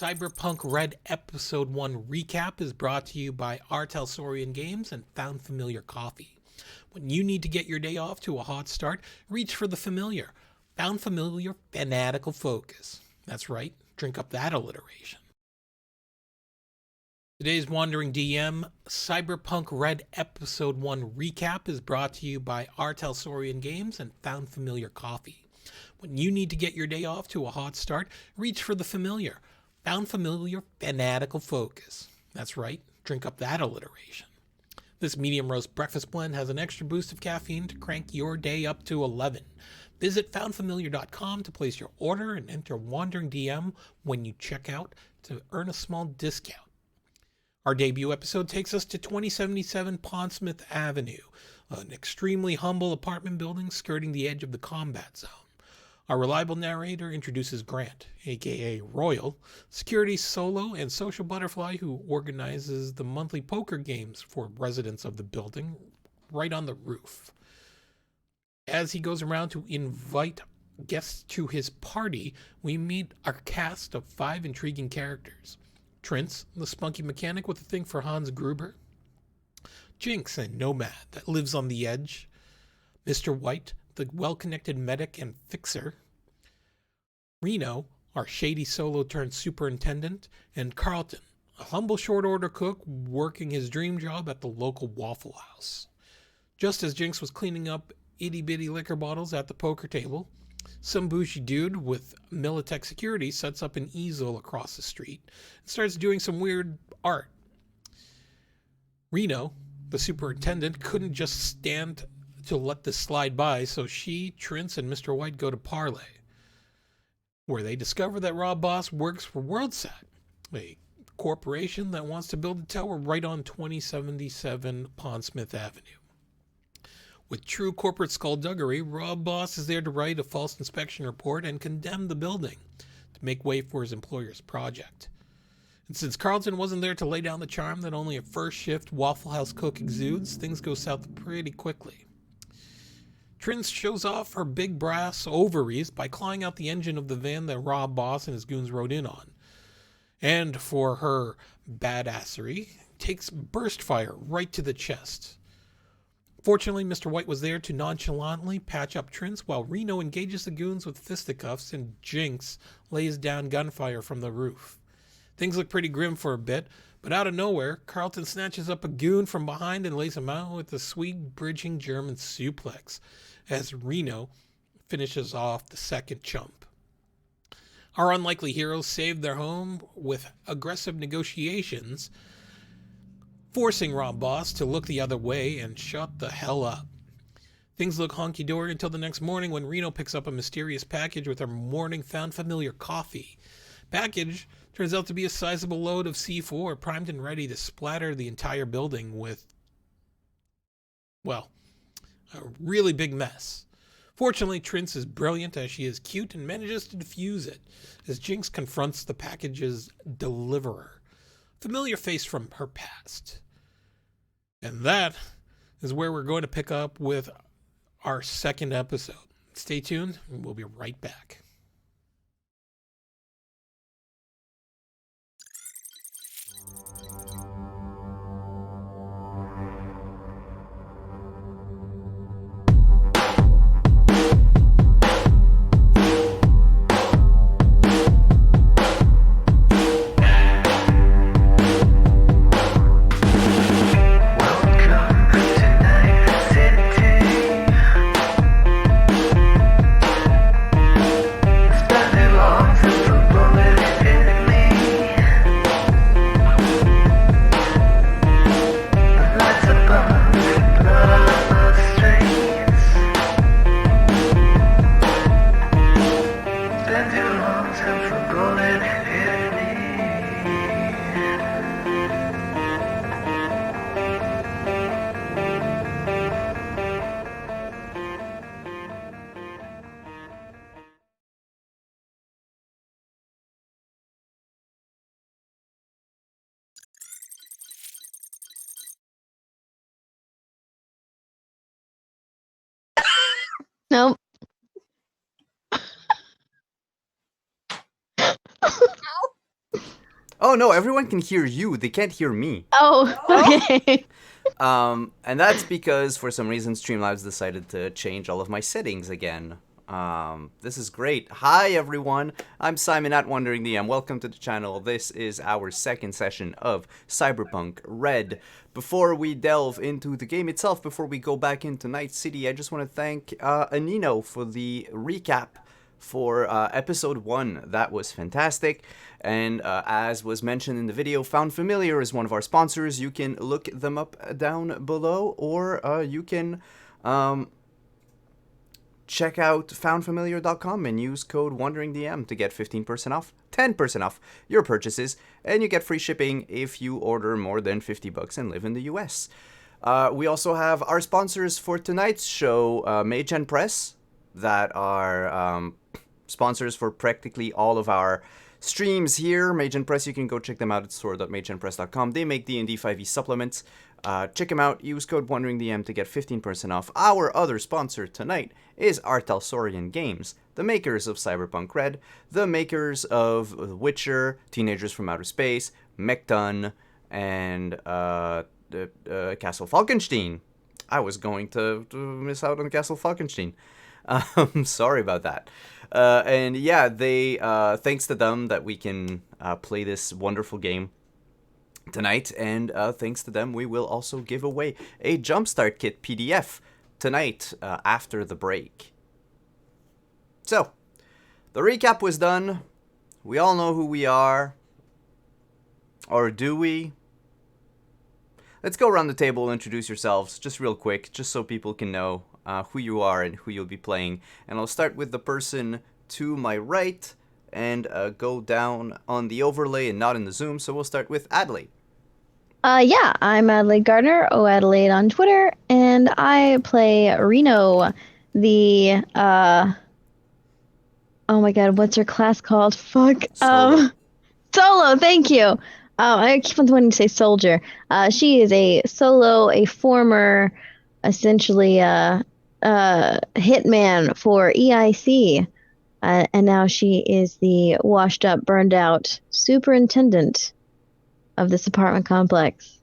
Cyberpunk Red Episode 1 recap is brought to you by Artelsorian Games and Found Familiar Coffee. When you need to get your day off to a hot start, reach for the familiar. Found Familiar Fanatical Focus. That's right, drink up that alliteration. Today's Wandering DM Cyberpunk Red Episode 1 recap is brought to you by Artelsorian Games and Found Familiar Coffee. When you need to get your day off to a hot start, reach for the familiar. Found Familiar Fanatical Focus. That's right, drink up that alliteration. This medium roast breakfast blend has an extra boost of caffeine to crank your day up to 11. Visit foundfamiliar.com to place your order and enter Wandering DM when you check out to earn a small discount. Our debut episode takes us to 2077 Pondsmith Avenue, an extremely humble apartment building skirting the edge of the combat zone. Our reliable narrator introduces Grant, aka Royal, security solo and social butterfly who organizes the monthly poker games for residents of the building right on the roof. As he goes around to invite guests to his party, we meet our cast of 5 intriguing characters. Trince, the spunky mechanic with a thing for Hans Gruber. Jinx, a nomad that lives on the edge. Mr. White, the well-connected medic and fixer. Reno, our shady solo turned superintendent. And Carlton, a humble short-order cook working his dream job at the local Waffle House. Just as Jinx was cleaning up itty-bitty liquor bottles at the poker table, some bougie dude with Militech security sets up an easel across the street and starts doing some weird art. Reno, the superintendent, couldn't just stand to let this slide by, so she, Trince, and Mr. White go to Parlay, where they discover that Rob Boss works for WorldSat, a corporation that wants to build a tower right on 2077 Pondsmith Avenue. With true corporate skullduggery, Rob Boss is there to write a false inspection report and condemn the building to make way for his employer's project. And since Carlton wasn't there to lay down the charm that only a first shift Waffle House cook exudes, things go south pretty quickly. Trince shows off her big brass ovaries by clawing out the engine of the van that Rob Boss and his goons rode in on. And for her badassery, takes burst fire right to the chest. Fortunately, Mr. White was there to nonchalantly patch up Trince while Reno engages the goons with fisticuffs and Jinx lays down gunfire from the roof. Things look pretty grim for a bit, but out of nowhere, Carlton snatches up a goon from behind and lays him out with a sweet bridging German suplex as Reno finishes off the second chump. Our unlikely heroes save their home with aggressive negotiations, forcing Rob Boss to look the other way and shut the hell up. Things look honky-dory until the next morning when Reno picks up a mysterious package with her morning Found Familiar coffee. Package turns out to be a sizable load of C4 primed and ready to splatter the entire building with, well, a really big mess. Fortunately, Trince is brilliant as she is cute and manages to defuse it as Jinx confronts the package's deliverer, familiar face from her past. And that is where we're going to pick up with our second episode. Stay tuned, and we'll be right back. Nope. Oh no, everyone can hear you. They can't hear me. Oh, okay. And that's because for some reason Streamlabs decided to change all of my settings again. This is great. Hi everyone, I'm Simon at Wandering DM. Welcome to the channel. This is our second session of Cyberpunk Red. Before we delve into the game itself, before we go back into Night City, I just want to thank Anino for the recap for episode 1. That was fantastic. And as was mentioned in the video, Found Familiar is one of our sponsors. You can look them up down below, or you can check out foundfamiliar.com and use code WanderingDM to get 15% off, 10% off your purchases, and you get free shipping if you order more than $50 and live in the US. We also have our sponsors for tonight's show, Mage and Press, that are sponsors for practically all of our streams here. Mage and Press, you can go check them out at store.mageandpress.com. They make D&D 5e supplements. Check them out. Use code WanderingDM to get 15% off. Our other sponsor tonight is Artalsorian Games, the makers of Cyberpunk Red, the makers of The Witcher, Teenagers from Outer Space, Mechton, and Castle Falkenstein. I was going to miss out on Castle Falkenstein. Sorry about that. And yeah, they thanks to them that we can play this wonderful game tonight, and thanks to them we will also give away a Jumpstart Kit PDF tonight after the break. So, the recap was done. We all know who we are. Or do we? Let's go around the table and introduce yourselves just real quick, just so people can know who you are and who you'll be playing. And I'll start with the person to my right and go down on the overlay and not in the zoom. So we'll start with Adelaide. Yeah, I'm Adelaide Gardner, Adelaide on Twitter, and I play Reno, the oh my God, what's her class called? Fuck. Solo. Solo, thank you. I keep on wanting to say soldier. She is a solo, a former, essentially, hitman for EIC. And now she is the washed up, burned out superintendent of this apartment complex.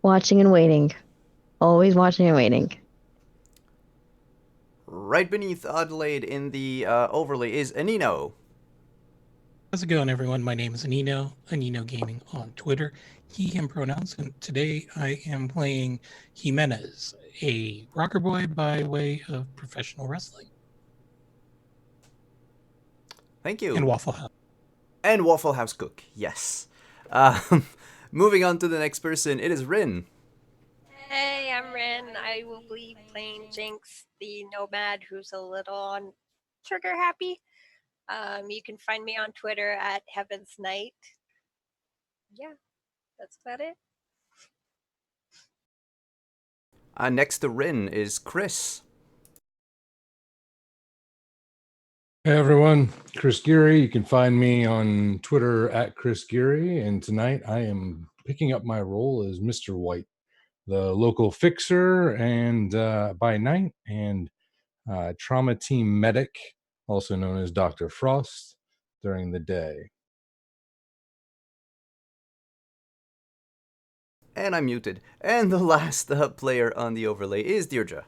Watching and waiting. Always watching and waiting. Right beneath Adelaide in the overlay is Anino. How's it going, everyone? My name is Anino Gaming on Twitter, he, him pronouns, and today I am playing Jimenez, a rocker boy by way of professional wrestling. Thank you. And Waffle House. And Waffle House Cook, yes. Moving on to the next person, it is Rin. Hey, I'm Ren. I will be playing Jinx, the nomad who's a little on trigger happy. You can find me on Twitter at Heaven's Night. Yeah, that's about it. Next to Rin is Chris. Hey everyone, Chris Geary. You can find me on Twitter at Chris Geary, and tonight I am picking up my role as Mr. White, the local fixer and by night, and trauma team medic, also known as Dr. Frost, during the day. And I'm muted. And the last player on the overlay is Deirdre.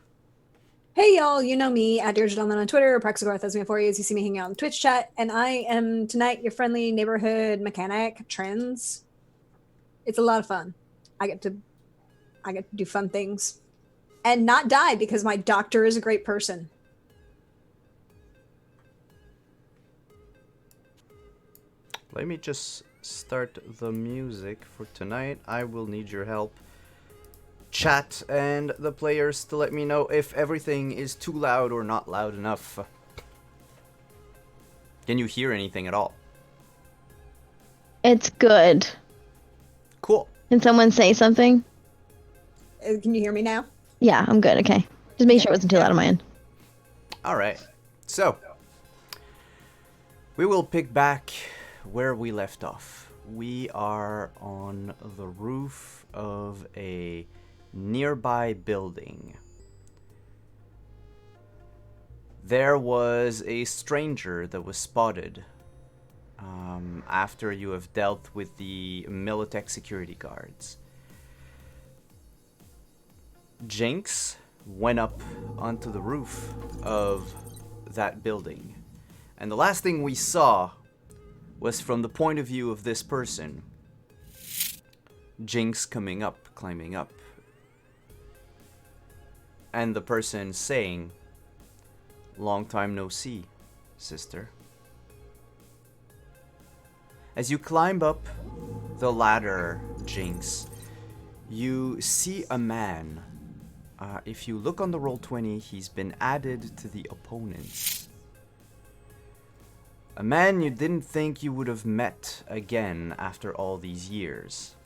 Hey y'all, you know me at Deirdre Dolman on Twitter, Praxagorth as me for you, as you see me hanging out in Twitch chat, and I am tonight your friendly neighborhood mechanic, Trends. It's a lot of fun. I get to do fun things. And not die because my doctor is a great person. Let me just start the music for tonight. I will need your help, chat and the players, to let me know if everything is too loud or not loud enough. Can you hear anything at all? It's good. Cool. Can someone say something? Can you hear me now? Yeah, I'm good. Okay. Just make sure it wasn't too loud on my end. All right. So, we will pick back where we left off. We are on the roof of a nearby building. There was a stranger that was spotted after you have dealt with the Militech security guards. Jinx went up onto the roof of that building. And the last thing we saw was from the point of view of this person. Jinx coming up, climbing up. And the person saying, "Long time no see, sister." As you climb up the ladder, Jinx, you see a man. If you look on the Roll20, he's been added to the opponents. A man you didn't think you would have met again after all these years.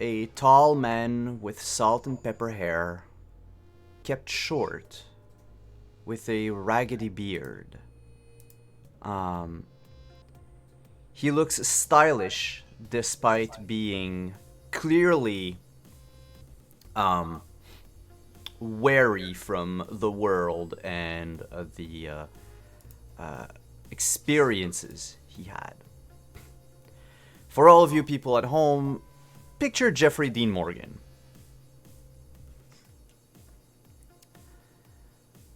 A tall man with salt and pepper hair, kept short, with a raggedy beard. He looks stylish despite being clearly wary from the world and the experiences he had. For all of you people at home, picture Jeffrey Dean Morgan.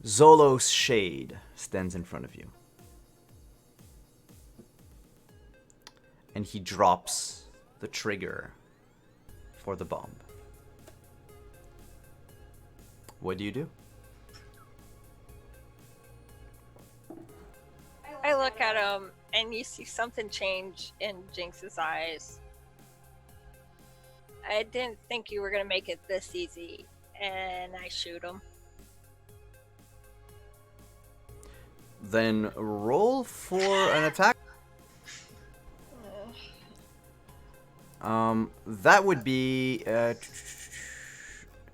Zolo's shade stands in front of you. And he drops the trigger for the bomb. What do you do? I look at him, and you see something change in Jinx's eyes. I didn't think you were gonna make it this easy, and I shoot him. Then roll for an attack. That would be,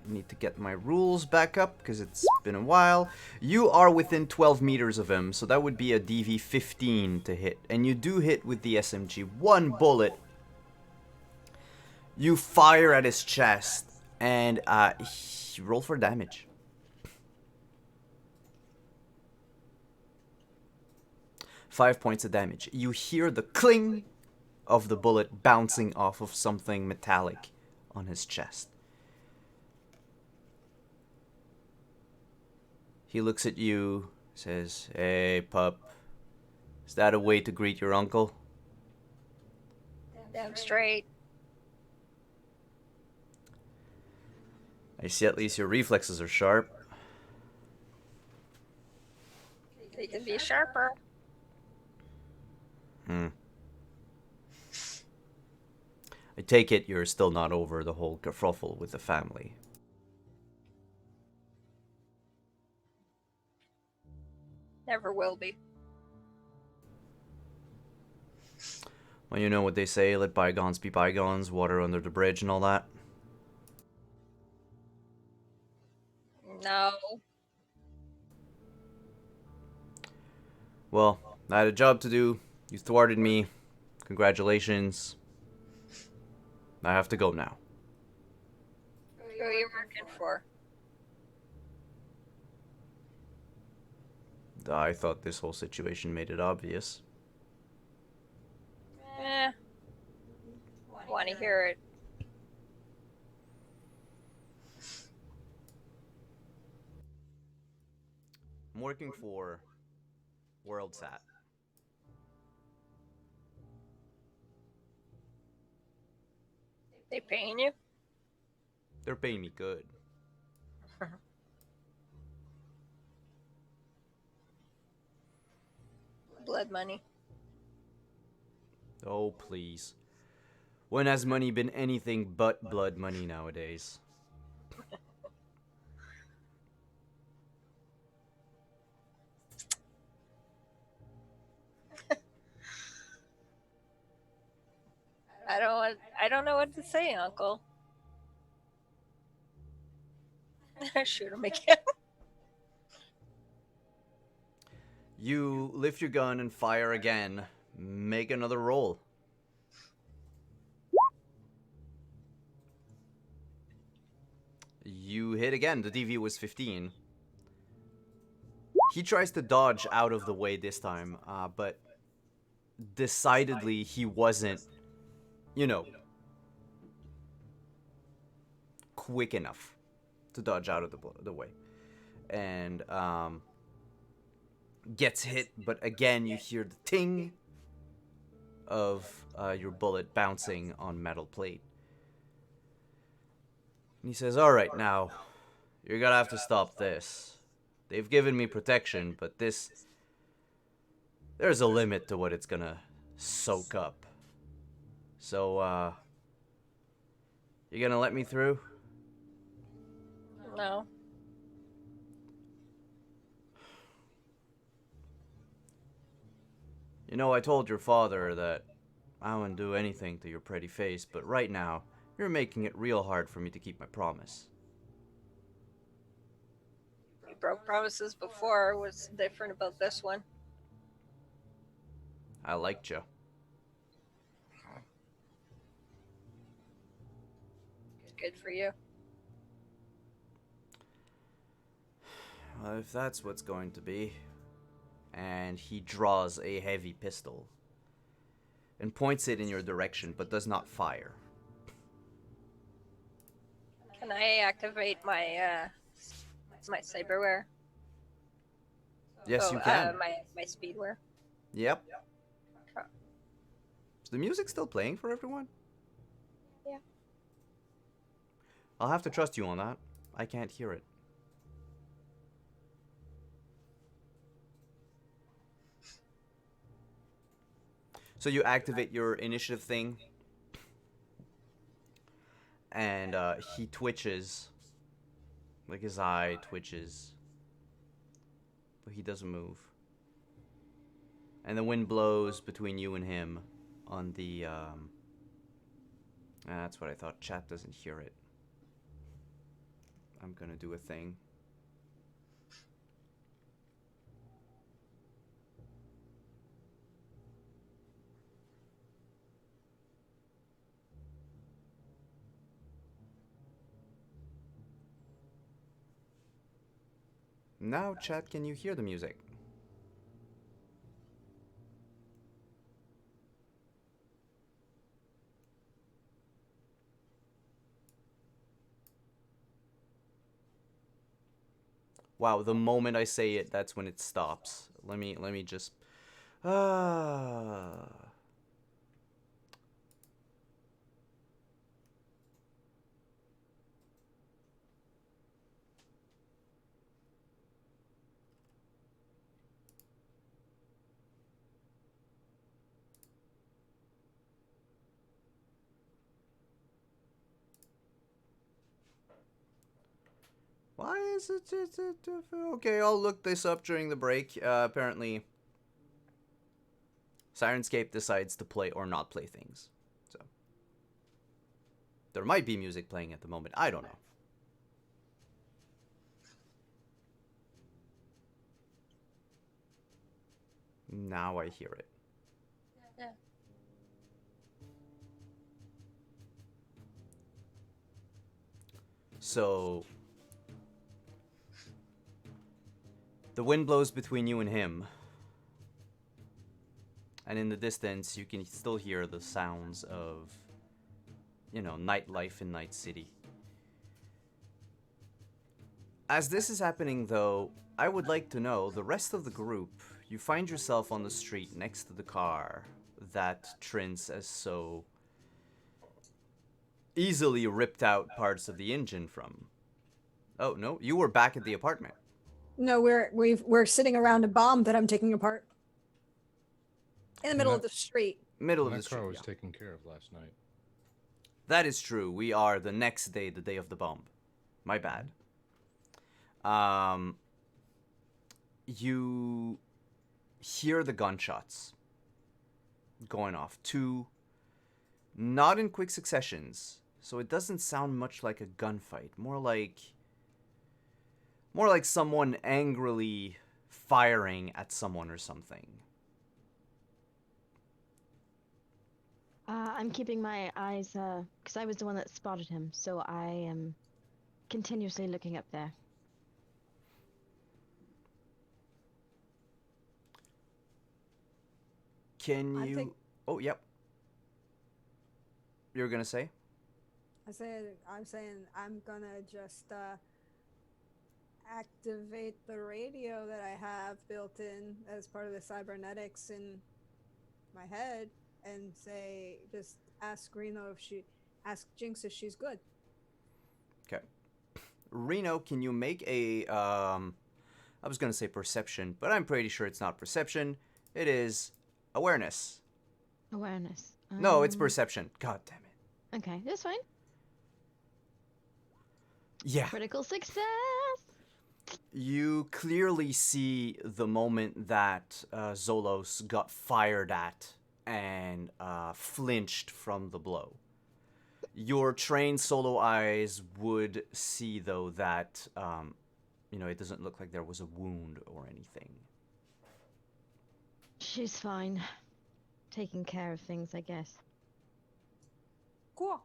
need to get my rules back up because it's been a while. You are within 12 meters of him, so that would be a DV 15 to hit. And you do hit with the SMG. One bullet. You fire at his chest, and roll for damage. Five points of damage. You hear the cling of the bullet bouncing off of something metallic on his chest. He looks at you, says, "Hey, pup, is that a way to greet your uncle?" Damn straight. I see at least your reflexes are sharp. They can be sharper. I take it you're still not over the whole kerfuffle with the family. Never will be. Well, you know what they say, let bygones be bygones, water under the bridge and all that. No. Well, I had a job to do. You thwarted me. Congratulations. I have to go now. Who are you working for? I thought this whole situation made it obvious. Want to hear it. I'm working for WorldSat. They paying you? They're paying me good. Blood money. Oh, please. When has money been anything but blood money nowadays? I don't know what to say, Uncle. Shoot him again. You lift your gun and fire again. Make another roll. You hit again. The DV was 15. He tries to dodge out of the way this time, but decidedly he wasn't, you know, quick enough to dodge out of the way. And gets hit, but again you hear the ting of your bullet bouncing on metal plate. And he says, "Alright, now, you're gonna have to stop this. They've given me protection, but this... there's a limit to what it's gonna soak up. So, you gonna let me through?" No. "You know, I told your father that I wouldn't do anything to your pretty face, but right now, you're making it real hard for me to keep my promise." You broke promises before. What's different about this one? "I liked you." Good for you. "Well, if that's what's going to be..." And he draws a heavy pistol and points it in your direction, but does not fire. Can I activate my my cyberware? Yes, you can. My speedware. Yep. Okay. Is the music still playing for everyone? Yeah. I'll have to trust you on that. I can't hear it. So you activate your initiative thing, and he twitches. Like his eye twitches. But he doesn't move. And the wind blows between you and him on the... that's what I thought. Chat doesn't hear it. I'm gonna do a thing. Now, chat, can you hear the music? Wow, the moment I say it, that's when it stops. Let me just... Why is it... Okay, I'll look this up during the break. Apparently, Sirenscape decides to play or not play things. So, there might be music playing at the moment. I don't know. Now I hear it. Yeah. So... the wind blows between you and him. And in the distance, you can still hear the sounds of, you know, nightlife in Night City. As this is happening, though, I would like to know, the rest of the group, you find yourself on the street next to the car that Trince has so easily ripped out parts of the engine from. Oh, no, you were back at the apartment. No, we're sitting around a bomb that I'm taking apart in the middle of the street. Middle of That the street, car was yeah. taken care of last night. That is true. We are the next day, the day of the bomb. My bad. You hear the gunshots going off. Two, not in quick successions, so it doesn't sound much like a gunfight. More like someone angrily firing at someone or something. I'm keeping my eyes, because I was the one that spotted him, so I am continuously looking up there. Can I you? think- Oh, yep. You're gonna say? I'm saying I'm gonna just activate the radio that I have built in as part of the cybernetics in my head and say, just ask Jinx if she's good. Okay. Reno, can you make a I was gonna say perception, but I'm pretty sure it's not perception. It is awareness. Awareness. No, it's perception. God damn it. Okay, that's fine. Yeah. Critical success. You clearly see the moment that Zolos got fired at and flinched from the blow. Your trained solo eyes would see, though, that it doesn't look like there was a wound or anything. She's fine. Taking care of things, I guess. Cool.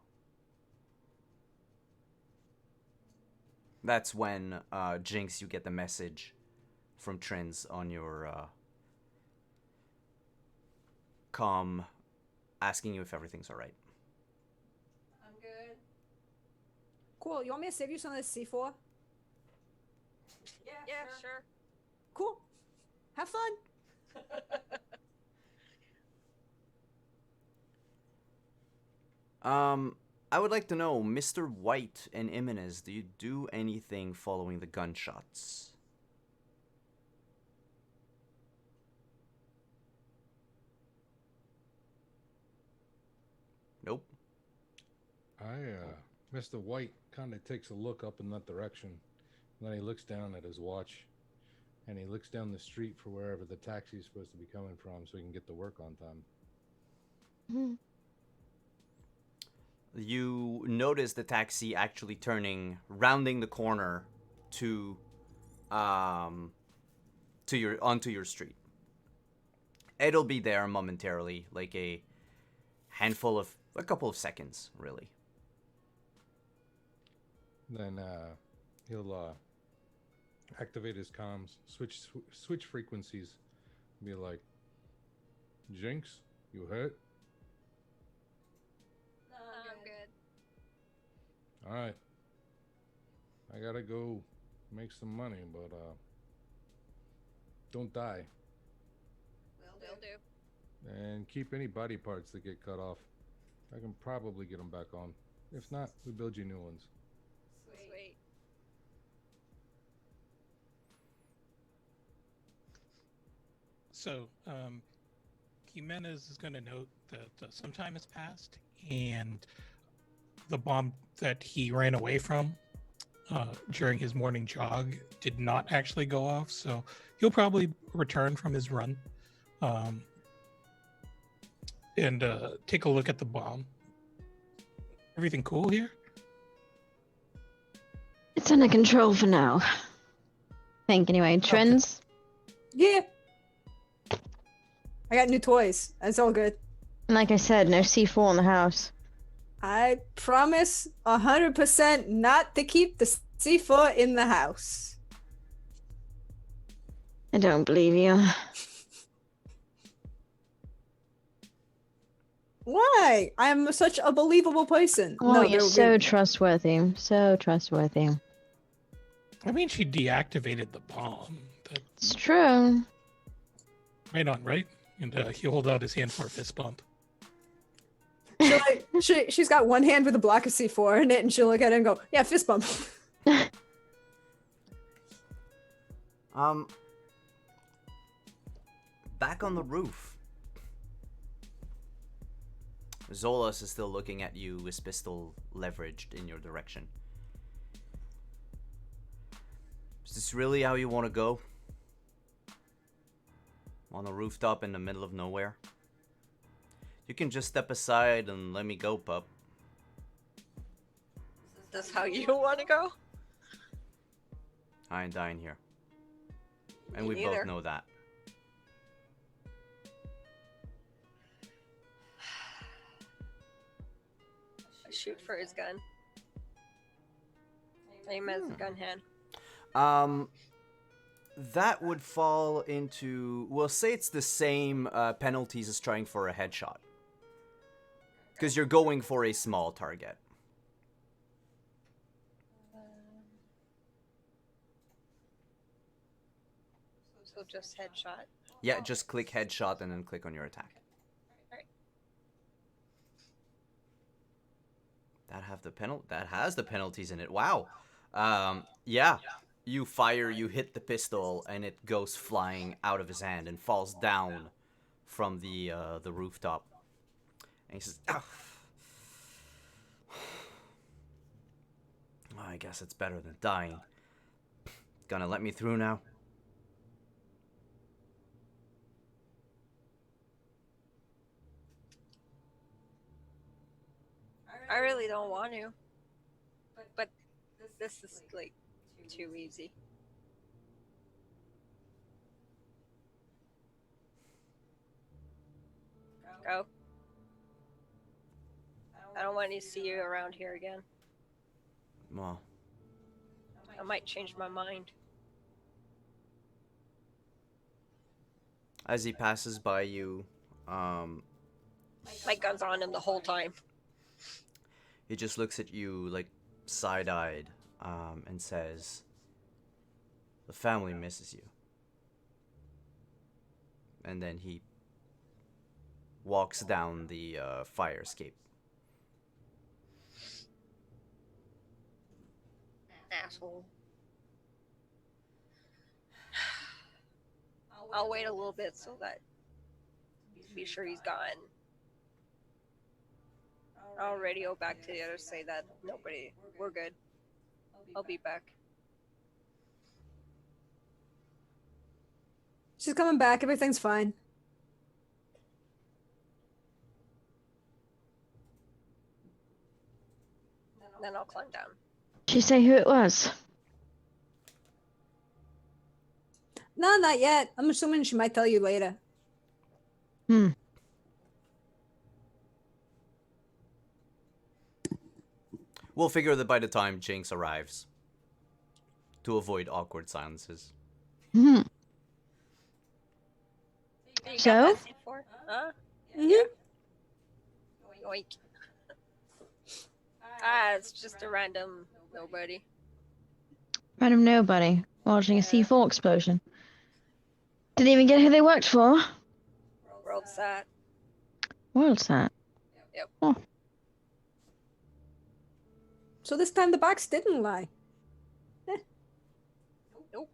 That's when, Jinx, you get the message from Trins on your comm asking you if everything's alright. I'm good. Cool. You want me to save you some of this C4? Yeah, sure. Cool. Have fun. I would like to know, Mr. White and Imenez, do you do anything following the gunshots? Nope. Mr. White kind of takes a look up in that direction. And then he looks down at his watch. And he looks down the street for wherever the taxi is supposed to be coming from so he can get to work on time. You notice the taxi actually rounding the corner onto your street. It'll be there momentarily, like a couple of seconds, really. Then he'll activate his comms, switch frequencies, be like, Jinx, you hurt? No, I'm good. All right. I gotta go make some money, but don't die. Will do. And keep any body parts that get cut off. I can probably get them back on. If not, we build you new ones. Sweet. So, Jimenez is going to note that some time has passed, and the bomb that he ran away from during his morning jog did not actually go off. So he'll probably return from his run and take a look at the bomb. Everything cool here? It's under control for now. Think anyway. Trends? Yeah. I got new toys. That's all good. Like I said, no C4 in the house. I promise 100% not to keep the C4 in the house. I don't believe you. Why? I'm such a believable person. Oh, you're so trustworthy. So trustworthy. I mean, she deactivated the bomb. It's true. Right on, right? And he hold out his hand for a fist bump. She's got one hand with a block of C4 in it, and she'll look at it and go, yeah, fist bump. Back on the roof. Zolas is still looking at you, his pistol leveraged in your direction. Is this really how you want to go? On a rooftop in the middle of nowhere? You can just step aside and let me go, pup. Is this how you want to go? I ain't dying here. And Me we neither. both know that. I shoot for his gun. Aim as a gun hand. That would fall into, we'll say it's the same penalties as trying for a headshot. Because you're going for a small target. So just headshot. Yeah, just click headshot and then click on your attack. Alright. That has the penalties in it. Wow. Yeah. You fire, you hit the pistol, and it goes flying out of his hand and falls down from the rooftop. And he says, "Ah. Well, I guess it's better than dying. Gonna let me through now?" I really don't want to. But this is like too easy. Go. I don't want to see you around here again. Well, I might change my mind. as he passes by you, My gun's on him the whole time. he just looks at you like side-eyed and says, "The family misses you." And then he walks down the fire escape. Asshole. I'll wait a little bit so that be sure he's gone. I'll radio back to the others, say that we're good. I'll be back. She's coming back. Everything's fine. Then I'll climb down. Did she say who it was? No, not yet. I'm assuming she might tell you later. Hmm. We'll figure that by the time Jinx arrives, to avoid awkward silences. Hmm. You So? got that C4? Huh? Mhm. Yoink. It's just a random nobody. Random nobody watching a C4 explosion. Didn't even get who they worked for. World sat. WorldSat. Yep. Oh, So this time the box didn't lie. Nope.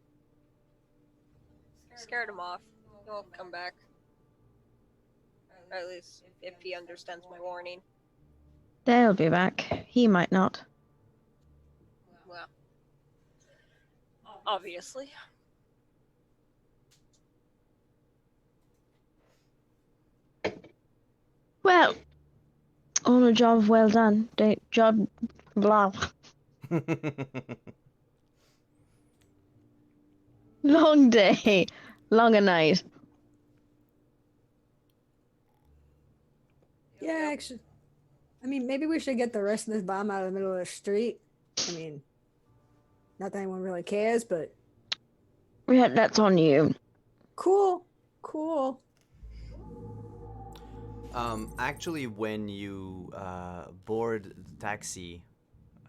Scared him off. He won't come back. Or at least if he understands my warning. they'll be back. He might not. Well, obviously. Well, on a job well done. Job blah. Long day. Long a night. Yeah, actually. I mean, maybe we should get the rest of this bomb out of the middle of the street. I mean, not that anyone really cares, but Yeah, that's on you. cool. Cool. Actually, when you board the taxi,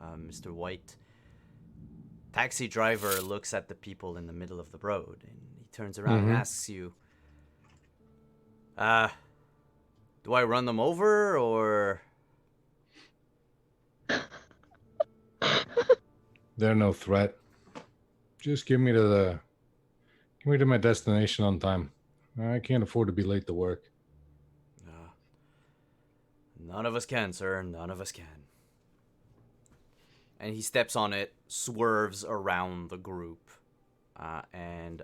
Mr. White, taxi driver looks at the people in the middle of the road and he turns around and asks you, do I run them over or? They're no threat. Just give me to my destination on time. I can't afford to be late to work. None of us can, sir. None of us can. And he steps on it, swerves around the group, and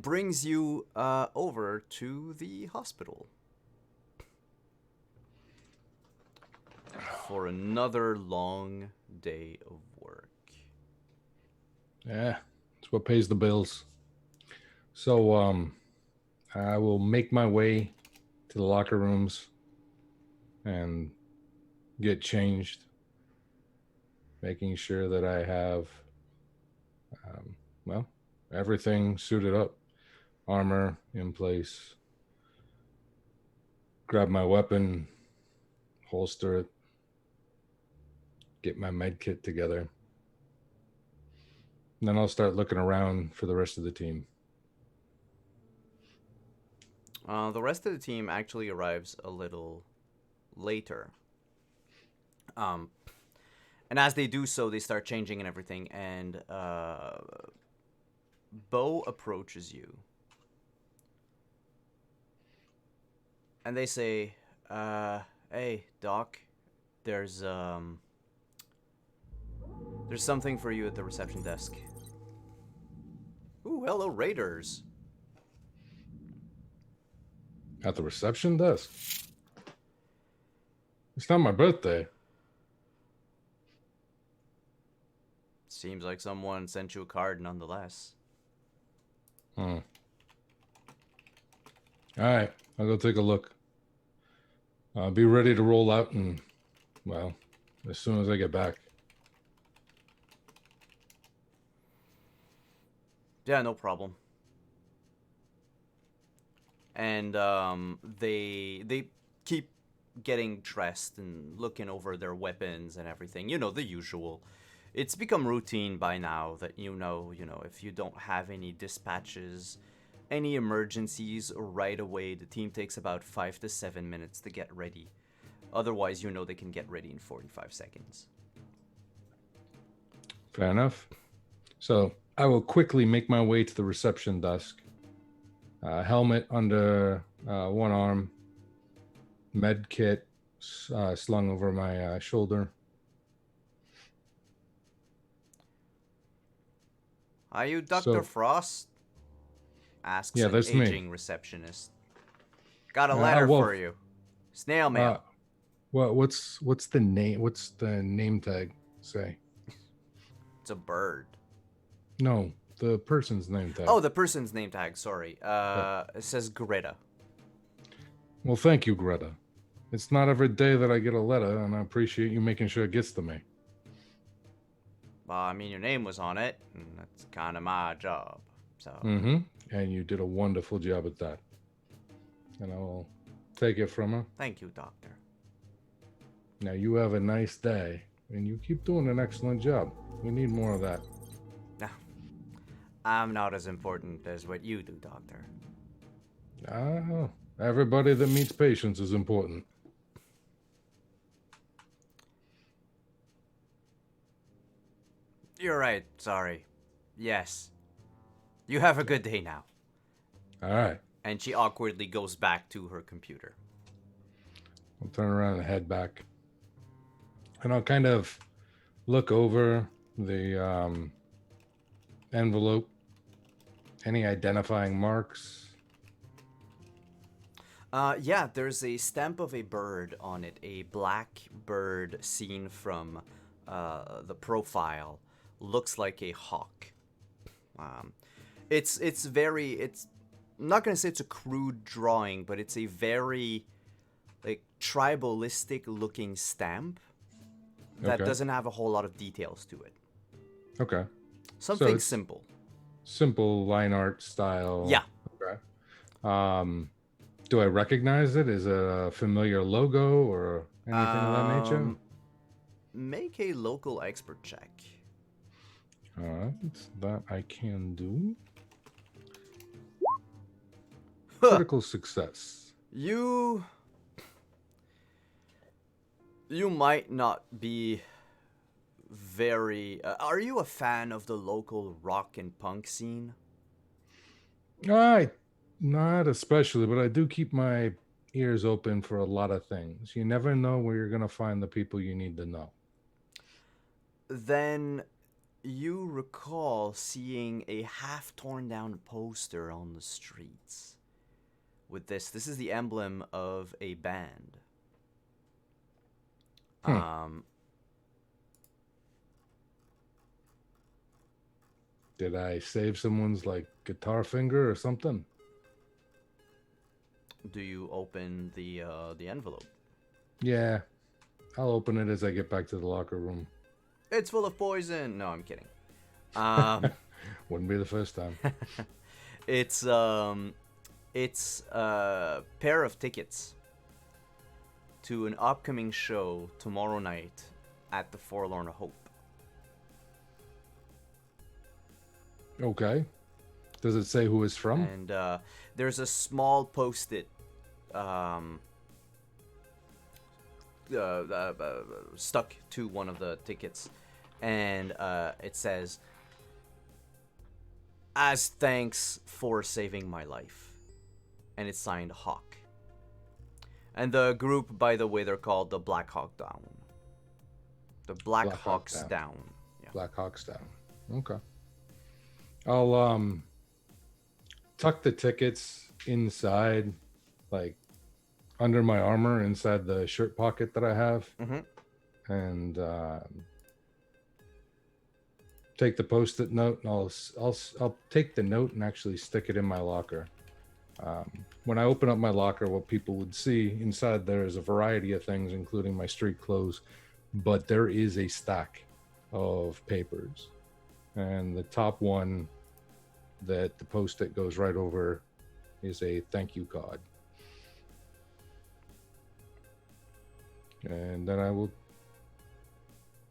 brings you over to the hospital for another long day of work. Yeah, it's what pays the bills. So, I will make my way to the locker rooms and get changed, making sure that I have Well, everything suited up, armor in place. Grab my weapon, holster it, get my med kit together. And then I'll start looking around for the rest of the team. The rest of the team actually arrives a little later. And as they do so, they start changing and everything. And Bo approaches you. And they say, hey, Doc, there's something for you at the reception desk. Ooh, hello, Raiders. At the reception desk? It's not my birthday. Seems like someone sent you a card nonetheless. All right, I'll go take a look. I'll be ready to roll out and, well, as soon as I get back. Yeah, no problem. And they keep getting dressed and looking over their weapons and everything. You know, the usual. It's become routine by now that you know, if you don't have any dispatches, any emergencies right away, the team takes about 5 to 7 minutes to get ready. Otherwise, they can get ready in 45 seconds. Fair enough. So I will quickly make my way to the reception desk. Helmet under one arm, med kit slung over my shoulder. Are you Dr. Frost? Asks an that's aging me. Receptionist. Got a letter for you. Snail mail. What's the name? What's the name tag say? It's a bird. No, the person's name tag. Oh, the person's name tag. Sorry. It says Greta. Well, thank you, Greta. It's not every day that I get a letter, and I appreciate you making sure it gets to me. Well, I mean, your name was on it, and that's kind of my job. So. Mm-hmm. And you did a wonderful job at that. And I will take it from her. Thank you, Doctor. Now you have a nice day, and you keep doing an excellent job. We need more of that. No, I'm not as important as what you do, Doctor. Everybody that meets patients is important. You're right. Sorry. Yes. You have a good day now. All right. And she awkwardly goes back to her computer. I'll turn around and head back. And I'll kind of look over the envelope. Any identifying marks? Yeah, there's a stamp of a bird on it. A black bird seen from the profile. Looks like a hawk. It's I'm not gonna say it's a crude drawing, but it's a very tribalistic looking stamp that doesn't have a whole lot of details to it. Okay. Something simple. Simple line art style. Yeah. Okay. Do I recognize it? Is it a familiar logo or anything of that nature? Make a local expert check. All right, that I can do. Critical success. You might not be very... are you a fan of the local rock and punk scene? Not especially, but I do keep my ears open for a lot of things. You never know where you're going to find the people you need to know. Then you recall seeing a half torn down poster on the streets. With this is the emblem of a band. Did I save someone's guitar finger or something? Do you open the envelope? Yeah, I'll open it as I get back to the locker room. It's full of poison. No, I'm kidding. Wouldn't be the first time. It's a pair of tickets to an upcoming show tomorrow night at the Forlorn Hope. Okay. Does it say who it's from? And there's a small post-it stuck to one of the tickets, and it says, "As thanks for saving my life," and it's signed Hawk. And the group, by the way, they're called the Black Hawk Down. The Black Hawks Down. Yeah. Black Hawks Down. Okay. I'll tuck the tickets inside, like under my armor, inside the shirt pocket that I have, and take the post-it note, and I'll take the note and actually stick it in my locker. When I open up my locker, what people would see inside there is a variety of things, including my street clothes, but there is a stack of papers, and the top one that the post-it goes right over is a thank you card. And then I will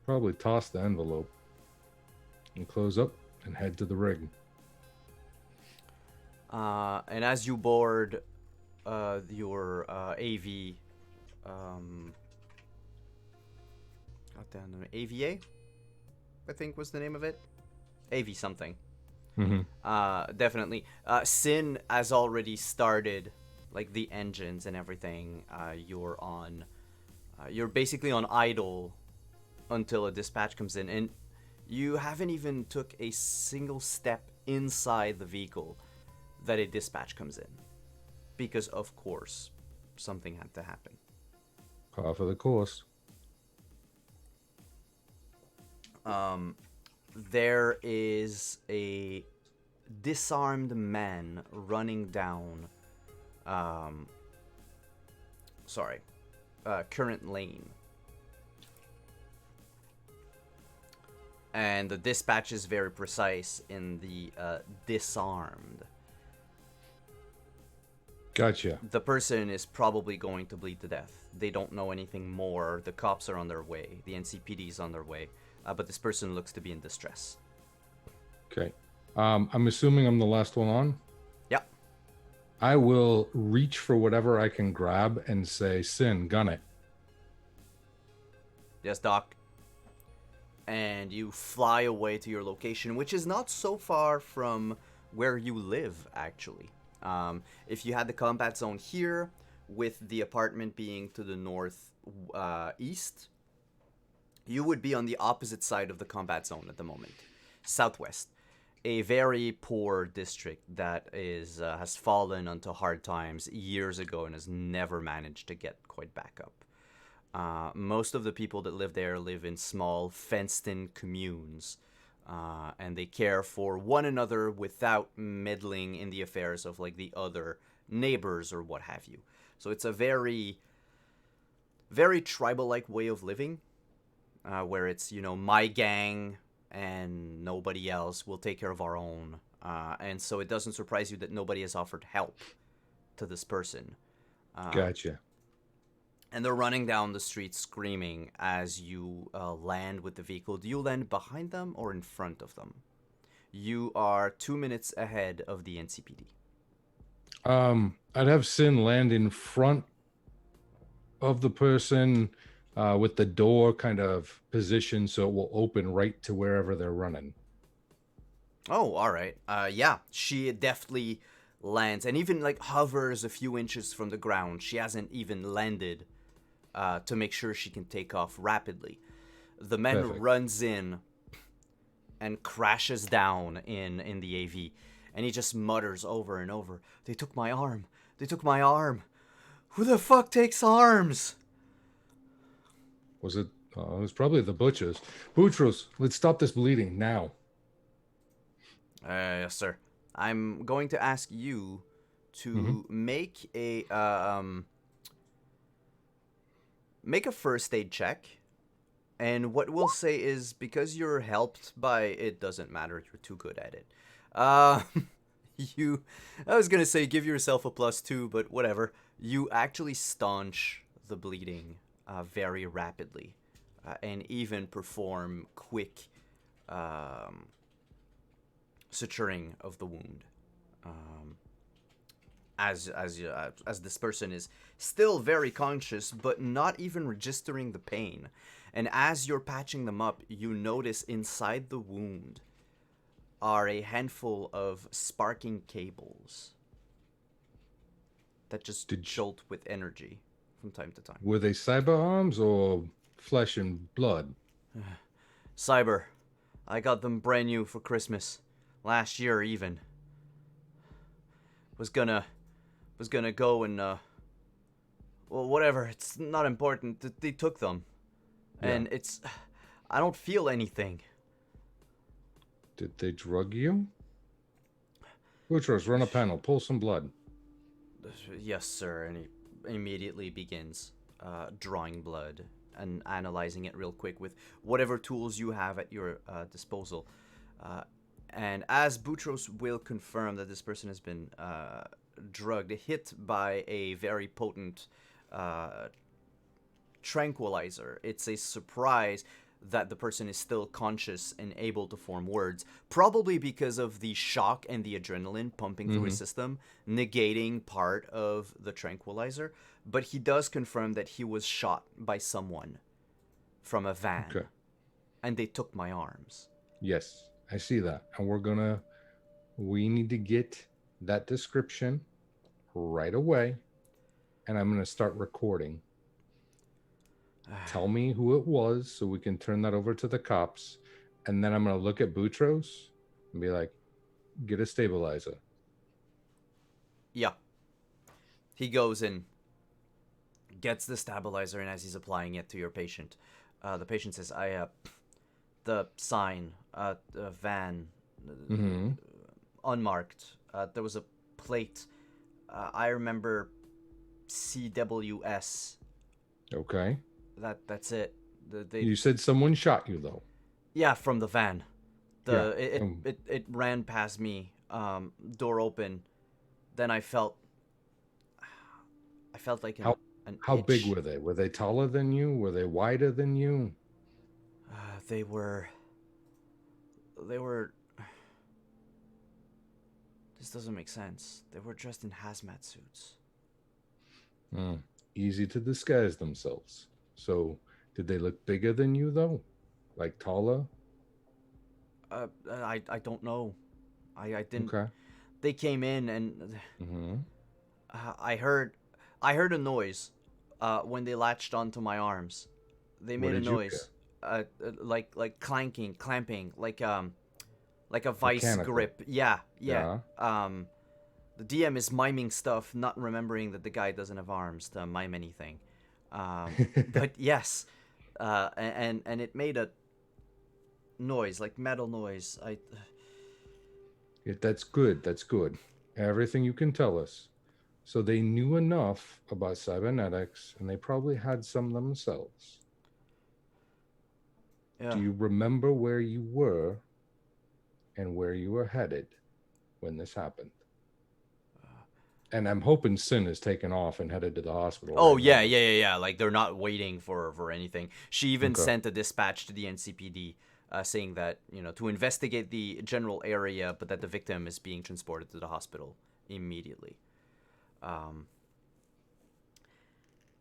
probably toss the envelope and close up and head to the rig. And as you board your AV, AVA, I think was the name of it. AV something. Definitely. Sin has already started, like the engines and everything. You're basically on idle until a dispatch comes in, and you haven't even took a single step inside the vehicle that a dispatch comes in, because of course something had to happen. Par for the course. There is a disarmed man running down current lane, and the dispatch is very precise in the disarmed. Gotcha. The person is probably going to bleed to death. They don't know anything more. The cops are on their way. The NCPD is on their way. But this person looks to be in distress. Okay. I'm assuming I'm the last one on? Yep. I will reach for whatever I can grab and say, Sin, gun it. Yes, Doc. And you fly away to your location, which is not so far from where you live, actually. If you had the combat zone here, with the apartment being to the north east, you would be on the opposite side of the combat zone at the moment, southwest. A very poor district that has fallen onto hard times years ago and has never managed to get quite back up. Most of the people that live there live in small, fenced-in communes, and they care for one another without meddling in the affairs of like the other neighbors or what have you. So it's a very, very tribal-like way of living, where it's, my gang and nobody else will take care of our own. And so it doesn't surprise you that nobody has offered help to this person. Gotcha. And they're running down the street screaming as you land with the vehicle. Do you land behind them or in front of them? You are 2 minutes ahead of the NCPD. I'd have Sin land in front of the person with the door kind of positioned so it will open right to wherever they're running. Oh, all right. Yeah, she definitely lands and even like hovers a few inches from the ground. She hasn't even landed to make sure she can take off rapidly. The man Perfect. runs in and crashes down in the AV, and he just mutters over and over, "They took my arm. They took my arm. Who the fuck takes arms?" Was it? It was probably the butchers. Boutros, let's stop this bleeding now. Yes, sir. I'm going to ask you to make a first aid check And what we'll say is, because you're helped by it, doesn't matter. You're too good at it. Uh, I was gonna say give yourself a +2, but whatever. You actually staunch the bleeding very rapidly, and even perform quick suturing of the wound. As this person is still very conscious, but not even registering the pain. And as you're patching them up, you notice inside the wound are a handful of sparking cables that just jolt with energy from time to time. Were they cyber arms or flesh and blood? Cyber. I got them brand new for Christmas. Last year, even. Was gonna go and, well, whatever. It's not important. They took them. Yeah. And I don't feel anything. Did they drug you? Boutros, run a panel. Pull some blood. Yes, sir. And he immediately begins drawing blood and analyzing it real quick with whatever tools you have at your disposal. And as Boutros will confirm that this person has been drugged, hit by a very potent tranquilizer, it's a surprise that the person is still conscious and able to form words, probably because of the shock and the adrenaline pumping through his system, negating part of the tranquilizer. But he does confirm that he was shot by someone from a van. Okay. And they took my arms. Yes, I see that. And we need to get that description right away. And I'm going to start recording. Tell me who it was so we can turn that over to the cops. And then I'm going to look at Boutros and be like, get a stabilizer. Yeah. He goes and gets the stabilizer, and as he's applying it to your patient, the patient says, the sign, the van, unmarked. There was a plate. I remember CWS. Okay. That's it. You said someone shot you, though. Yeah, from the van. It ran past me. Door open. Then I felt like an how itch. big were they? Were they taller than you? Were they wider than you? They were. This doesn't make sense. They were dressed in hazmat suits. Easy to disguise themselves. So, did they look bigger than you, though? Like taller? I don't know. I didn't. Okay. They came in and I heard a noise when they latched onto my arms. They made a noise, like clanking, clamping, like a vice Mechanical. grip. Yeah. The DM is miming stuff, not remembering that the guy doesn't have arms to mime anything. But yes, and it made a noise, like metal noise. Yeah, that's good. That's good. Everything you can tell us. So they knew enough about cybernetics, and they probably had some themselves. Yeah. Do you remember where you were and where you were headed when this happened? And I'm hoping Sin is taken off and headed to the hospital. Oh, right yeah, now. yeah. Like, they're not waiting for anything. She even sent a dispatch to the NCPD saying that, to investigate the general area, but that the victim is being transported to the hospital immediately.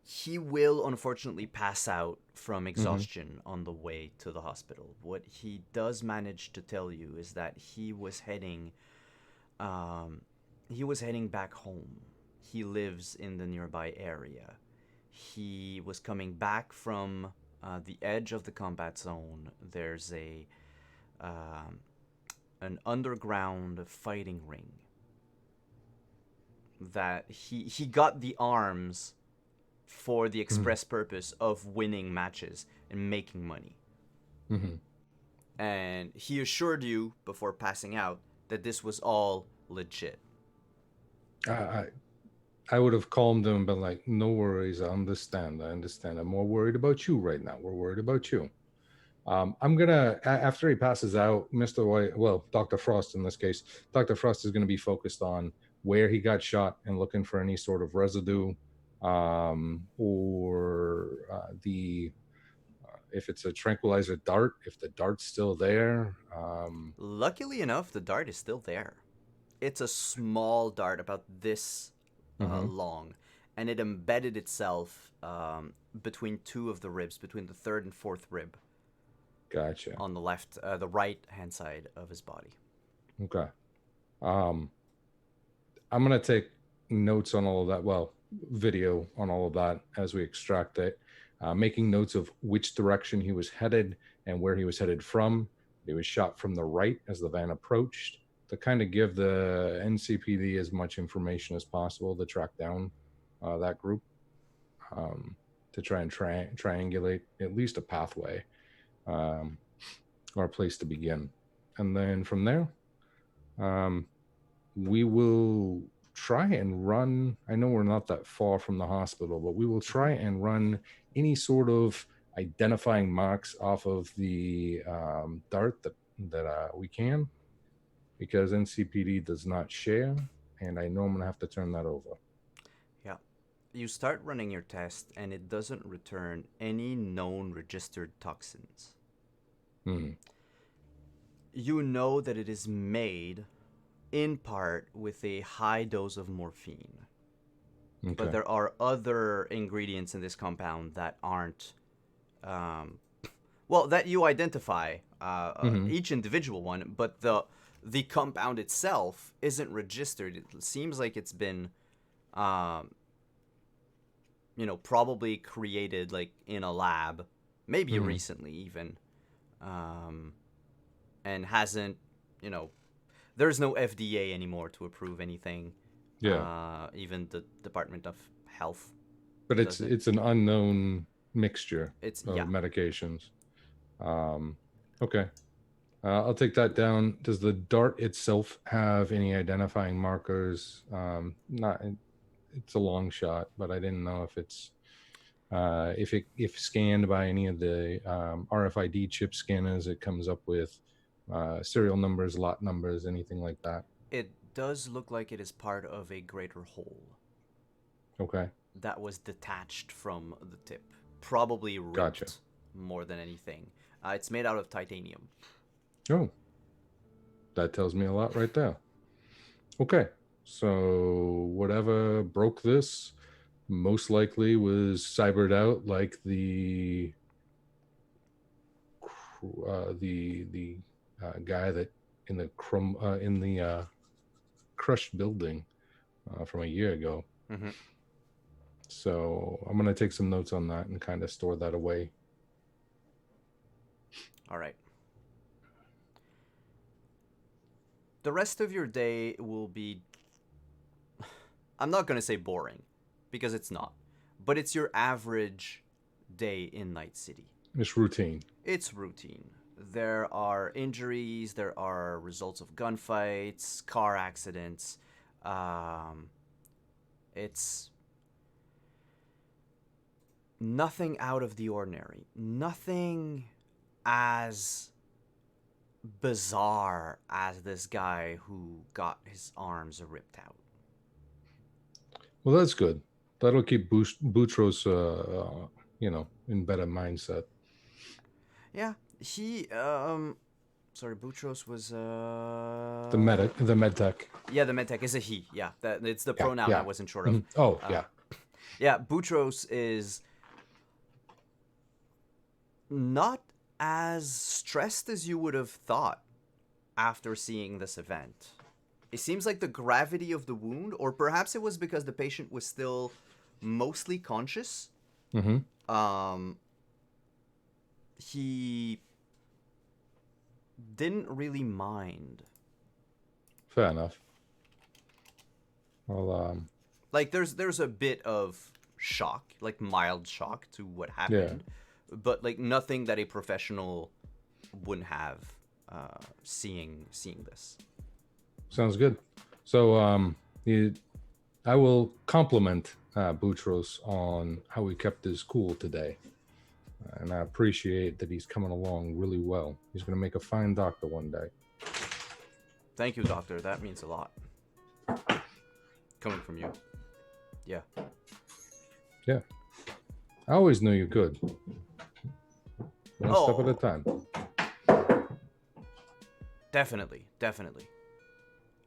He will, unfortunately, pass out from exhaustion on the way to the hospital. What he does manage to tell you is that he was heading back home. He lives in the nearby area. He was coming back from the edge of the combat zone. There's an underground fighting ring that he got the arms for the express purpose of winning matches and making money. And he assured you before passing out that this was all legit. I would have calmed him and been like, no worries, I understand. I'm more worried about you right now. We're worried about you. I'm gonna after he passes out, Mr. White, well, Dr. Frost in this case, Dr. Frost is going to be focused on where he got shot and looking for any sort of residue, or the if it's a tranquilizer dart, if the dart's still there. Luckily enough, the dart is still there. It's a small dart, about this Mhm. long, and it embedded itself between two of the ribs, between the third and fourth rib, Gotcha. on the right hand side of his body. Okay. Um, I'm gonna take notes on all of that. Well, video on all of that as we extract it, making notes of which direction he was headed and where he was headed from. He was shot from the right as the van approached, to kind of give the NCPD as much information as possible to track down that group, to try and triangulate at least a pathway, um, or a place to begin. And then from there, um, we will try and run. I know we're not that far from the hospital, but we will try and run any sort of identifying marks off of the dart that we can, because NCPD does not share, and I know I'm gonna have to turn that over. Yeah. You start running your test, and it doesn't return any known registered toxins. Hmm. You know that it is made in part with a high dose of morphine. Okay. But there are other ingredients in this compound that aren't, well, that you identify, each individual one, but the compound itself isn't registered. It seems like it's been, probably created like in a lab, maybe recently even, and hasn't, there's no FDA anymore to approve anything. Yeah. Even the Department of Health. But it's an unknown mixture It's of yeah. medications. Okay. I'll take that down. Does the dart itself have any identifying markers? Not. It's a long shot, but I didn't know if it's if scanned by any of the RFID chip scanners, it comes up with serial numbers, lot numbers, anything like that. It does look like it is part of a greater whole. Okay. That was detached from the tip, probably ripped. Gotcha. More than anything. It's made out of titanium. Oh, that tells me a lot right there. Okay, so whatever broke this most likely was cybered out, like the guy that in the crushed building from a year ago. Mm-hmm. So I'm gonna take some notes on that and kind of store that away. All right. The rest of your day will be, I'm not going to say boring, because it's not, but it's your average day in Night City. It's routine. It's routine. There are injuries, there are results of gunfights, car accidents. It's nothing out of the ordinary. Nothing as bizarre as this guy who got his arms ripped out. Well, that's good. That'll keep Boutros, in better mindset. Yeah, he, sorry, Boutros was, The med tech. Yeah, the med tech is a he. Yeah, it's the pronoun I wasn't sure of. Mm-hmm. Oh, yeah. Yeah, Boutros is not as stressed as you would have thought after seeing this event. It seems like the gravity of the wound, or perhaps it was because the patient was still mostly conscious. Mm-hmm. He didn't really mind. Fair enough. Well, like there's a bit of shock, like mild shock to what happened, but like nothing that a professional wouldn't have seeing this. Sounds good. So I will compliment Boutros on how he kept his cool today. And I appreciate that he's coming along really well. He's going to make a fine doctor one day. Thank you, doctor. That means a lot. Coming from you. Yeah. Yeah. I always knew you could. One step at a time. Definitely.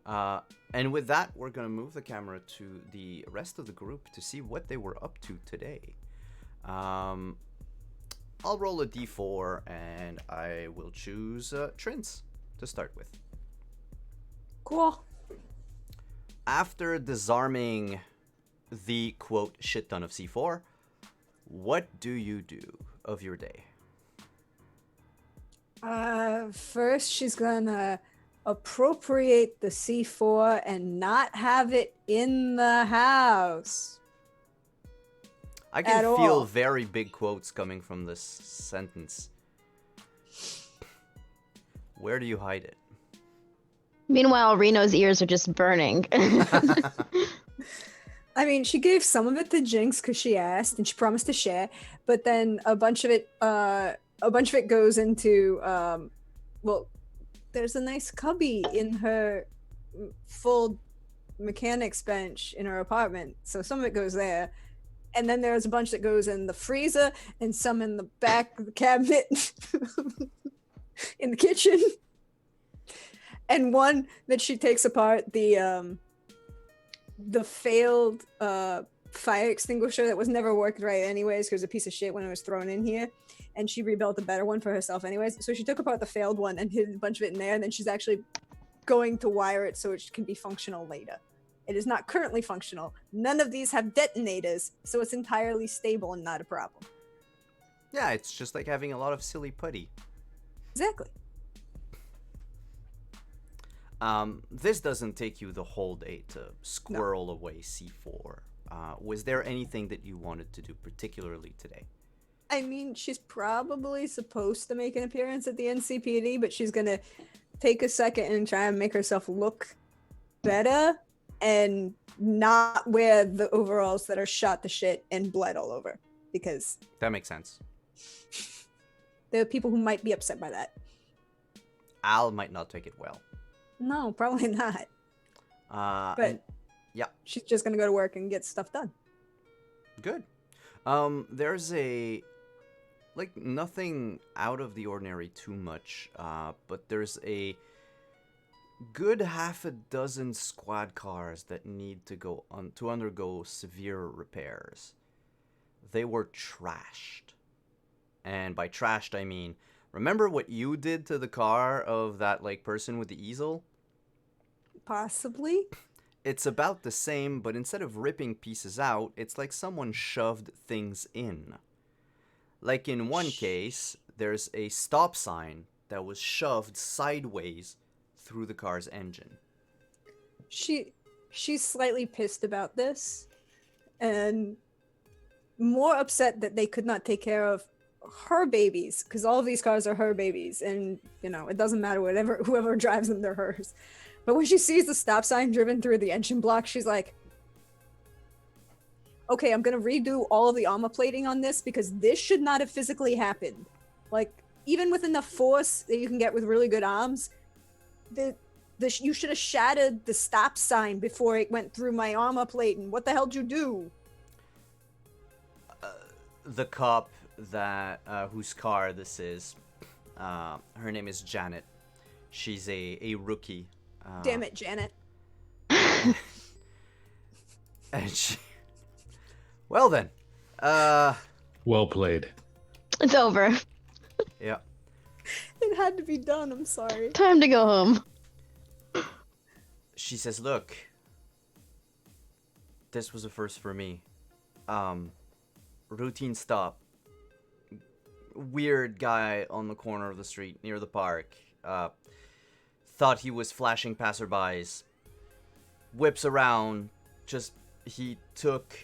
And with that, we're going to move the camera to the rest of the group to see what they were up to today. I'll roll a d4 and I will choose Trince to start with. Cool. After disarming the, quote, shit ton of C4, what do you do of your day? First, she's gonna appropriate the C4 and not have it in the house. I can At feel all. very big quotes coming from this sentence. Where do you hide it? Meanwhile, Reno's ears are just burning. I mean, she gave some of it to Jinx because she asked and she promised to share, but then a bunch of it goes into, well, there's a nice cubby in her full mechanics bench in her apartment, so some of it goes there, and then there's a bunch that goes in the freezer and some in the back of the cabinet in the kitchen, and one that she takes apart, the failed fire extinguisher that was never worked right anyways because it was a piece of shit when it was thrown in here, and she rebuilt a better one for herself anyways. So she took apart the failed one and hid a bunch of it in there, and then she's actually going to wire it so it can be functional later. It is not currently functional. None of these have detonators, so it's entirely stable and not a problem. Yeah, it's just like having a lot of silly putty. Exactly. This doesn't take you the whole day to squirrel away C4. Was there anything that you wanted to do particularly today? I mean, she's probably supposed to make an appearance at the NCPD, but she's gonna take a second and try and make herself look better and not wear the overalls that are shot to shit and blood all over, because That makes sense. there are people who might be upset by that. Al might not take it well. No, probably not. But But yeah, she's just gonna go to work and get stuff done. good. There's nothing out of the ordinary too much, but there's a good half a dozen squad cars that need to go to undergo severe repairs. They were trashed. And by trashed, I mean, remember what you did to the car of that person with the easel? Possibly. It's about the same, but instead of ripping pieces out, it's like someone shoved things in. Like in one case, there's a stop sign that was shoved sideways through the car's engine. She's slightly pissed about this and more upset that they could not take care of her babies, because all of these cars are her babies, and it doesn't matter whoever drives them, they're hers. But when she sees the stop sign driven through the engine block, she's like, okay, I'm gonna redo all of the armor plating on this because this should not have physically happened. Like, even with enough force that you can get with really good arms, you should have shattered the stop sign before it went through my armor plating. What the hell did you do? The cop that whose car this is, her name is Janet. She's a rookie. Damn it, Janet. And she... Well then. Well played. It's over. Yeah. It had to be done, I'm sorry. Time to go home. She says, look, this was a first for me. Routine stop. Weird guy on the corner of the street near the park. Thought he was flashing passerbys. Whips around. He took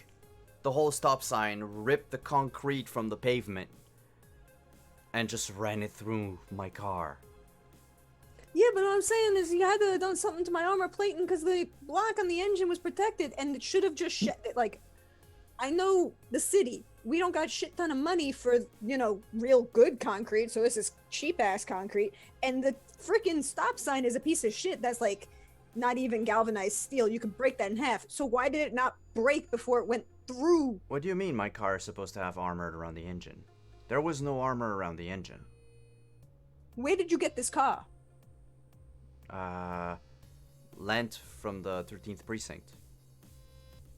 the whole stop sign, ripped the concrete from the pavement, and just ran it through my car. Yeah, but what I'm saying is you had to have done something to my armor plating because the block on the engine was protected, and it should have just I know the city. We don't got shit ton of money for, real good concrete, so this is cheap ass concrete. And the freaking stop sign is a piece of shit that's like not even galvanized steel. You could break that in half. So why did it not break before it went through? What do you mean my car is supposed to have armor around the engine? There was no armor around the engine. Where did you get this car? Lent from the 13th precinct.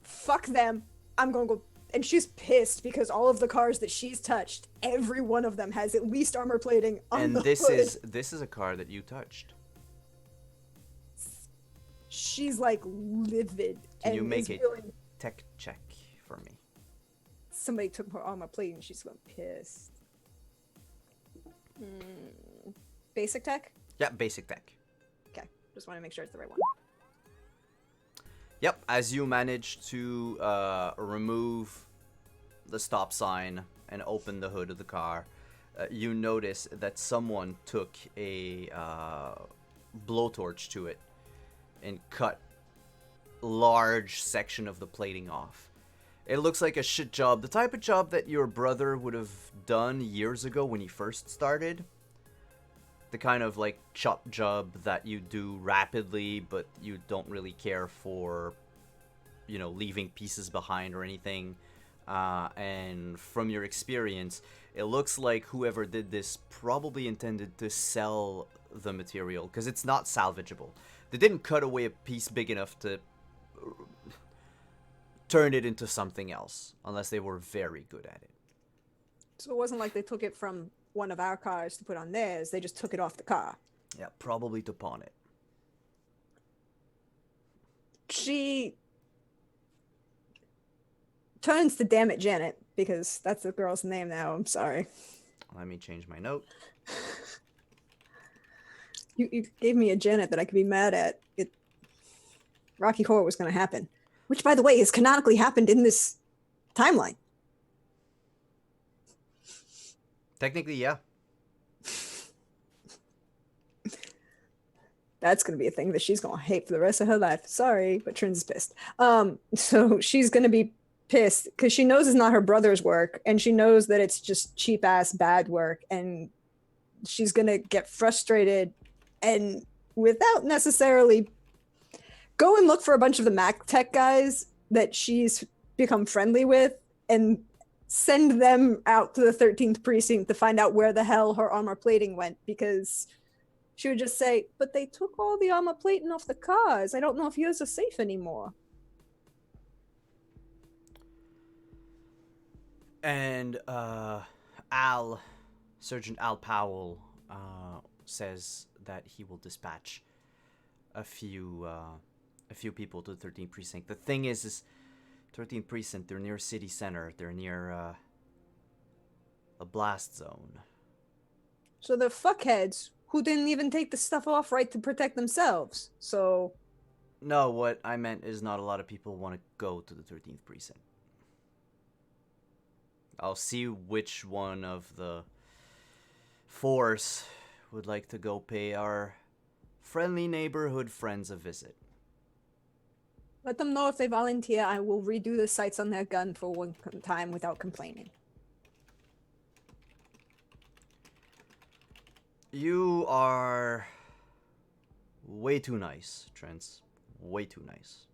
Fuck them. I'm gonna go. And she's pissed because all of the cars that she's touched, every one of them has at least armor plating on And the this hood. is a car that you touched. She's like livid. Can you and make is a willing- tech check for me? Somebody took her armor plating. She's going pissed. Basic tech? Yeah, basic tech. Okay, just want to make sure it's the right one. Yep, as you manage to remove the stop sign and open the hood of the car, you notice that someone took a blowtorch to it and cut large section of the plating off. It looks like a shit job, the type of job that your brother would have done years ago when he first started. The kind of like chop job that you do rapidly, but you don't really care for, leaving pieces behind or anything. And from your experience, it looks like whoever did this probably intended to sell the material, because it's not salvageable. They didn't cut away a piece big enough to turn it into something else, unless they were very good at it. So it wasn't like they took it from one of our cars to put on theirs. They just took it off the car. Yeah, probably to pawn it. She turns to damn it Janet, because that's the girl's name now. I'm sorry. Let me change my note. You gave me a Janet that I could be mad at. Rocky Horror was going to happen. Which, by the way, has canonically happened in this timeline. Technically, yeah. That's going to be a thing that she's going to hate for the rest of her life. Sorry, but Trin's is pissed. So she's going to be pissed because she knows it's not her brother's work, and she knows that it's just cheap-ass bad work, and she's going to get frustrated and without necessarily go and look for a bunch of the Mac Tech guys that she's become friendly with and send them out to the 13th precinct to find out where the hell her armor plating went, because she would just say, but they took all the armor plating off the cars. I don't know if yours are safe anymore. And Sergeant Al Powell says that he will dispatch a few people to the 13th precinct. The thing is 13th precinct, they're near city center. They're near a blast zone. So they're fuckheads who didn't even take the stuff off right to protect themselves. So No, what I meant is not a lot of people want to go to the 13th precinct. I'll see which one of the force would like to go pay our friendly neighborhood friends a visit. let them know if they volunteer. I will redo the sights on their gun for one time without complaining. You are way too nice, Trent. Way too nice.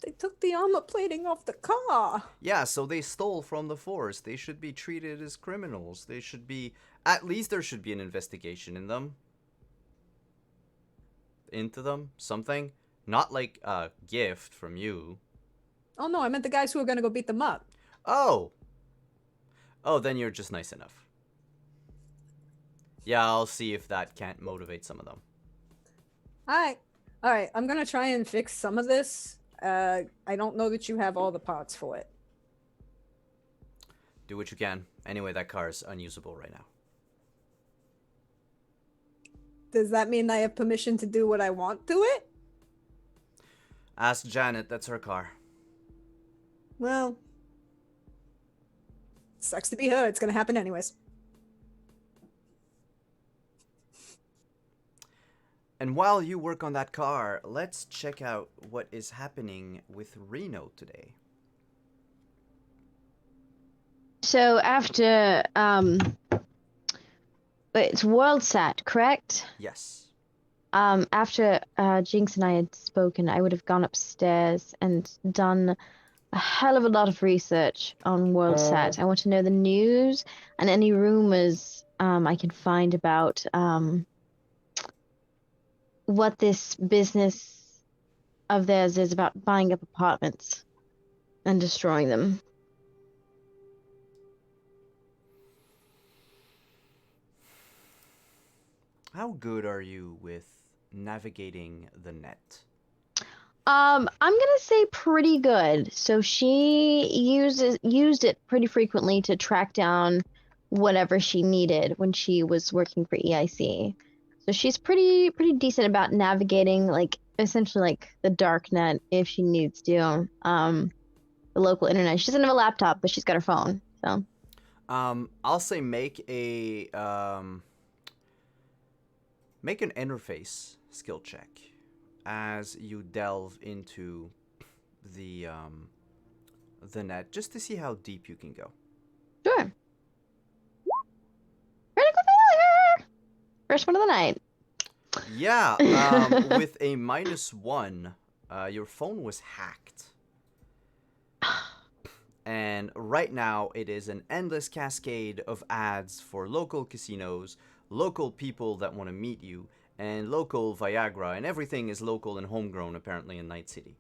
They took the armor plating off the car. Yeah, so they stole from the force. They should be treated as criminals. They should be... At least there should be an investigation in them. Into them. Something. Not like a gift from you. Oh no, I meant the guys who were gonna go beat them up. Oh! Oh, then you're just nice enough. Yeah, I'll see if that can't motivate some of them. Alright, I'm gonna try and fix some of this. I don't know that you have all the parts for it. Do what you can. Anyway, that car is unusable right now. Does that mean I have permission to do what I want to it? Ask Janet, that's her car. Well, sucks to be her. It's gonna happen anyways. And while you work on that car, let's check out what is happening with Reno today. So after it's WorldSat, correct? Yes. After Jinx and I had spoken, I would have gone upstairs and done a hell of a lot of research on WorldSat. I want to know the news and any rumors I can find about what this business of theirs is about buying up apartments and destroying them. How good are you with navigating the net? I'm gonna say pretty good. So she used it pretty frequently to track down whatever she needed when she was working for EIC. So she's pretty decent about navigating like essentially like the dark net if she needs to. The local internet. She doesn't have a laptop, but she's got her phone. So I'll say make an interface skill check as you delve into the net, just to see how deep you can go. sure. Critical failure. First one of the night. Yeah, with a -1, your phone was hacked. And right now, it is an endless cascade of ads for local casinos, local people that want to meet you, and local Viagra, and everything is local and homegrown, apparently, in Night City.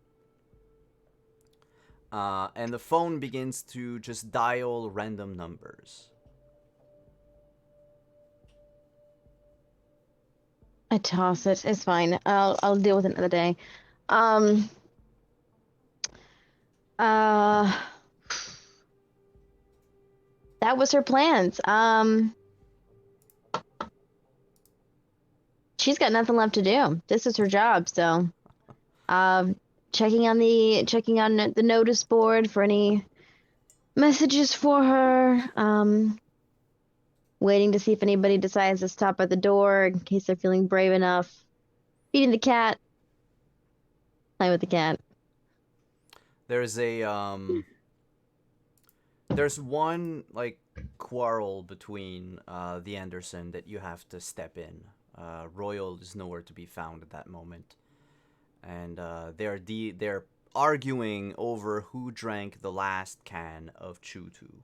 And the phone begins to just dial random numbers. I toss it. It's fine. I'll deal with it another day. Uh, that was her plans. She's got nothing left to do. This is her job, so checking on the notice board for any messages for her. Waiting to see if anybody decides to stop at the door in case they're feeling brave enough. Feeding the cat. Playing with the cat. There's one like quarrel between the Anderson that you have to step in. Royal is nowhere to be found at that moment, and they're arguing over who drank the last can of Chutu,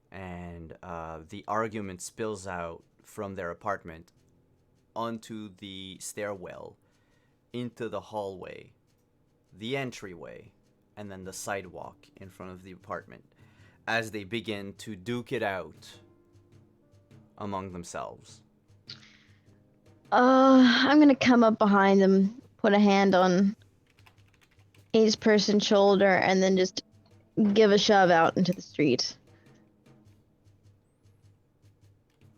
and the argument spills out from their apartment onto the stairwell, into the hallway, the entryway, and then the sidewalk in front of the apartment, as they begin to duke it out among themselves. I'm gonna come up behind them, put a hand on each person's shoulder, and then just give a shove out into the street.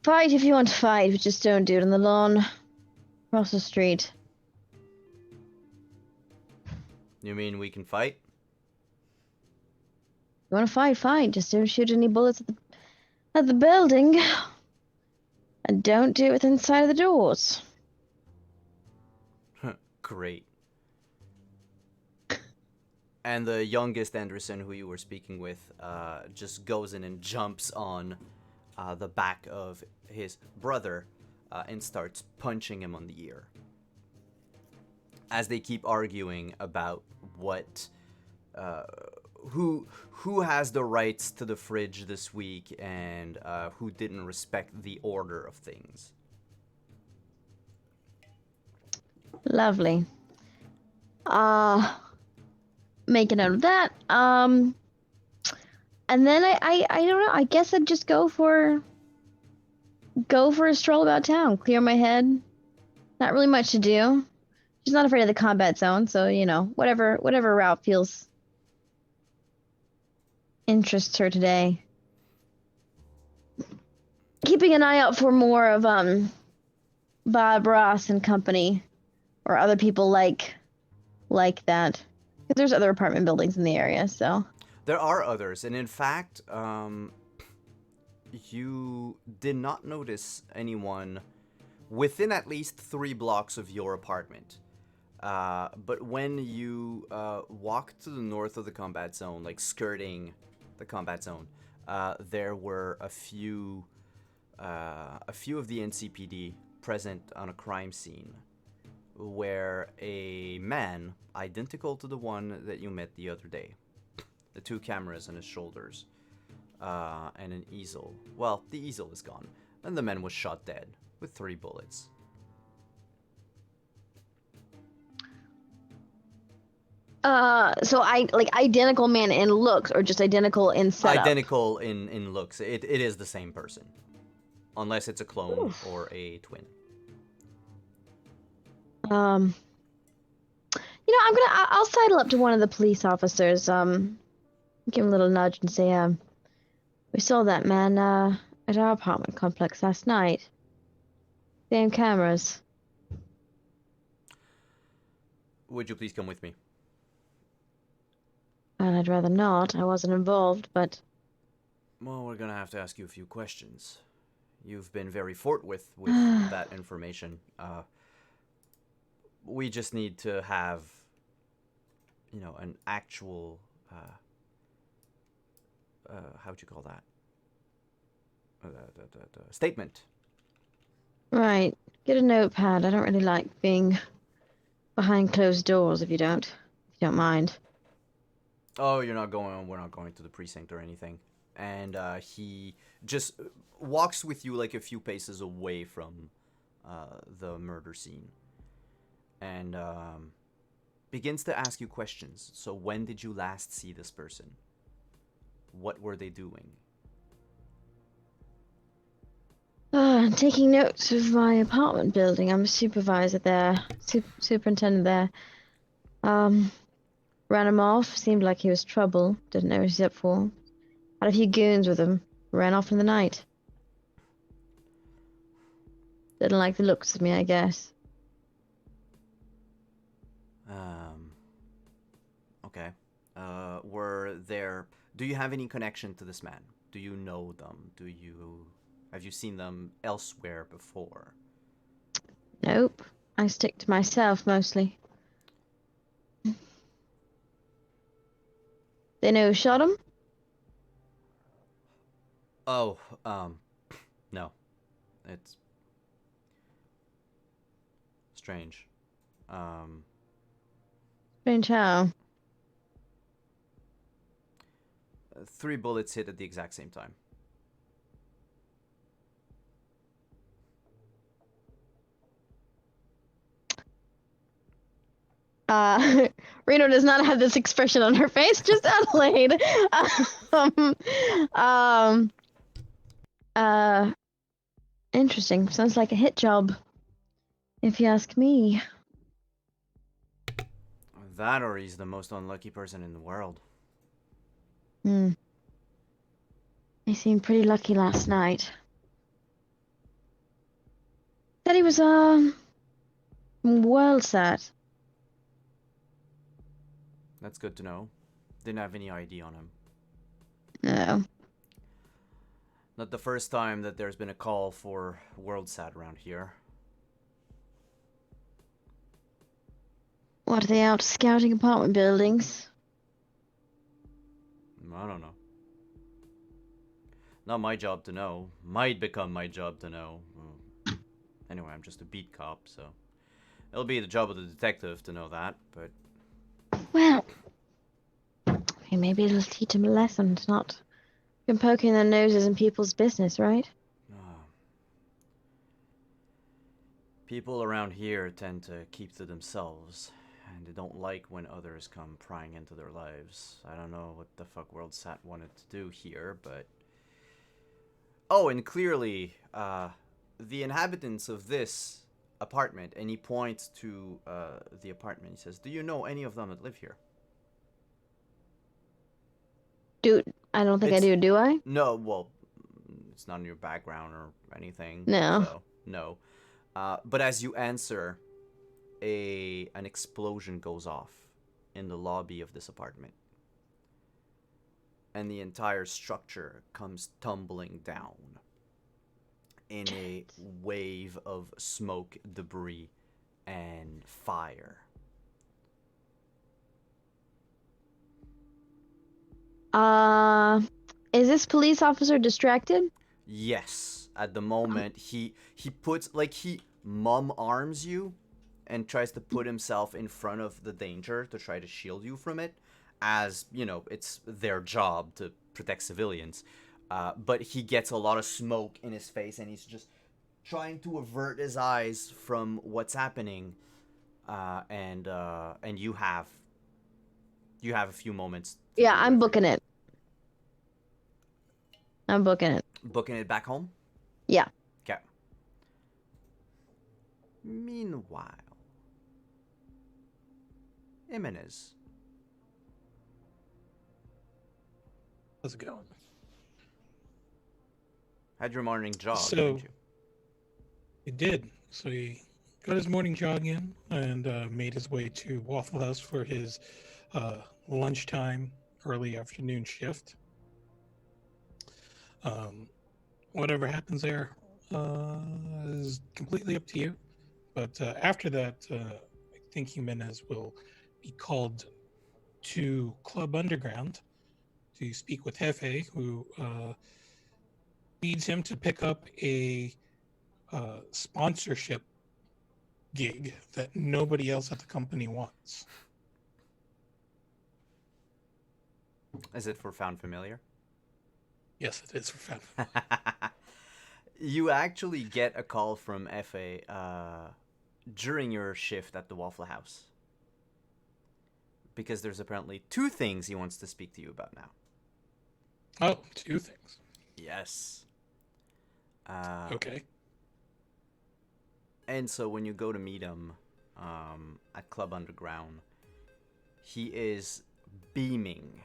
Fight if you want to fight, but just don't do it on the lawn. Across the street. You mean we can fight? You want to fight, fight. Just don't shoot any bullets at the building. And don't do it within sight of the doors. Great. And the youngest Anderson, who you were speaking with, just goes in and jumps on the back of his brother and starts punching him on the ear. As they keep arguing about what, who has the rights to the fridge this week, and who didn't respect the order of things. Lovely. Make a note of that. And then I don't know. I guess I'd just go for a stroll about town, clear my head. Not really much to do. She's not afraid of the combat zone, so you know, whatever route feels interests her today. Keeping an eye out for more of Bob Ross and company, or other people like that. Because there's other apartment buildings in the area, so. There are others, and in fact, you did not notice anyone within at least 3 blocks of your apartment. But when you walk to the north of the combat zone, like skirting the combat zone, there were a few of the NCPD present on a crime scene where a man identical to the one that you met the other day, the 2 cameras on his shoulders, and an easel. Well, the easel is gone, and the man was shot dead with 3 bullets. So identical man in looks or just identical in setup? Identical in looks. It is the same person, unless it's a clone Oof. or a twin. I'll sidle up to one of the police officers, give him a little nudge and say, we saw that man, at our apartment complex last night. Same cameras. Would you please come with me? Well, I'd rather not. I wasn't involved, but... Well, we're gonna have to ask you a few questions. You've been very forthwith with that information. We just need to have, an actual, how'd you call that? Statement. Right. Get a notepad. I don't really like being behind closed doors if you don't mind. Oh, we're not going to the precinct or anything. And he just walks with you like a few paces away from the murder scene. And begins to ask you questions. So when did you last see this person? What were they doing? I'm taking notes of my apartment building. I'm a supervisor there, superintendent there. Ran him off. Seemed like he was trouble. Didn't know what he's up for. Had a few goons with him. Ran off in the night. Didn't like the looks of me, I guess. Okay. Do you have any connection to this man? Do you know them? Have you seen them elsewhere before? Nope. I stick to myself mostly. They know who shot him? Oh, no. It's strange. Strange how? 3 bullets hit at the exact same time. Reno does not have this expression on her face, just Adelaide. Interesting. Sounds like a hit job, if you ask me. That or he's the most unlucky person in the world. He seemed pretty lucky last night. Said he was, WorldSat. That's good to know. Didn't have any ID on him. No. Not the first time that there's been a call for WorldSat around here. What, are they out scouting apartment buildings? I don't know. Not my job to know. Might become my job to know. Anyway, I'm just a beat cop, so... It'll be the job of the detective to know that, but... Well... maybe it'll teach them a lesson to not been poking their noses in people's business, right? People around here tend to keep to themselves, and they don't like when others come prying into their lives. I don't know what the fuck WorldSat wanted to do here, but... Oh, and clearly, the inhabitants of this apartment, and he points to the apartment, he says, do you know any of them that live here? I don't think I do I? No, well, it's not in your background or anything. No. So, no. But as you answer, an explosion goes off in the lobby of this apartment. And the entire structure comes tumbling down. in a wave of smoke, debris, and fire. Is this police officer distracted? Yes, at the moment he puts like he mum arms you and tries to put himself in front of the danger to try to shield you from it, as you know it's their job to protect civilians. But he gets a lot of smoke in his face and he's just trying to avert his eyes from what's happening. And you have a few moments. Yeah, I'm booking it. I'm booking it. Booking it back home? Yeah. Okay. Meanwhile, Jimenez. How's it going? Had your morning jog, So- didn't you? He did. So he got his morning jog in and made his way to Waffle House for his lunchtime, early afternoon shift. Whatever happens there is completely up to you. But after that, I think Jimenez will be called to Club Underground to speak with Jefe, who leads him to pick up a sponsorship gig that nobody else at the company wants. Is it for Found Familiar? Yes, it is for fun. You actually get a call from Efe during your shift at the Waffle House. Because there's apparently 2 things he wants to speak to you about now. Oh, 2 things. Yes. Okay. And so when you go to meet him at Club Underground, he is beaming.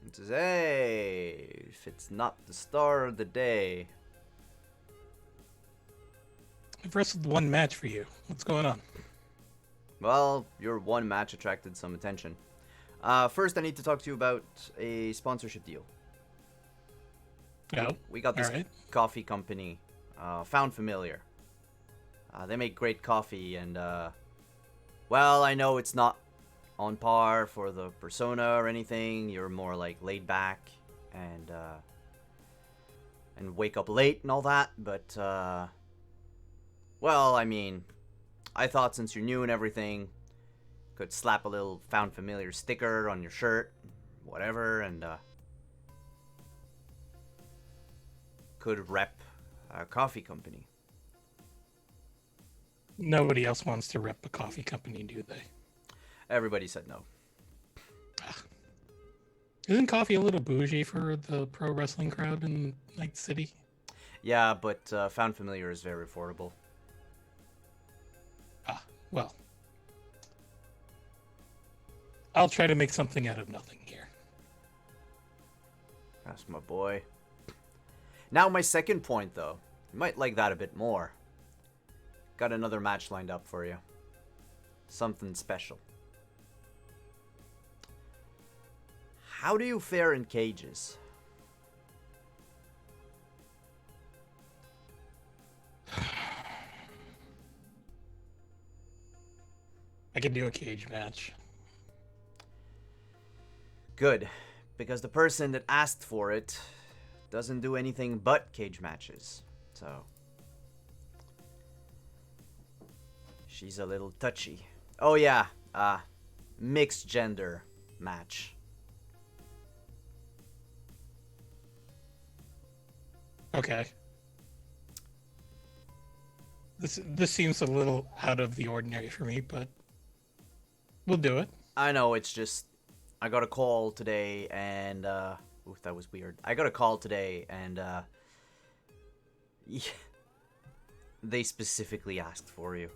He says, "Hey, if it's not the star of the day." I've wrestled 1 match for you. What's going on? Well, your 1 match attracted some attention. First, I need to talk to you about a sponsorship deal. Oh, We got this all right. coffee company, Found Familiar. They make great coffee, and well, I know it's not on par for the persona or anything. You're more like laid back and wake up late and all that. But well, I mean, I thought since you're new and everything, could slap a little Found Familiar sticker on your shirt, whatever, and could rep a coffee company. Nobody else wants to rep a coffee company, do they? Everybody said no. Isn't coffee a little bougie for the pro wrestling crowd in Night City? Yeah, but Found Familiar is very affordable. Well, I'll try to make something out of nothing here. That's my boy. Now my second point, though. You might like that a bit more. Got another match lined up for you. Something special. How do you fare in cages? I can do a cage match. Good, because the person that asked for it doesn't do anything but cage matches. So she's a little touchy. Oh yeah, mixed gender match. Okay. This seems a little out of the ordinary for me, but we'll do it. I know, it's just I got a call today and oof, that was weird. I got a call today and yeah, they specifically asked for you.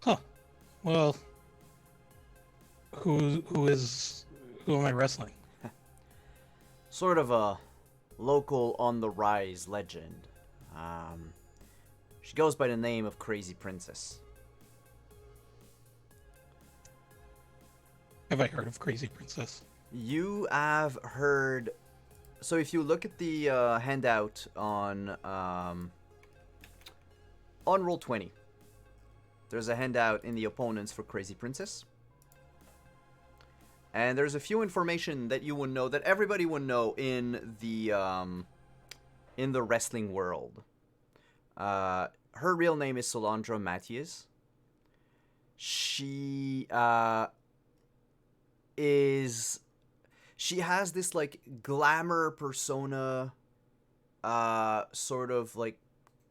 Huh. Well, who am I wrestling? Sort of a local on the rise legend. She goes by the name of Crazy Princess. Have I heard of Crazy Princess? You have heard. So if you look at the handout on Roll20, there's a handout in the opponents for Crazy Princess. And there's a few information that you would know, that everybody would know in the wrestling world. Her real name is Solandra Mathias. She she has this like glamour persona, sort of like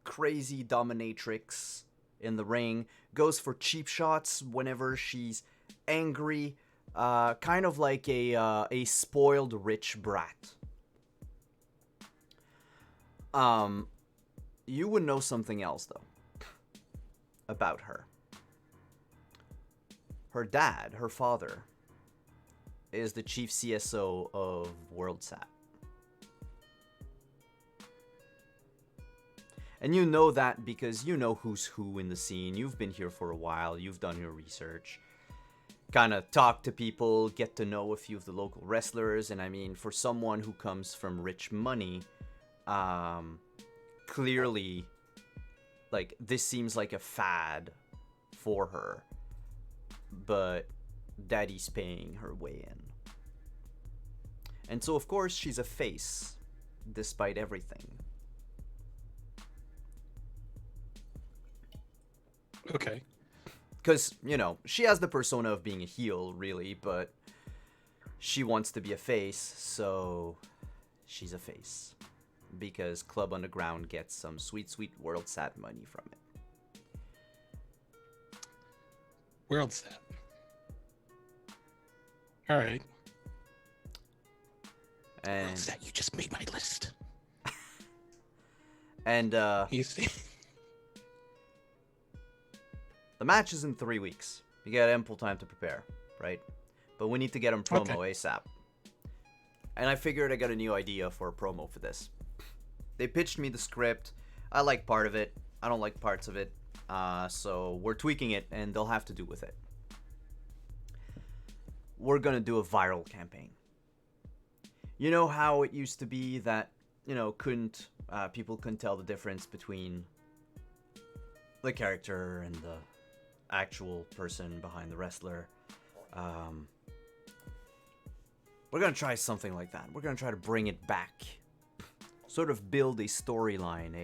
crazy dominatrix in the ring, goes for cheap shots whenever she's angry, kind of like a spoiled rich brat. You would know something else though about her. Her dad, her father, is the chief CSO of WorldSat. And you know that because you know who's who in the scene. You've been here for a while. You've done your research. Kind of talk to people, get to know a few of the local wrestlers. And I mean, for someone who comes from rich money, clearly, like, this seems like a fad for her. But daddy's paying her way in. And so, of course, she's a face, despite everything. Okay. Because, you know, she has the persona of being a heel, really, but she wants to be a face, so she's a face. Because Club Underground gets some sweet, sweet WorldSat money from it. WorldSat. All right. And WorldSat, you just made my list. And You see? the match is in 3 weeks. You got ample time to prepare, right? But we need to get them promo ASAP. And I figured I got a new idea for a promo for this. They pitched me the script. I like part of it. I don't like parts of it. So we're tweaking it, and they'll have to do with it. We're gonna do a viral campaign. You know how it used to be that, you know, people couldn't tell the difference between the character and the actual person behind the wrestler. We're gonna try something like that. We're gonna try to bring it back. Sort of build a storyline.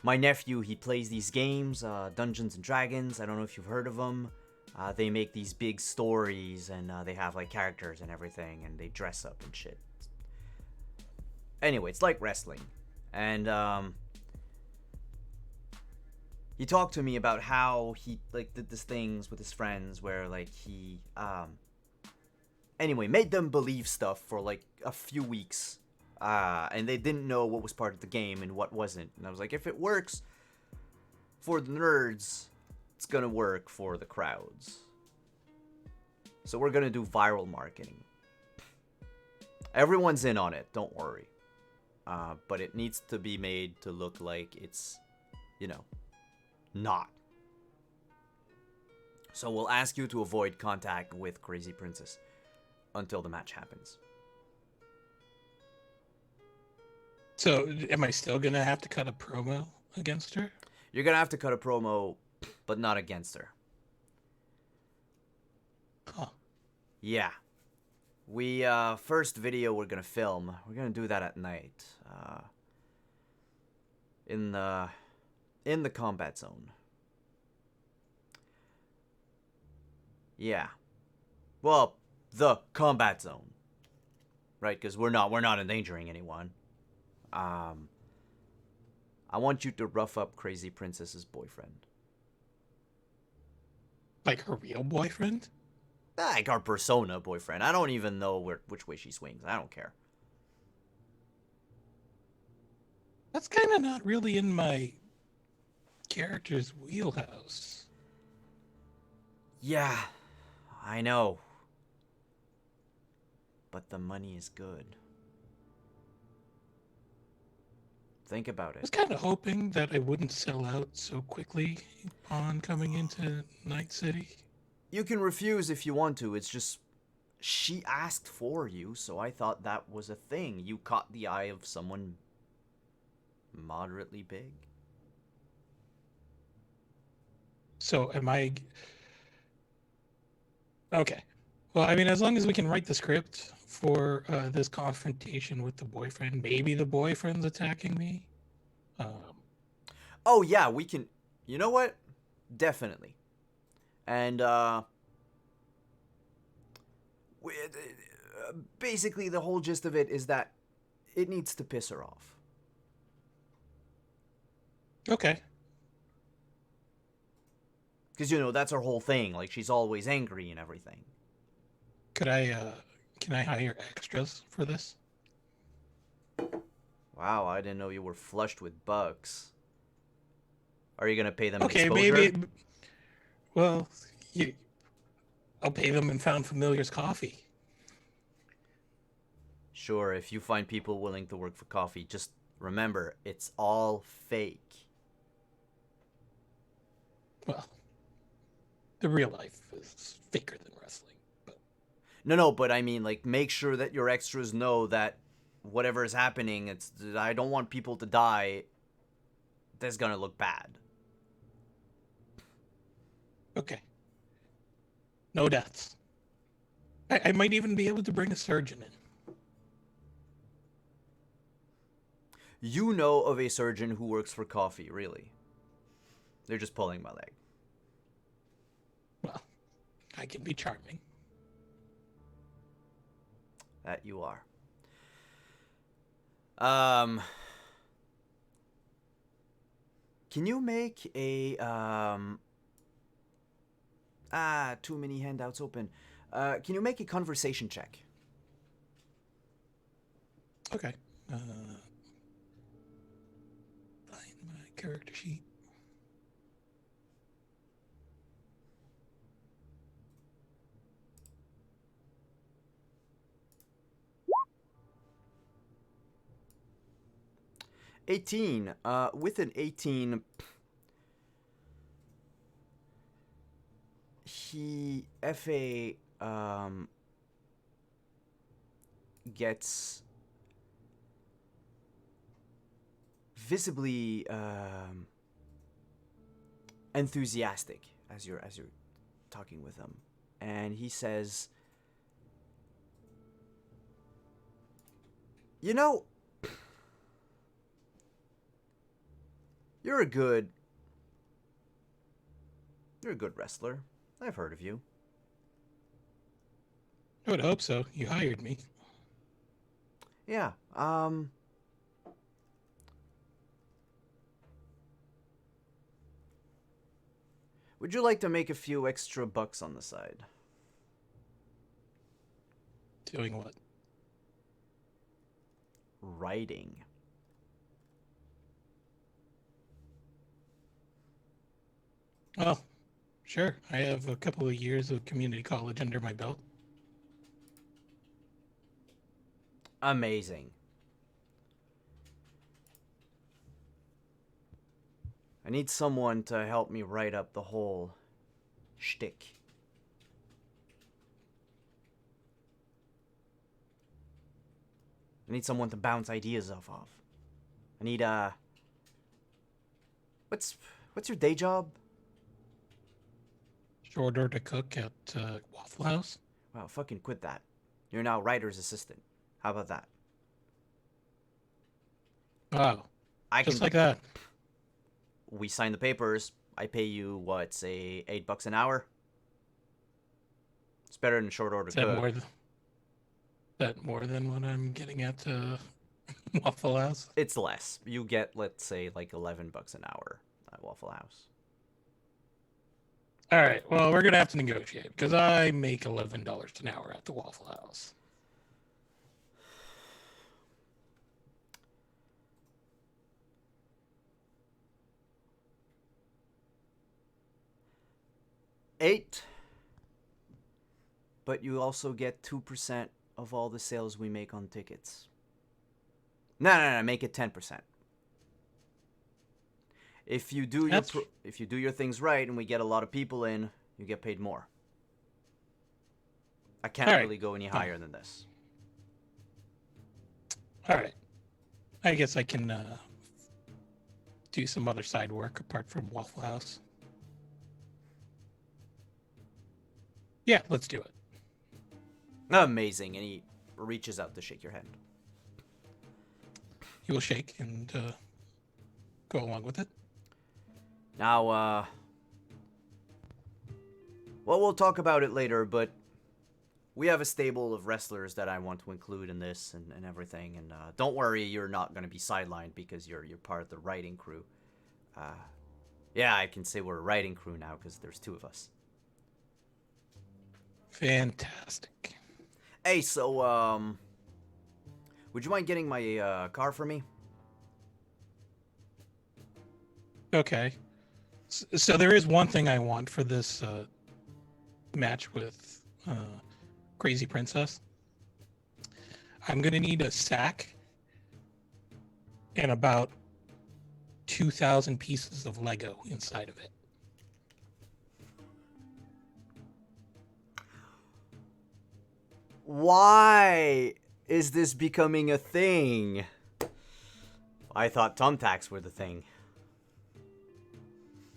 My nephew, he plays these games, Dungeons and Dragons. I don't know if you've heard of them. They make these big stories, and they have like characters and everything, and they dress up and shit. Anyway, it's like wrestling. And he talked to me about how he like did these things with his friends where like he anyway made them believe stuff for like a few weeks, and they didn't know what was part of the game and what wasn't. And I was like, if it works for the nerds, it's gonna work for the crowds. So we're gonna do viral marketing. Everyone's in on it, don't worry. But it needs to be made to look like it's, you know, not. So we'll ask you to avoid contact with Crazy Princess until the match happens. So, am I still gonna have to cut a promo against her? You're gonna have to cut a promo, but not against her. Huh. Yeah. We, first video we're gonna film, we're gonna do that at night. In the combat zone. Yeah. Well, the combat zone. Right, because we're not endangering anyone. I want you to rough up Crazy Princess's boyfriend. Like her real boyfriend? Like our persona boyfriend. I don't even know which way she swings. I don't care. That's kind of not really in my character's wheelhouse. Yeah, I know. But the money is good. Think about I was it. kind of hoping that I wouldn't sell out so quickly upon coming into Night City. You can refuse if you want to. It's just she asked for you, so I thought that was a thing. You caught the eye of someone moderately big. So am I? Okay. Well, I mean, as long as we can write the script for this confrontation with the boyfriend, maybe the boyfriend's attacking me. Oh yeah, we can. You know what? Definitely. And basically the whole gist of it is that it needs to piss her off. Okay. Because, you know, that's her whole thing. Like, she's always angry and everything. Could I? Can I hire extras for this? Wow, I didn't know you were flushed with bucks. Are you going to pay them Okay, exposure? maybe. Well, I'll pay them in Found Familiar's coffee. Sure, if you find people willing to work for coffee, just remember, it's all fake. Well, the real life is faker than wrestling. But No, but I mean, like, make sure that your extras know that whatever is happening, I don't want people to die. That's gonna look bad. okay. No deaths. I might even be able to bring a surgeon in. You know of a surgeon who works for coffee, really. They're just pulling my leg. Well, I can be charming. That you are. Can you make a too many handouts open. Can you make a conversation check? Okay. Find my character sheet. With an 18, he FA gets visibly enthusiastic as you're talking with him, and he says, "You know, you're a good wrestler. I've heard of you." I would hope so. You hired me. Yeah. Would you like to make a few extra bucks on the side? Doing what? Writing. Oh, sure. I have a couple of years of community college under my belt. Amazing. I need someone to help me write up the whole shtick. I need someone to bounce ideas off of. I need what's your day job? Short order cook at Waffle House. Wow, fucking quit that. You're now writer's assistant. How about that? Wow. I Just can like that. We sign the papers. I pay you what, say $8 an hour? It's better than short order Is that cook. more than what I'm getting at Waffle House? It's less. You get, let's say, like $11 an hour at Waffle House. All right. Well, we're gonna have to negotiate because I make $11 an hour at the Waffle House. $8, but you also get 2% of all the sales we make on tickets. No, make it 10%. If you do your things right and we get a lot of people in, you get paid more. I can't All right. really go any higher than this. All right. I guess I can do some other side work apart from Waffle House. Yeah, let's do it. Amazing. And he reaches out to shake your hand. He will shake and go along with it. Now, well, we'll talk about it later, but we have a stable of wrestlers that I want to include in this and everything. And don't worry, you're not going to be sidelined because you're part of the writing crew. Yeah, I can say we're a writing crew now because there's 2 of us. Fantastic. Hey, so, would you mind getting my car for me? Okay. So there is one thing I want for this match with Crazy Princess. I'm going to need a sack and about 2,000 pieces of Lego inside of it. Why is this becoming a thing? I thought thumbtacks were the thing.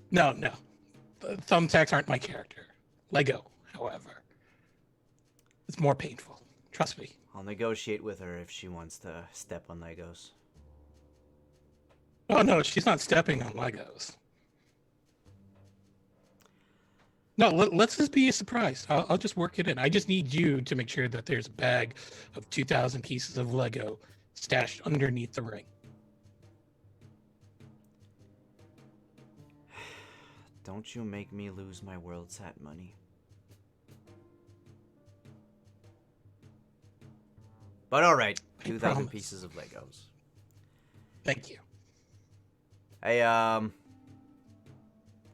No. Thumbtacks aren't my character. Lego, however. It's more painful. Trust me. I'll negotiate with her if she wants to step on Legos. Oh, no, she's not stepping on Legos. No, let's just be a surprise. I'll just work it in. I just need you to make sure that there's a bag of 2,000 pieces of Lego stashed underneath the ring. Don't you make me lose my world sat money. But alright, 2,000 promise. pieces of Legos. Thank you. Hey,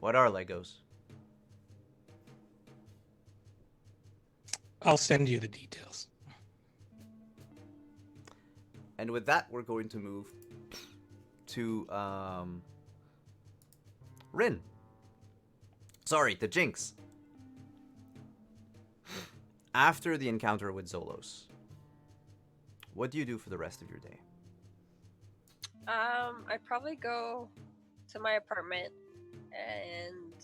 what are Legos? I'll send you the details. And with that, we're going to move to, Rin. Sorry, to Jinx. After the encounter with Zolos, what do you do for the rest of your day? I probably go to my apartment, and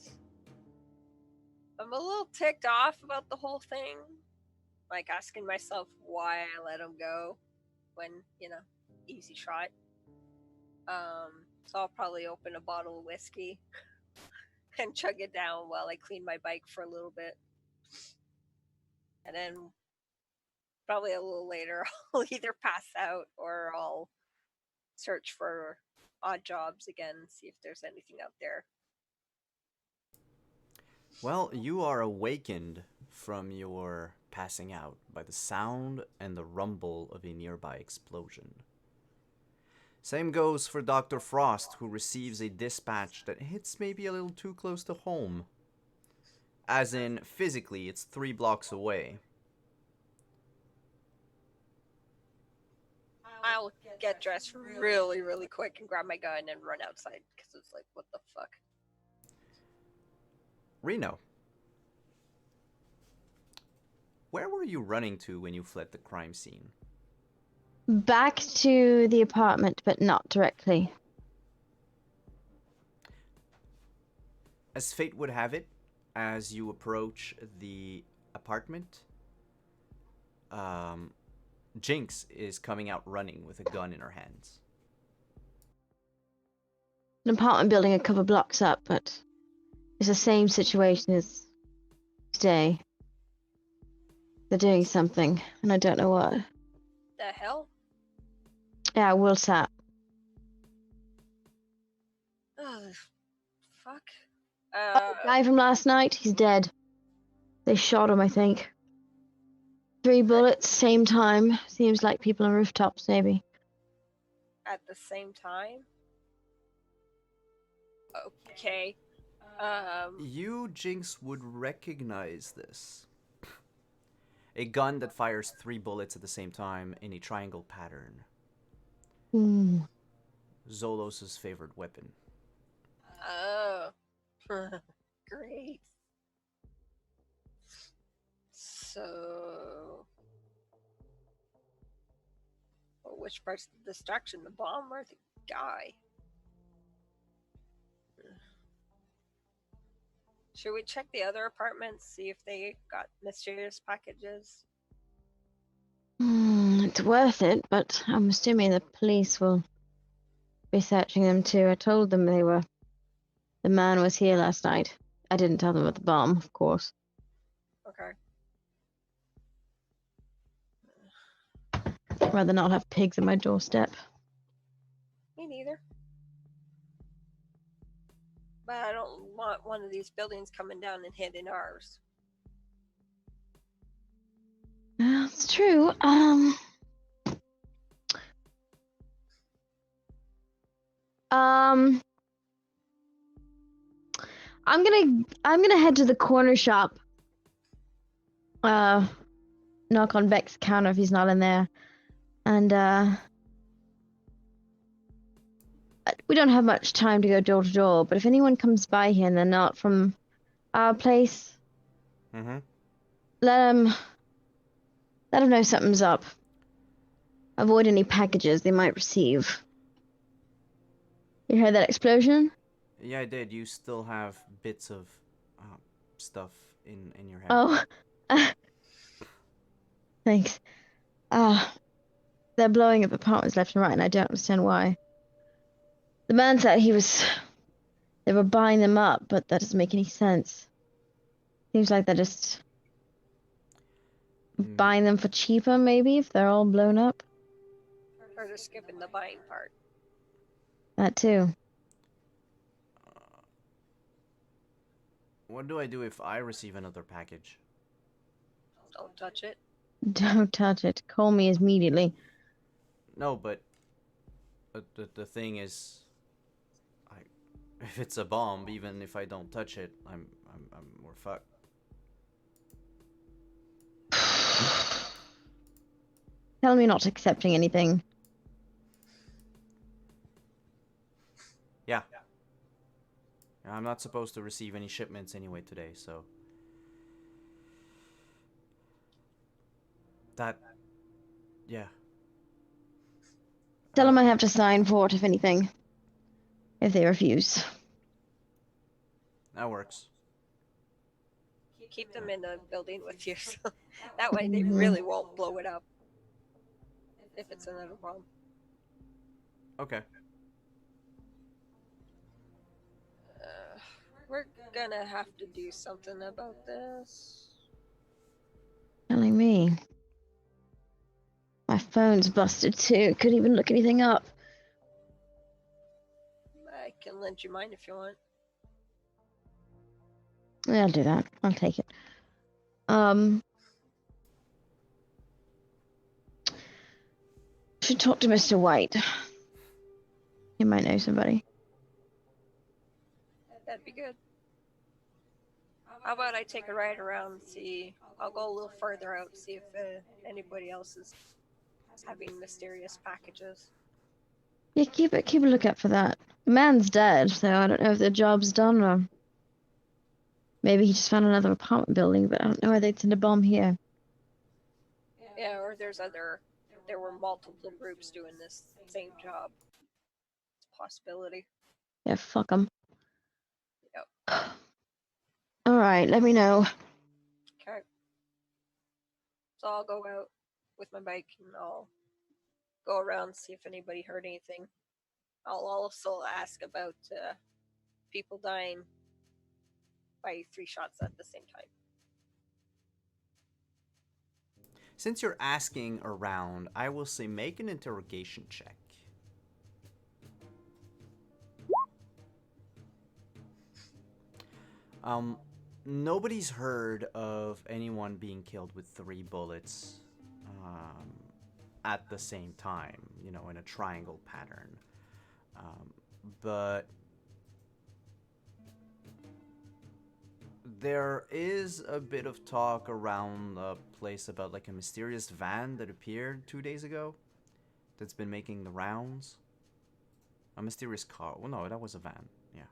I'm a little ticked off about the whole thing. Like, asking myself why I let him go when, easy shot. So I'll probably open a bottle of whiskey and chug it down while I clean my bike for a little bit. And then probably a little later, I'll either pass out or I'll search for odd jobs again, see if there's anything out there. Well, you are awakened from your passing out by the sound and the rumble of a nearby explosion. Same goes for Dr. Frost, who receives a dispatch that hits maybe a little too close to home. As in, physically, it's 3 blocks away. I'll get dressed really, really quick and grab my gun and run outside because it's like, what the fuck? Reno. Where were you running to when you fled the crime scene? Back to the apartment, but not directly. As fate would have it, as you approach the apartment, Jinx is coming out running with a gun in her hands. An apartment building a couple blocks up, but it's the same situation as today. They're doing something, and I don't know what. The hell? Yeah, we'll sat. Oh, fuck. The guy from last night, he's dead. They shot him, I think. 3 bullets, same time. Seems like people on rooftops, maybe. At the same time? Okay. You, Jinx, would recognize this. A gun that fires 3 bullets at the same time in a triangle pattern. Zolos' favorite weapon. Oh. Great. So, well, which part's the distraction? The bomb or the guy? Should we check the other apartments, see if they got mysterious packages? It's worth it, but I'm assuming the police will be searching them too. I told them the man was here last night. I didn't tell them about the bomb, of course. Okay. I'd rather not have pigs at my doorstep. Me neither. But I don't want one of these buildings coming down and hitting ours. That's true. I'm gonna head to the corner shop. Knock on Beck's counter if he's not in there. And we don't have much time to go door to door, but if anyone comes by here and they're not from our place, Mm-hmm. let them know something's up. Avoid any packages they might receive. You heard that explosion? Yeah, I did. You still have bits of stuff in your head. Oh, thanks. They're blowing up apartments left and right, and I don't understand why. The man said they were buying them up, but that doesn't make any sense. Seems like they're just buying them for cheaper, maybe, if they're all blown up. Or just skipping the buying part. That too. What do I do if I receive another package? Don't touch it. Don't touch it. Call me immediately. No, but the thing is, if it's a bomb, even if I don't touch it, we're fucked. Tell me not accepting anything. Yeah. I'm not supposed to receive any shipments anyway today, so yeah. Tell them I have to sign for it, if anything. If they refuse. That works. Keep them in the building with you, so that way they really won't blow it up. If it's another bomb. Okay. We're gonna have to do something about this. Telling me. My phone's busted too. Couldn't even look anything up. I can lend you mine if you want. Yeah, I'll do that. I'll take it. Should talk to Mr. White. He might know somebody. That'd be good. How about I take a ride around and see? I'll go a little further out, see if anybody else is having mysterious packages. Yeah, keep a lookout for that. The man's dead, so I don't know if the job's done or maybe he just found another apartment building, but I don't know why they'd send a bomb here. Yeah, or there were multiple groups doing this same job. It's a possibility. Yeah, fuck them. Yep. Alright, let me know. Okay. So I'll go out with my bike and I'll go around, see if anybody heard anything. I'll also ask about people dying by 3 shots at the same time. Since you're asking around, I will say make an interrogation check. Nobody's heard of anyone being killed with 3 bullets at the same time, you know, in a triangle pattern. But there is a bit of talk around the place about like a mysterious van that appeared 2 days ago that's been making the rounds. A mysterious car. Well, no, that was a van. Yeah.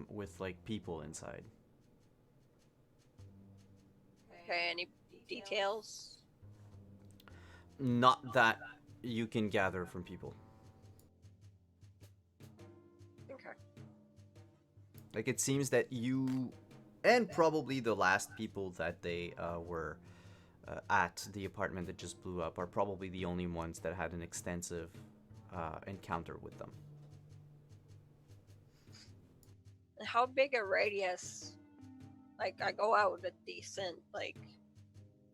With like people inside. Okay, any details? Not that you can gather from people. Okay. Like, it seems that you, and probably the last people that they were at the apartment that just blew up, are probably the only ones that had an extensive encounter with them. How big a radius? Like, I go out a decent, like,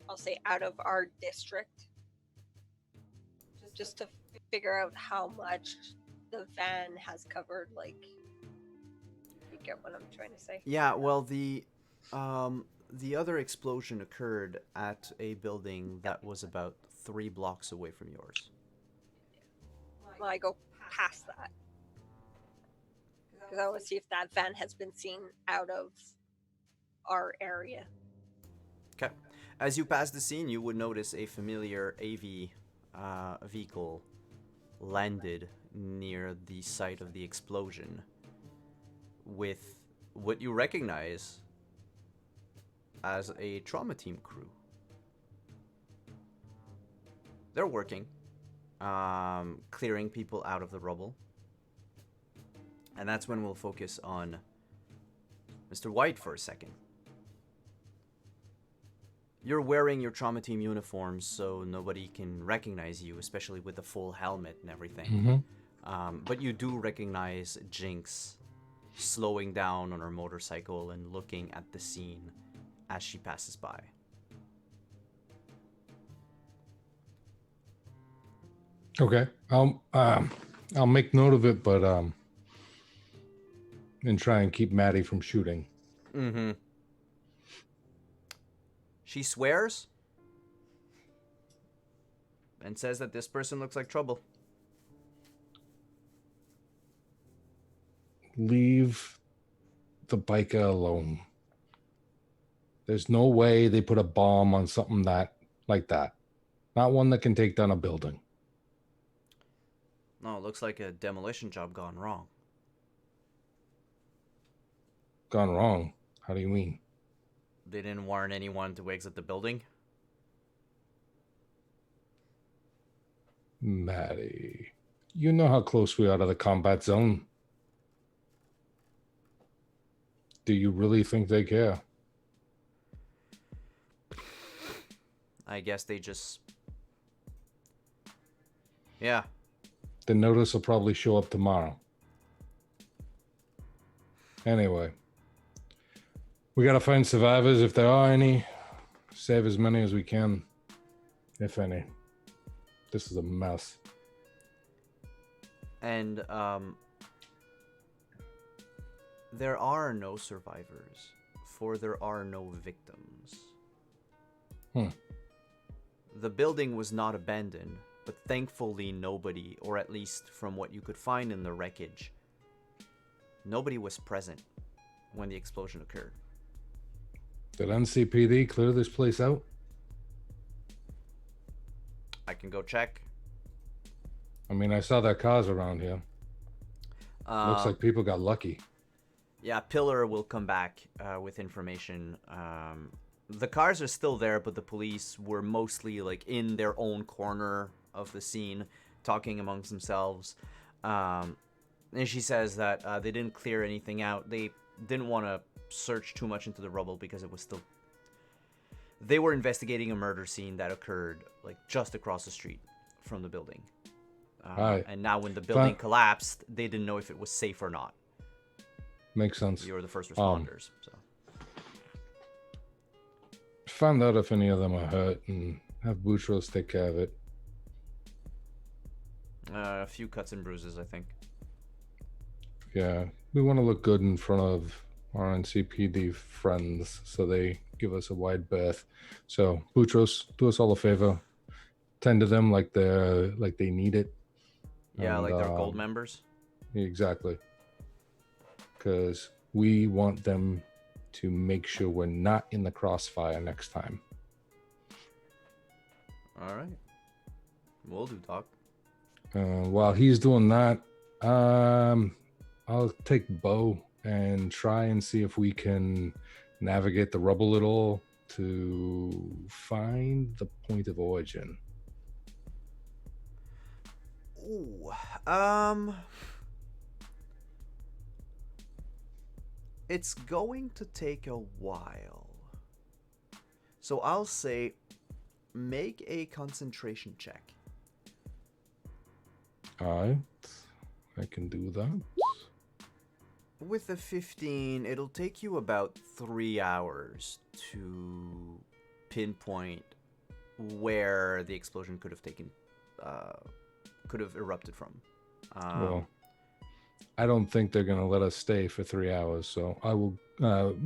I'll say out of our district, just to figure out how much the van has covered. Like, you get what I'm trying to say? Yeah, well, the other explosion occurred at a building that was about 3 blocks away from yours. Well, I go past that because I want to see if that van has been seen out of our area. Okay. As you pass the scene, you would notice a familiar AV vehicle landed near the site of the explosion with what you recognize as a trauma team crew. They're working, clearing people out of the rubble. And that's when we'll focus on Mr. White for a second. You're wearing your trauma team uniforms, so nobody can recognize you, especially with the full helmet and everything. But you do recognize Jinx slowing down on her motorcycle and looking at the scene as she passes by. Okay, I'll make note of it, but and try and keep Maddie from shooting. Mm-hmm. She swears and says that this person looks like trouble. Leave the biker alone. There's no way they put a bomb on something like that. Not one that can take down a building. No, it looks like a demolition job gone wrong. Gone wrong? How do you mean? They didn't warn anyone to exit the building? Maddie, you know how close we are to the combat zone. Do you really think they care? I guess they just... Yeah. The notice will probably show up tomorrow. Anyway, we gotta find survivors if there are any. Save as many as we can, if any. This is a mess. And, there are no survivors, for there are no victims. The building was not abandoned, but thankfully nobody, or at least from what you could find in the wreckage, nobody was present when the explosion occurred. Did NCPD clear this place out? I can go check. I mean, I saw their cars around here. Looks like people got lucky. Yeah, Pillar will come back with information. The cars are still there, but the police were mostly like in their own corner of the scene, talking amongst themselves. And she says that they didn't clear anything out. They didn't want to search too much into the rubble because it was still... They were investigating a murder scene that occurred like just across the street from the building. And now when the building collapsed, they didn't know if it was safe or not. Makes sense. You were the first responders, so... Find out if any of them are hurt and have Boutros take care of it. A few cuts and bruises, I think. Yeah, we want to look good in front of our NCPD friends, so they give us a wide berth. So, Boutros, do us all a favor. Tend to them like they need it. Yeah, and, like they're gold members? Exactly. Because we want them to make sure we're not in the crossfire next time. All right. Will do, Doc. While he's doing that, I'll take Bo and try and see if we can navigate the rubble at all to find the point of origin. Ooh, it's going to take a while. So I'll say make a concentration check. Alright, I can do that. With a 15, it'll take you about 3 hours to pinpoint where the explosion could have erupted from. Well, I don't think they're going to let us stay for 3 hours, so I will. They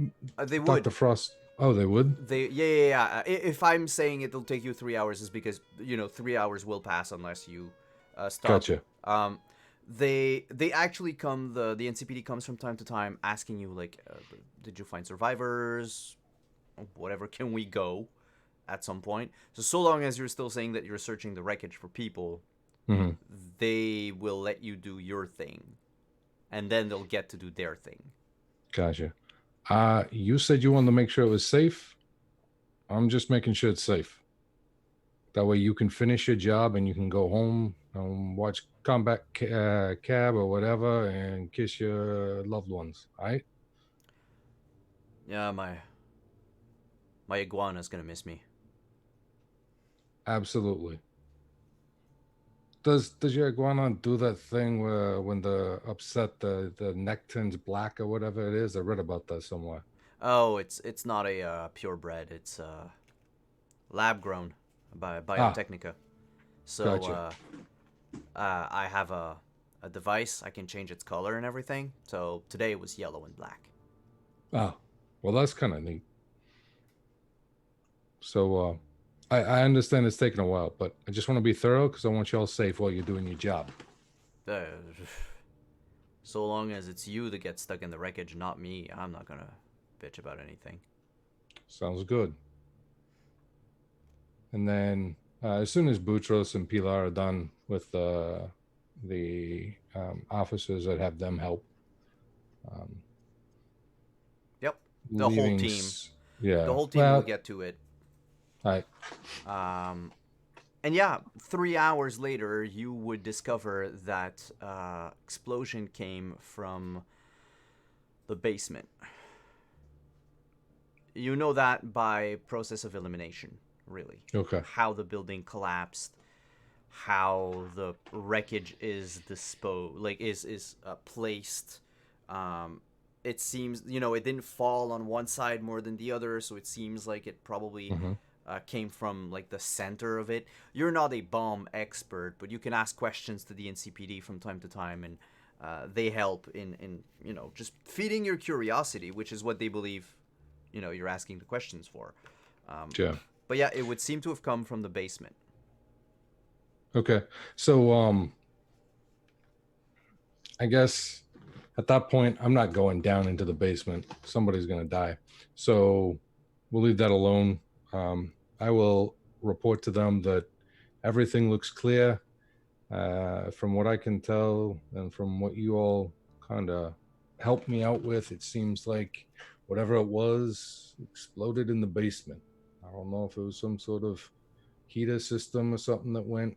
would. Dr. Frost. Oh, they would? Yeah. If I'm saying it'll take you 3 hours, is because 3 hours will pass unless you stop. Gotcha. They actually come. The NCPD comes from time to time asking you like, did you find survivors? Whatever. Can we go? At some point. So long as you're still saying that you're searching the wreckage for people, they will let you do your thing, and then they'll get to do their thing. Gotcha. You said you wanted to make sure it was safe. I'm just making sure it's safe. That way you can finish your job and you can go home and watch Combat Cab or whatever and kiss your loved ones. All right? Yeah, my iguana's gonna miss me. Absolutely. Does your iguana do that thing where when they're upset the neck turns black or whatever it is? I read about that somewhere. Oh, it's not a purebred. It's lab grown by Biotechnica. So Gotcha. I have a device. I can change its color and everything. So today it was yellow and black. Oh, well, that's kind of neat. So I understand it's taking a while, but I just want to be thorough because I want you all safe while you're doing your job. So long as it's you that gets stuck in the wreckage, not me, I'm not gonna bitch about anything. Sounds good. And then as soon as Boutros and Pilar are done with the officers, I'd have them help. Yep, the whole team. Yeah, the whole team will get to it. Right. And yeah, 3 hours later, you would discover that explosion came from the basement. You know that by process of elimination, really. Okay. How the building collapsed, how the wreckage is disposed, like is placed. It seems it didn't fall on one side more than the other, so it seems like it probably came from like the center of it. You're not a bomb expert, but you can ask questions to the NCPD from time to time, and they help in just feeding your curiosity, which is what they believe you're asking the questions for. Yeah. But yeah, it would seem to have come from the basement. Okay. So I guess at that point I'm not going down into the basement. Somebody's going to die. So we'll leave that alone. I will report to them that everything looks clear. From what I can tell and from what you all kind of helped me out with, it seems like whatever it was exploded in the basement. I don't know if it was some sort of heater system or something that went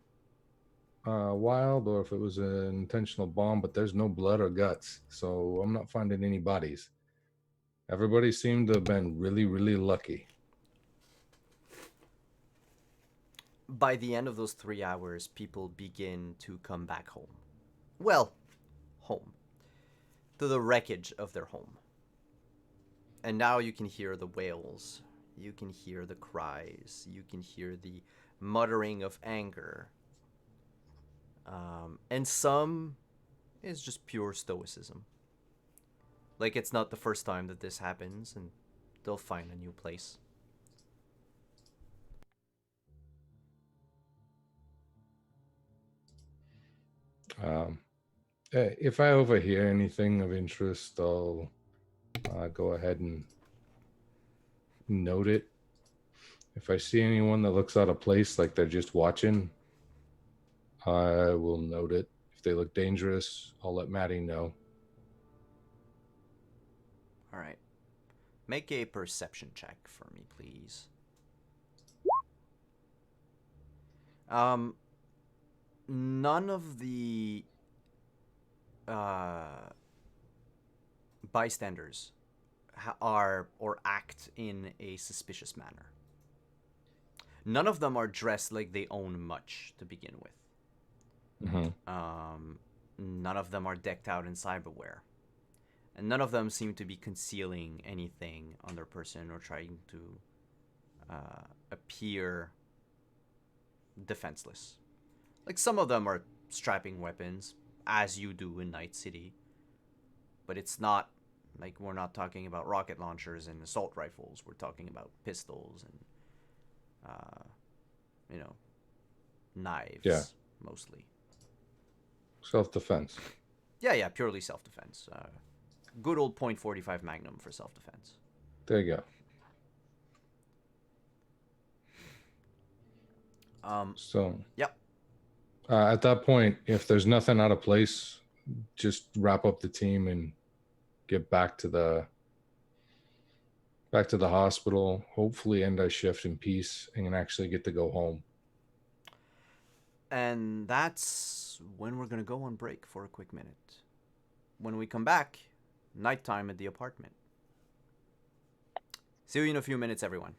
wild, or if it was an intentional bomb, but there's no blood or guts, so I'm not finding any bodies. Everybody seemed to have been really, really lucky. By the end of those 3 hours, people begin to come back home. Well, home. To the wreckage of their home. And now you can hear the wails. You can hear the cries. You can hear the muttering of anger. And some is just pure stoicism. Like it's not the first time that this happens, and they'll find a new place. If I overhear anything of interest, I'll go ahead and note it. If I see anyone that looks out of place, like they're just watching, I will note it. If they look dangerous, I'll let Maddie know. All right. Make a perception check for me, please. None of the bystanders are or act in a suspicious manner. None of them are dressed like they own much to begin with. None of them are decked out in cyberware. And none of them seem to be concealing anything on their person or trying to appear defenseless. Like, some of them are strapping weapons, as you do in Night City. But it's not, like, we're not talking about rocket launchers and assault rifles. We're talking about pistols and, knives, mostly. Self-defense. Yeah, purely self-defense. Good old .45 Magnum for self-defense. There you go. So. Yep. At that point, if there's nothing out of place, just wrap up the team and get back to the hospital. Hopefully, end our shift in peace and actually get to go home. And that's when we're gonna go on break for a quick minute. When we come back, nighttime at the apartment. See you in a few minutes, everyone.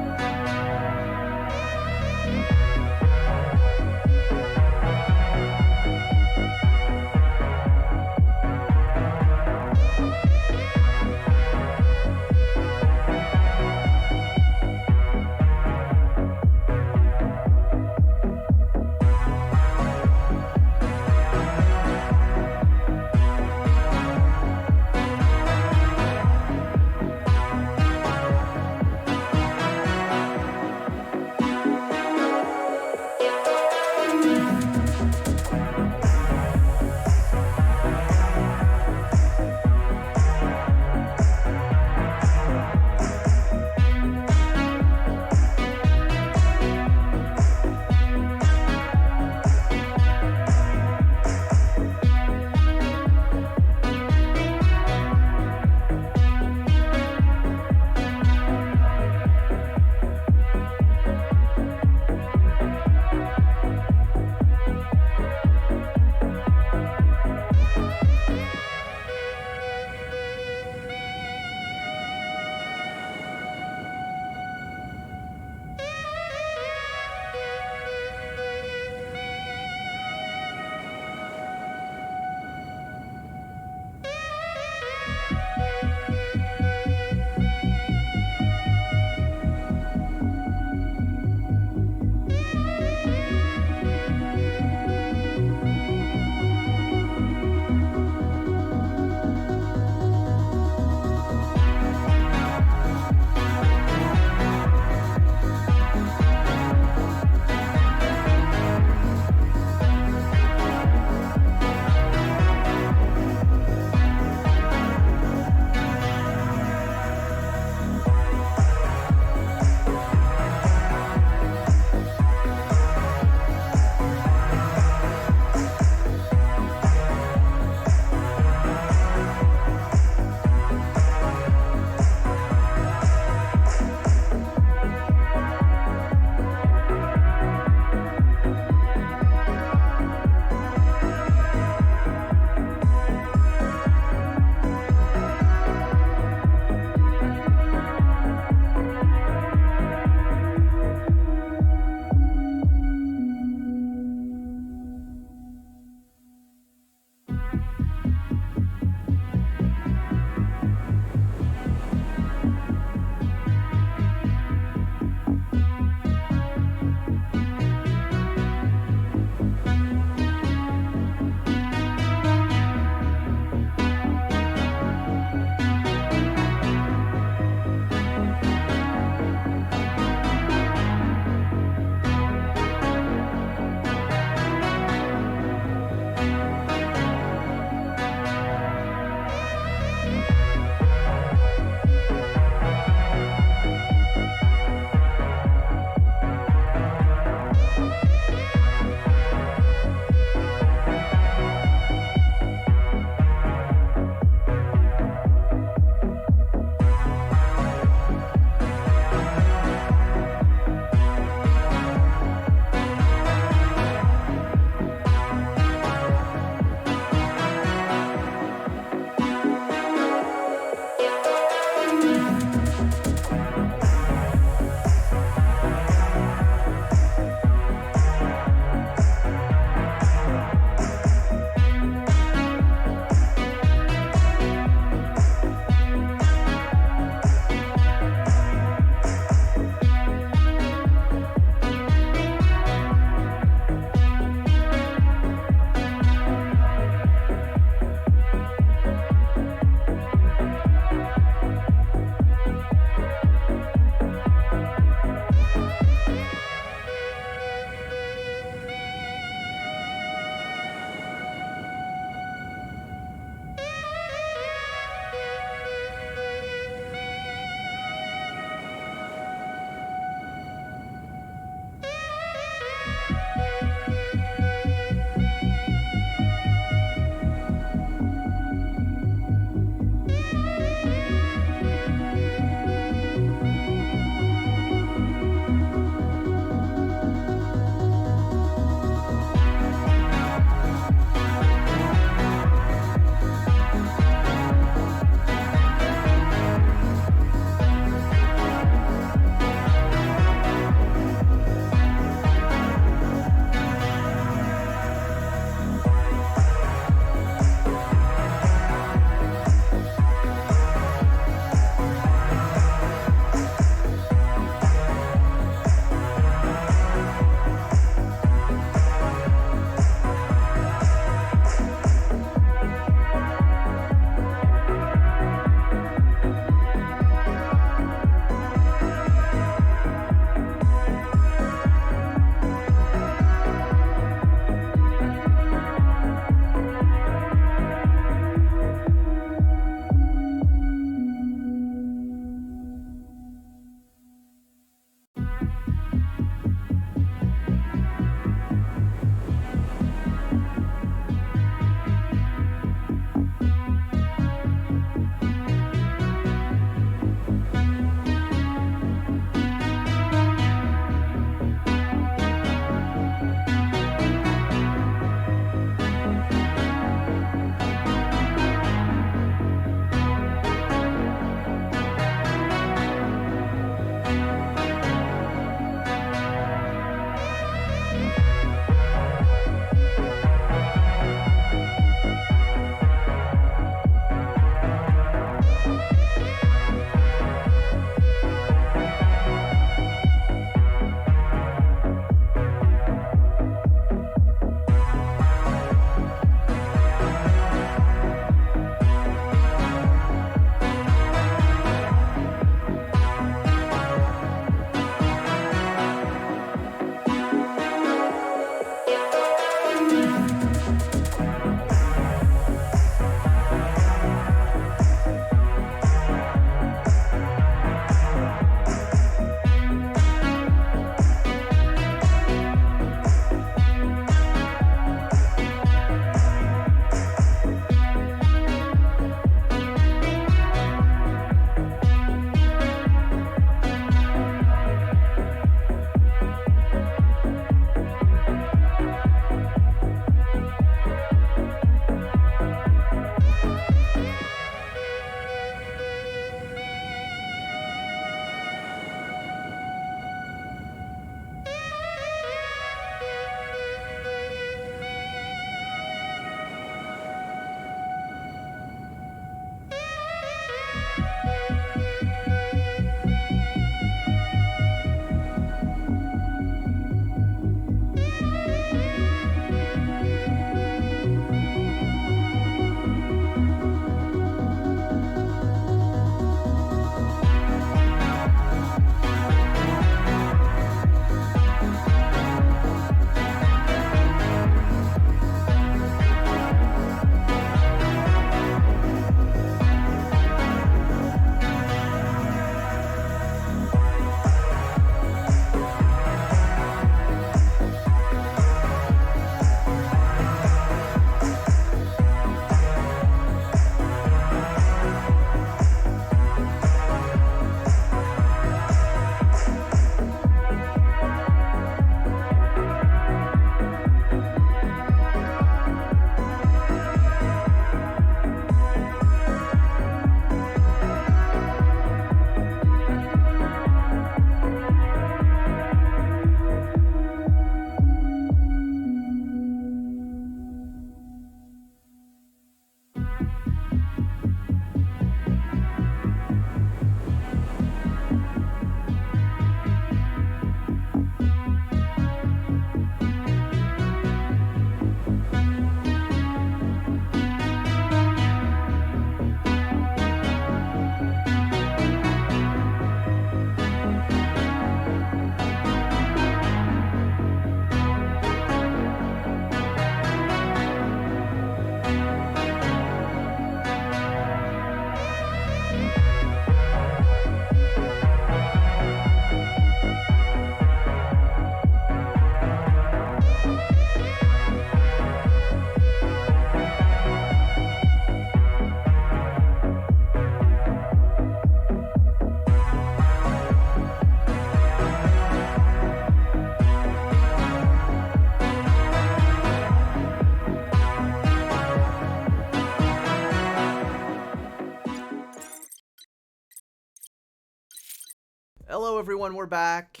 Hello, everyone. We're back.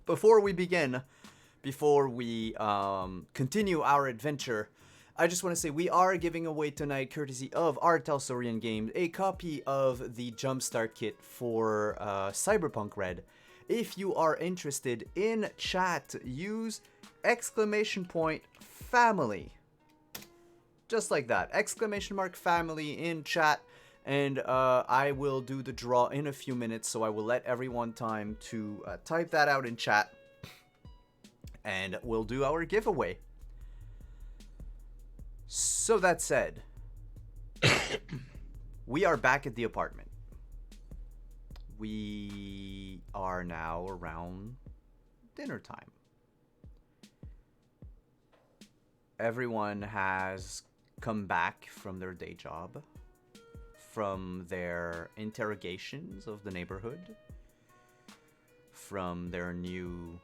Before we begin, before we continue our adventure, I just want to say we are giving away tonight, courtesy of our Telsorian Games, a copy of the Jumpstart Kit for Cyberpunk Red. If you are interested, in chat, use !family. Just like that, !family in chat. And I will do the draw in a few minutes, so I will let everyone time to type that out in chat. And we'll do our giveaway. So that said, we are back at the apartment. We are now around dinner time. Everyone has come back from their day job, from their interrogations of the neighborhood, from their new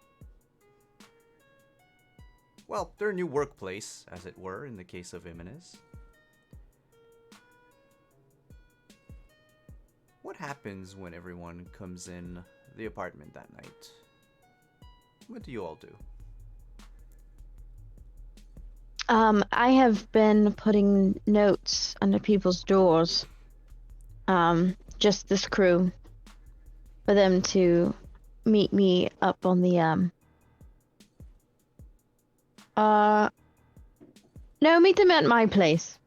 workplace, as it were, in the case of Jimenez. What happens when everyone comes in the apartment that night? What do you all do? I have been putting notes under people's doors. Just this crew, for them to meet me up on the no, meet them at my place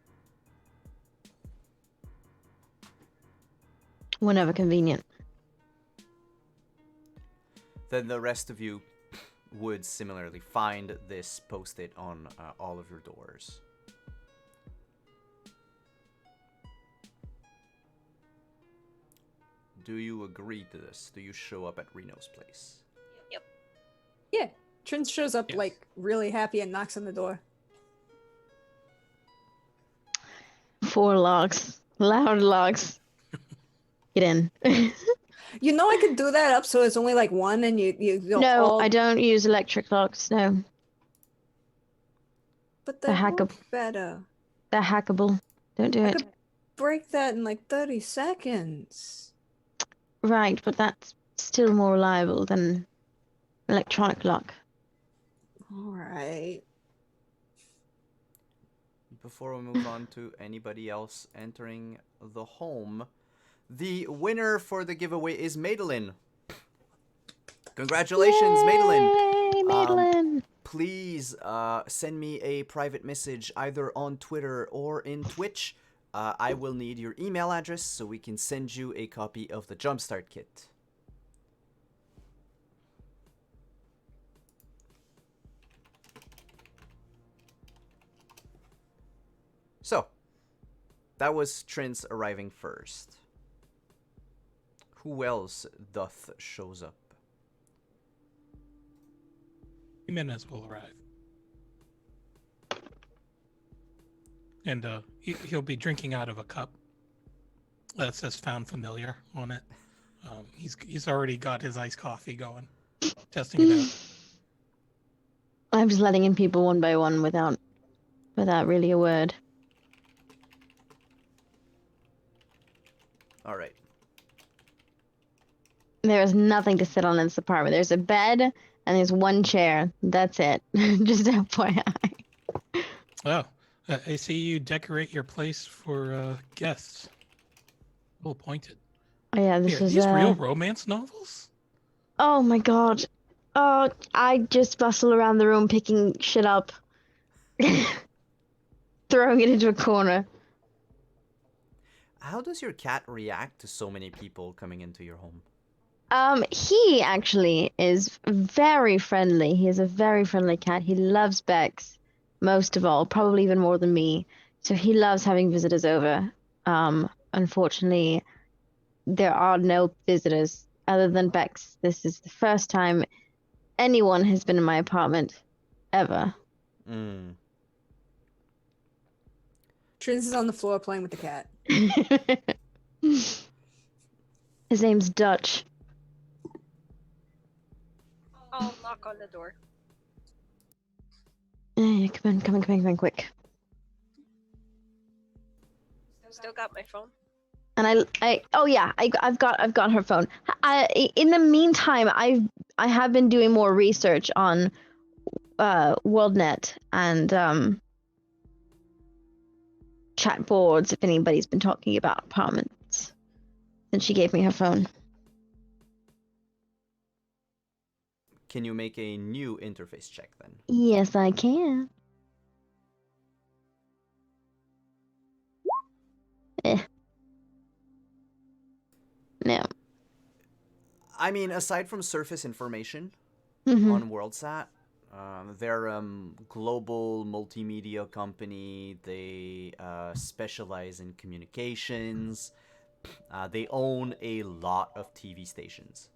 whenever convenient. Then the rest of you would similarly find this posted on all of your doors. Do you agree to this? Do you show up at Reno's place? Yep. Yeah. Trins shows up Yes. like really happy and knocks on the door. 4 logs, loud logs. Get in. You know I could do that up so it's only like one and you don't No, all... I don't use electric locks. No, But They're that hackable. work better. they're hackable. Don't do I it. could break that in like 30 seconds. Right, but that's still more reliable than electronic lock. Alright. Before we move on to anybody else entering the home, the winner for the giveaway is Madeline. Congratulations, Madeline. Yay, Madeline! Please send me a private message either on Twitter or in Twitch. I will need your email address so we can send you a copy of the Jumpstart Kit. So, that was Trins arriving first. Who else doth shows up? Jimenez will arrive. And he'll be drinking out of a cup that says "Found Familiar" on it. He's already got his iced coffee going, testing it out. I'm just letting in people one by one without really a word. All right. There is nothing to sit on in this apartment. There's a bed and there's one chair. That's it. Just FYI. Oh, I see you decorate your place for guests. Well appointed. Oh yeah, this Here, is these real romance novels? Oh my god. Oh, I just bustle around the room picking shit up, throwing it into a corner. How does your cat react to so many people coming into your home? He actually is very friendly. He is a very friendly cat. He loves Bex, most of all, probably even more than me. So he loves having visitors over. Unfortunately, there are no visitors other than Bex. This is the first time anyone has been in my apartment, ever. Trins is on the floor playing with the cat. His name's Dutch. I'll knock on the door. Yeah, come in, quick. Still got my phone. And I've got her phone. In the meantime, I have been doing more research on WorldNet and chat boards if anybody's been talking about apartments since she gave me her phone. Can you make a new interface check then? Yes, I can. No. I mean, aside from surface information Mm-hmm. on WorldSat, they're a global multimedia company. They specialize in communications. They own a lot of TV stations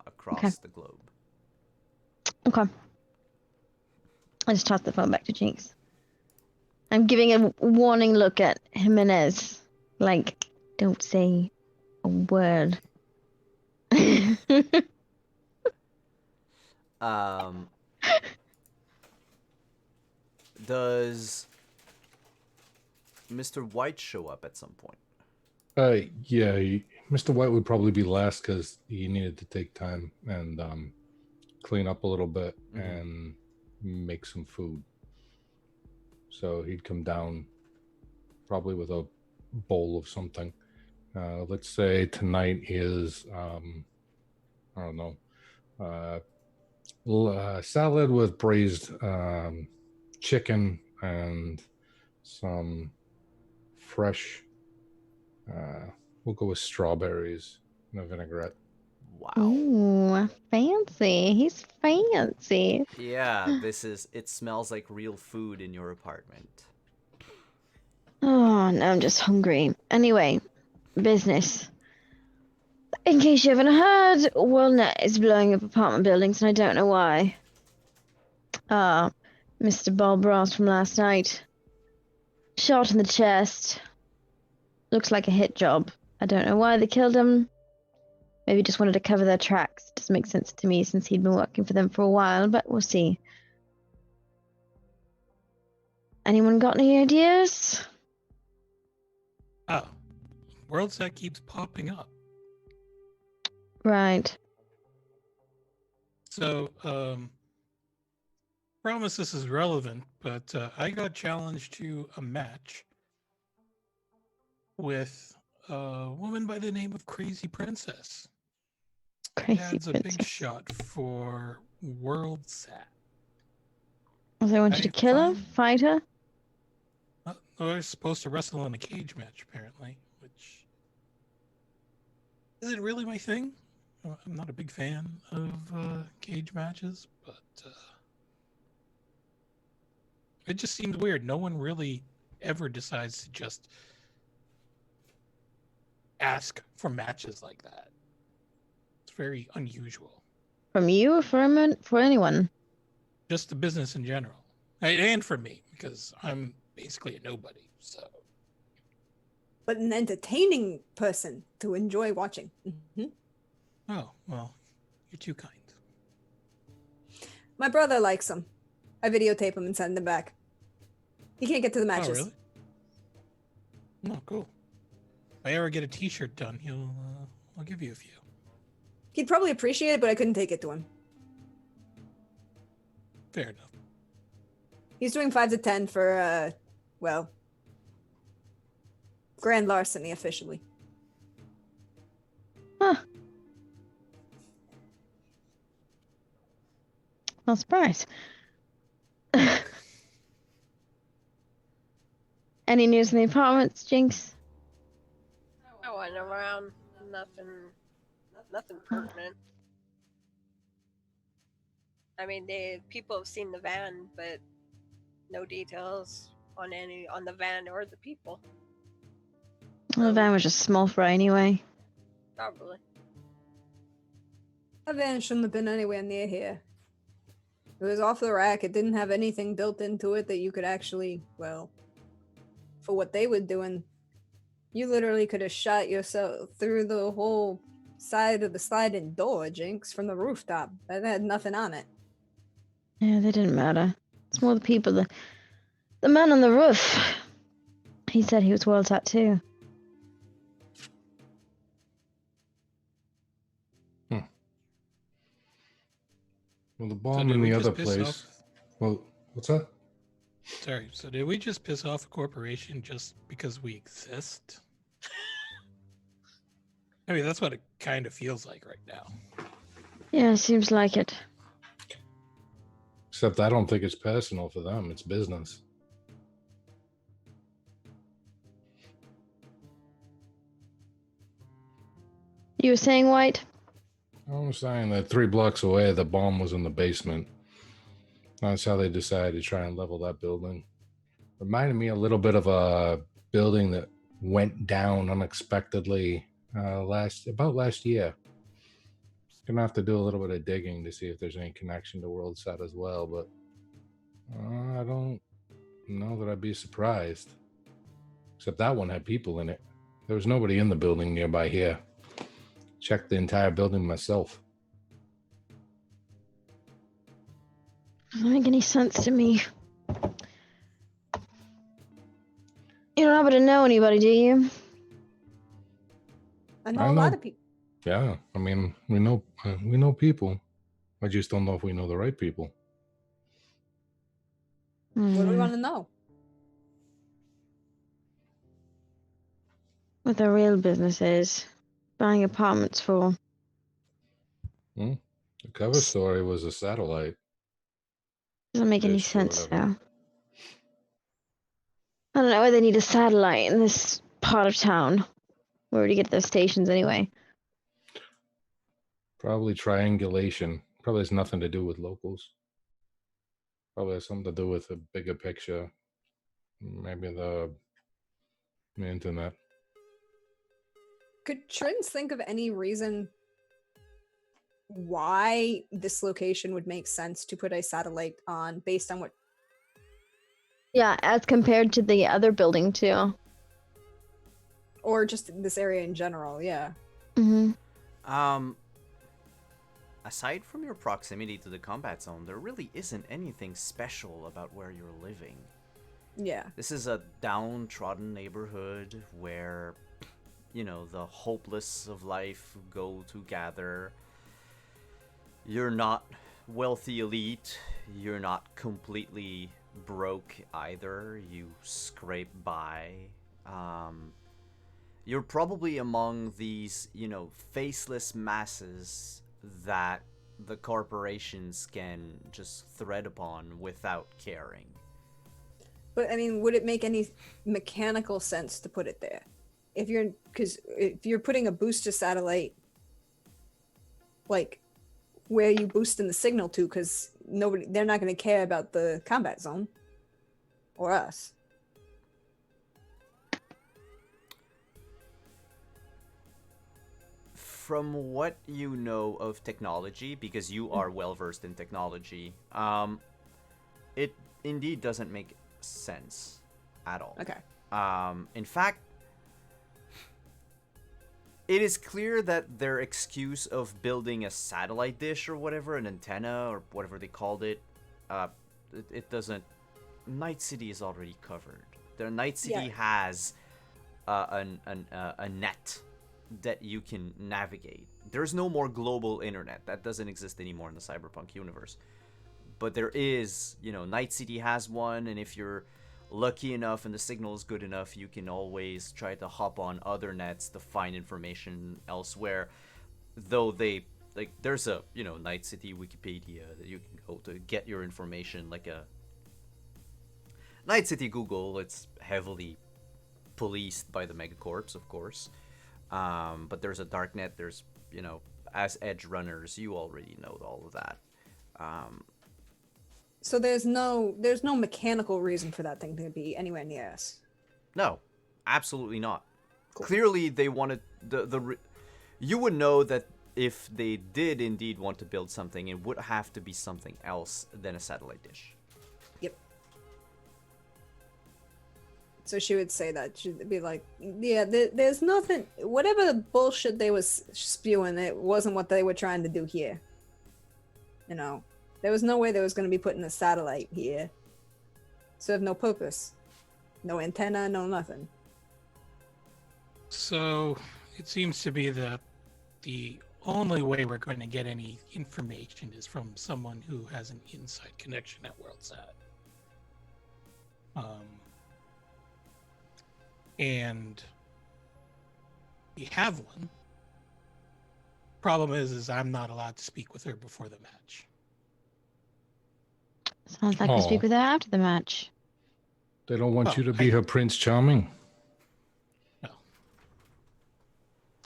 across the globe. Okay. I just tossed the phone back to Jinx. I'm giving a warning look at Jimenez. Like, don't say a word. Does Mr. White show up at some point? Yeah, Mr. White would probably be last because he needed to take time and clean up a little bit and make some food. So he'd come down probably with a bowl of something. Let's say tonight is I don't know, salad with braised chicken and some fresh. We'll go with strawberries and a vinaigrette. Wow. Ooh, fancy. He's fancy. Yeah, it smells like real food in your apartment. Oh, now I'm just hungry. Anyway, business. In case you haven't heard, WorldNet is blowing up apartment buildings and I don't know why. Mr. Bob Ross from last night. Shot in the chest. Looks like a hit job. I don't know why they killed him. Maybe just wanted to cover their tracks. Doesn't make sense to me since he'd been working for them for a while, but we'll see. Anyone got any ideas? Oh, WorldSat keeps popping up. Right. So, promise this is relevant, but I got challenged to a match with a woman by the name of Crazy Princess. Crazy Dad's a Princess. big shot for WorldSat. Was I want you to kill her? Fight her? They're supposed to wrestle in a cage match, apparently, which isn't really my thing. I'm not a big fan of cage matches, but it just seemed weird. No one really ever decides to just ask for matches like that. It's very unusual. From you or for anyone? Just the business in general. And for me, because I'm basically a nobody. So, But an entertaining person to enjoy watching. oh, well, you're too kind. My brother likes them. I videotape him and send them back. He can't get to the matches. Oh, really? Oh, cool. If I ever get a t-shirt done, I'll give you a few. He'd probably appreciate it, but I couldn't take it to him. Fair enough. He's doing 5 to 10 for, grand larceny officially. Huh. Not surprised. Any news in the apartments, Jinx? I went around. Nothing pertinent. I mean, people have seen the van, but no details on the van or the people. Well, the van was just small fry anyway. Probably. That van shouldn't have been anywhere near here. It was off the rack. It didn't have anything built into it that you could actually, for what they were doing, you literally could have shot yourself through the whole side of the sliding door, Jinx, from the rooftop. That had nothing on it. Yeah, they didn't matter. It's more the people. The man on the roof. He said he was WorldSat too. Well, the So bomb did in we the just other piss place. off? Well, what's that? Sorry. So did we just piss off a corporation just because we exist? I mean, that's what it kind of feels like right now. Yeah, seems like it. Except I don't think it's personal for them. It's business. You were saying, White? I was saying that 3 blocks away, the bomb was in the basement. That's how they decided to try and level that building. Reminded me a little bit of a building that went down unexpectedly last year. Gonna have to do a little bit of digging to see if there's any connection to WorldSat as well, but I don't know that I'd be surprised. Except that one had people in it. There was nobody in the building nearby here. Checked the entire building myself. Doesn't make any sense to me. You don't happen to know anybody, do you? I know a lot of people. Yeah, I mean, we know people. I just don't know if we know the right people. What do we Hmm. want to know? What the real business is. Buying apartments for. The cover story was a satellite Doesn't make any dish or sense, whatever. though. I don't know why they need a satellite in this part of town. Where would you get those stations anyway? Probably triangulation. Probably has nothing to do with locals. Probably has something to do with a bigger picture. Maybe the internet. Could Trins think of any reason why this location would make sense to put a satellite on based on what? Yeah, as compared to the other building, too. Or just this area in general, yeah. Mm-hmm. Aside from your proximity to the combat zone, there really isn't anything special about where you're living. Yeah. This is a downtrodden neighborhood where, you know, the hopeless of life go to gather. You're not wealthy elite. You're not completely broke either. You scrape by. You're probably among these, you know, faceless masses that the corporations can just thread upon without caring. But I mean, would it make any mechanical sense to put it there? Because if you're putting a booster satellite, like where you boosting the signal to, because they're not going to care about the combat zone or us. From what you know of technology, because you are well versed in technology, it indeed doesn't make sense at all. Okay. In fact, it is clear that their excuse of building a satellite dish or whatever, an antenna or whatever they called it, it doesn't. Night City is already covered. The Night City has a net that you can navigate. There's no more global internet. That doesn't exist anymore in the Cyberpunk universe. But there is, you know, Night City has one, and if you're lucky enough and the signal is good enough, you can always try to hop on other nets to find information elsewhere. Though there's a, you know, Night City Wikipedia that you can go to get your information, like a Night City Google. It's heavily policed by the megacorps, of course. But there's a darknet. There's, you know, as edge runners, you already know all of that. So there's no mechanical reason for that thing to be anywhere near us. No, absolutely not. Cool. Clearly, they wanted you would know that if they did indeed want to build something, it would have to be something else than a satellite dish. Yep. So she would say that. She'd be like, yeah, there's nothing, whatever bullshit they was spewing, it wasn't what they were trying to do here. You know, there was no way they was going to be putting a satellite here. Serve no purpose. No antenna, no nothing. So it seems to be that the only way we're going to get any information is from someone who has an inside connection at WorldSat. And we have one. Problem is I'm not allowed to speak with her before the match. Sounds like we speak Oh. with her after the match. They don't want Well, you to be her Prince Charming. No.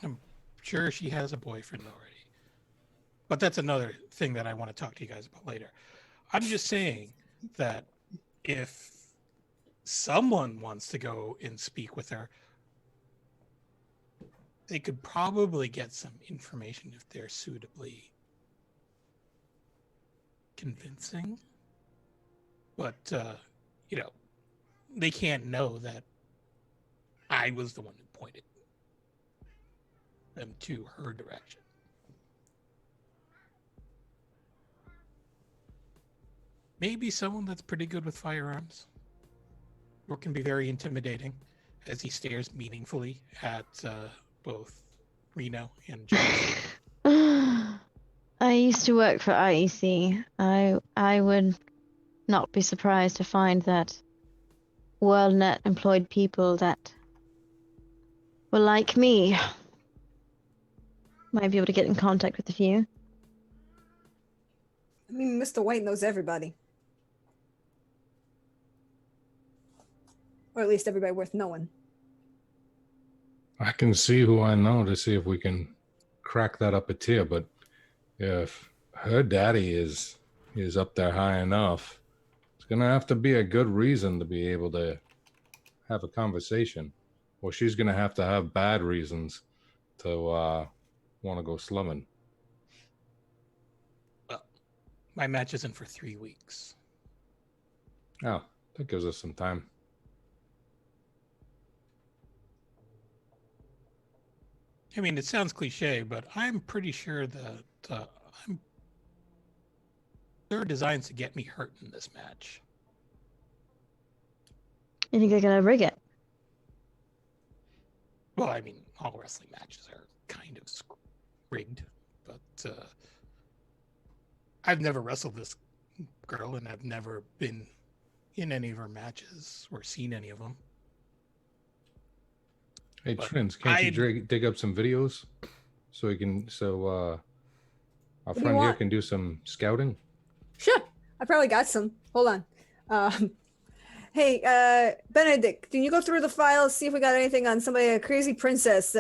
I'm sure she has a boyfriend already. But that's another thing that I want to talk to you guys about later. I'm just saying that if someone wants to go and speak with her, they could probably get some information if they're suitably convincing. But, they can't know that I was the one who pointed them to her direction. Maybe someone that's pretty good with firearms, or can be very intimidating as he stares meaningfully at both Reno and Jinx. I used to work for IEC. I would not be surprised to find that WorldNet employed people that were like me. Might be able to get in contact with a few. I mean, Mr. White knows everybody. Or at least everybody worth knowing. I can see who I know to see if we can crack that up a tier, but if her daddy is up there high enough, it's gonna have to be a good reason to be able to have a conversation, or she's gonna have to have bad reasons to want to go slumming. Well, my match isn't for 3 weeks. Oh, that gives us some time. I mean, it sounds cliche, but I'm pretty sure that there are designs to get me hurt in this match. You think they're gonna rig it? Well, I mean, all wrestling matches are kind of rigged, but I've never wrestled this girl, and I've never been in any of her matches or seen any of them. Hey, But Trins, can't you dig up some videos so we can our do you friend here want? can do some scouting? Sure. I probably got some. Hold on. Hey, Benedict, can you go through the files, see if we got anything on somebody, a crazy princess?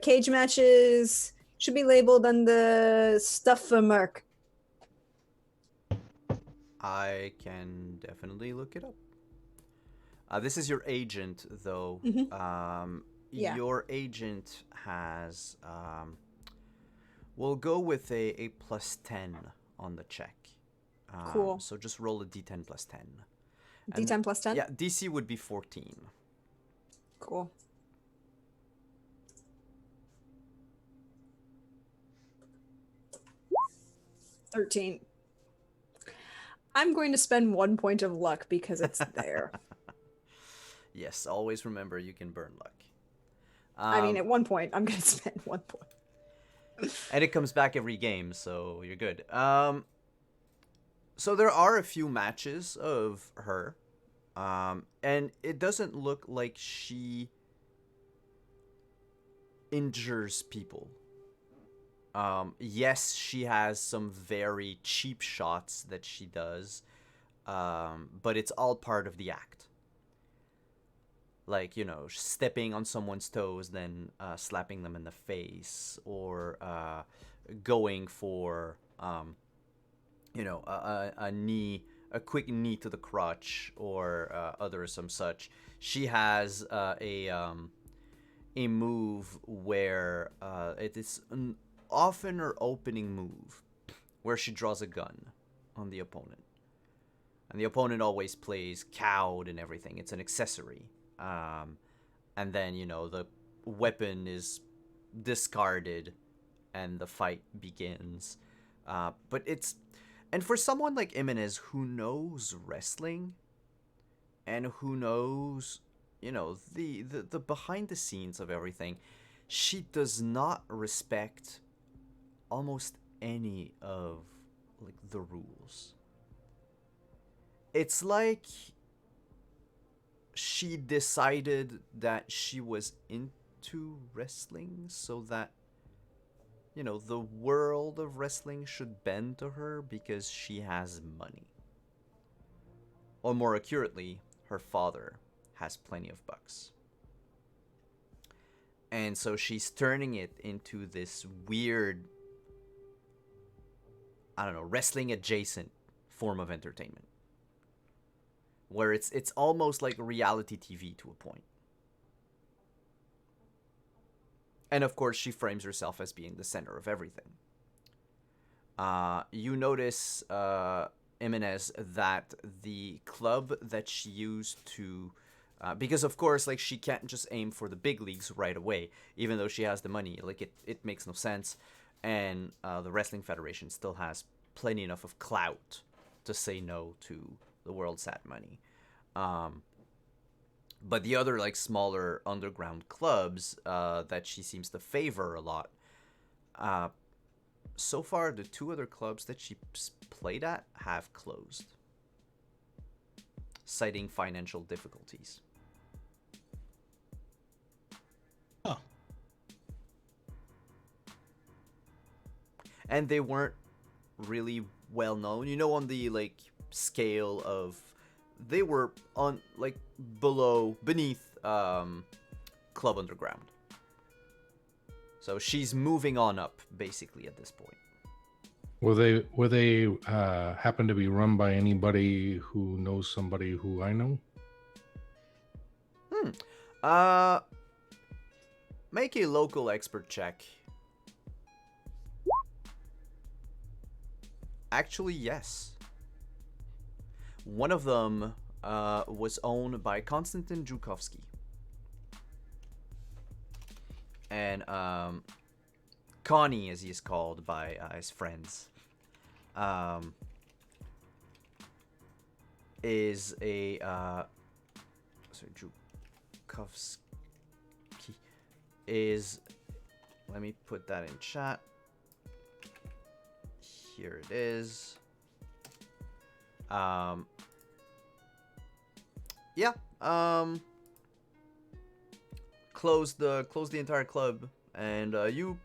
Cage matches should be labeled on the stuff for Merc. I can definitely look it up. This is your agent, though. Mhm. Yeah. Your agent has. We'll go with a plus 10 on the check. Cool. So just roll a d10 plus 10. D10 plus 10? Yeah, DC would be 14. Cool. $13. I'm going to spend 1 point of luck because it's there. Yes, always remember you can burn luck. I mean, at 1 point, I'm going to spend 1 point. And it comes back every game, so you're good. So there are a few matches of her. And it doesn't look like she injures people. Yes, she has some very cheap shots that she does, but it's all part of the act. Like, stepping on someone's toes, then slapping them in the face, or going for, a quick knee to the crotch, or other some such. She has a move where it is often her opening move, where she draws a gun on the opponent. And the opponent always plays cowed and everything. It's an accessory. And then, the weapon is discarded and the fight begins. But and for someone like Jimenez who knows wrestling and who knows, the behind the scenes of everything, she does not respect almost any of like the rules. It's like she decided that she was into wrestling so that, you know, the world of wrestling should bend to her because she has money. Or more accurately, her father has plenty of bucks. And so she's turning it into this weird, I don't know, wrestling adjacent form of entertainment. Where it's almost like reality TV to a point. And of course, she frames herself as being the center of everything. You notice, Jimenez, that the club that she used to, because of course, like, she can't just aim for the big leagues right away, even though she has the money. Like, it makes no sense. And the Wrestling Federation still has plenty enough of clout to say no to the WorldSat money. But the other, like, smaller underground clubs that she seems to favor a lot, so far the two other clubs that she played at have closed, citing financial difficulties. Huh. And they weren't really well known, you know, on the, like, scale of, they were on, like, beneath Club Underground. So she's moving on up, basically, at this point. Were they happen to be run by anybody who knows somebody who I know? Make a local expert check. Actually, yes. One of them was owned by Konstantin Zhukovsky. And Connie, as he is called by his friends, is a sorry, Zhukovsky is, let me put that in chat. Here it is. Yeah. Close the entire club, and you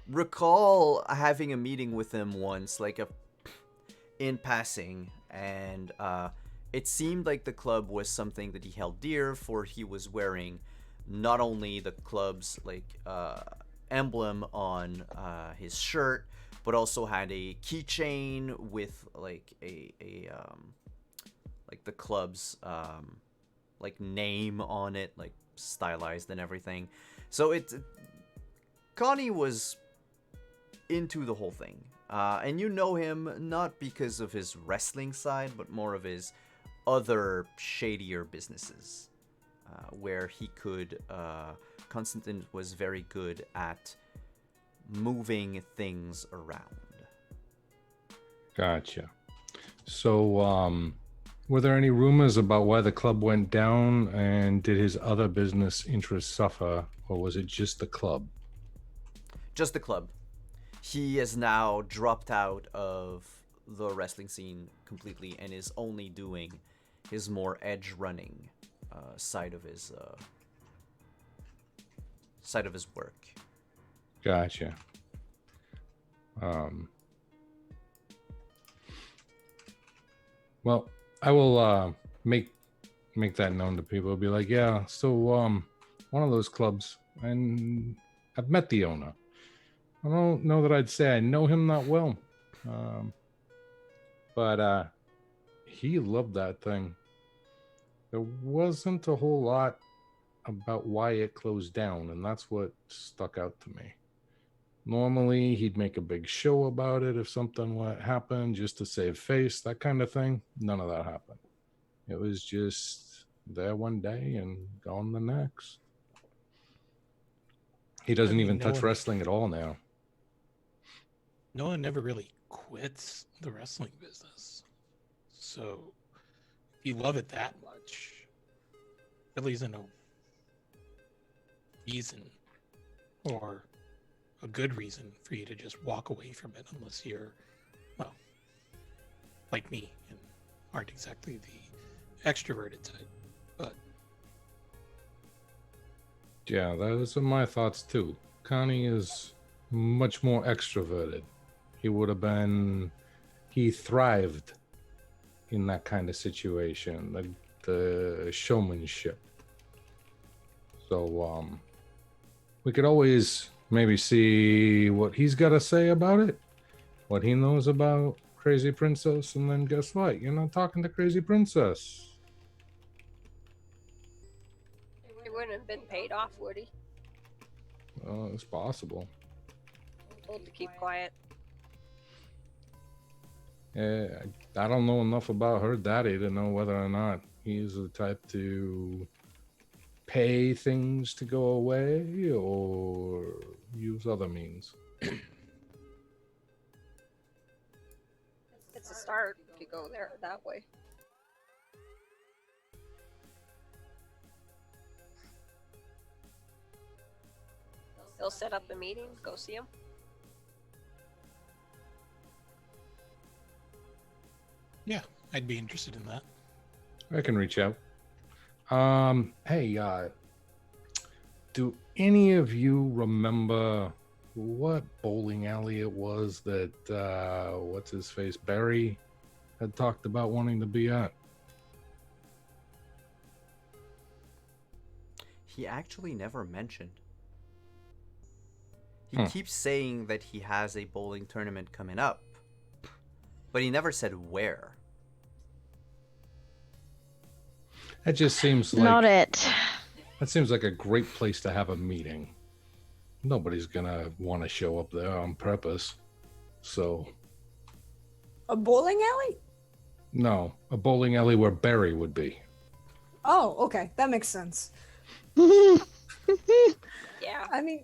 recall having a meeting with him once, like in passing, and it seemed like the club was something that he held dear, for he was wearing not only the club's, like, emblem on his shirt, but also had a keychain with, like, like the club's like name on it, like stylized and everything. So Connie was into the whole thing, and you know him not because of his wrestling side, but more of his other shadier businesses, where he could, Konstantin was very good at moving things around. Gotcha. So, were there any rumors about why the club went down, and did his other business interests suffer, or was it just the club? Just the club. He has now dropped out of the wrestling scene completely and is only doing his more edge running side of his work. Gotcha. Well, I will make that known to people. Be like, yeah, so one of those clubs, and I've met the owner. I don't know that I'd say I know him that well, but he loved that thing. There wasn't a whole lot about why it closed down, and that's what stuck out to me. Normally, he'd make a big show about it if something happened, just to save face, that kind of thing. None of that happened. It was just there one day and gone the next. He doesn't even touch wrestling at all now. No one ever really quits the wrestling business. So if you love it that much, really isn't a reason or a good reason for you to just walk away from it unless you're, well, like me and aren't exactly the extroverted type. But Yeah, those are my thoughts too. Connie is much more extroverted. He thrived in that kind of situation, the showmanship. So, we could always maybe see what he's got to say about it, what he knows about Crazy Princess, and then guess what? You're not talking to Crazy Princess. He wouldn't have been paid off, would he? It's possible. Told to keep quiet. I don't know enough about her daddy to know whether or not he's the type to pay things to go away or use other means. It's a start if you go there that way. They'll set up a meeting, go see him. yeah, I'd be interested in that. I can reach out. Hey, do any of you remember what bowling alley it was that what's his face Barry had talked about wanting to be at? He actually never mentioned. He keeps saying that he has a bowling tournament coming up, but he never said where. That just seems like Not it. that seems like a great place to have a meeting. Nobody's gonna want to show up there on purpose. So A bowling alley? no, a bowling alley where Barry would be. Oh, okay. That makes sense. Yeah. I mean,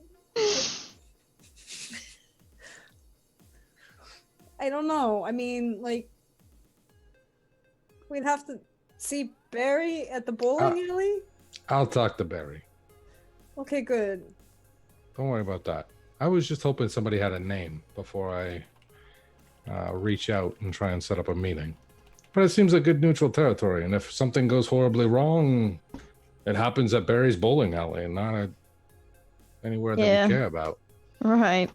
I don't know. I mean, like, we'd have to see Barry at the bowling alley? I'll talk to Barry. Okay, good. Don't worry about that. I was just hoping somebody had a name before I reach out and try and set up a meeting. But it seems like good neutral territory, and if something goes horribly wrong, it happens at Barry's bowling alley and not at anywhere that Yeah. we care about. Right.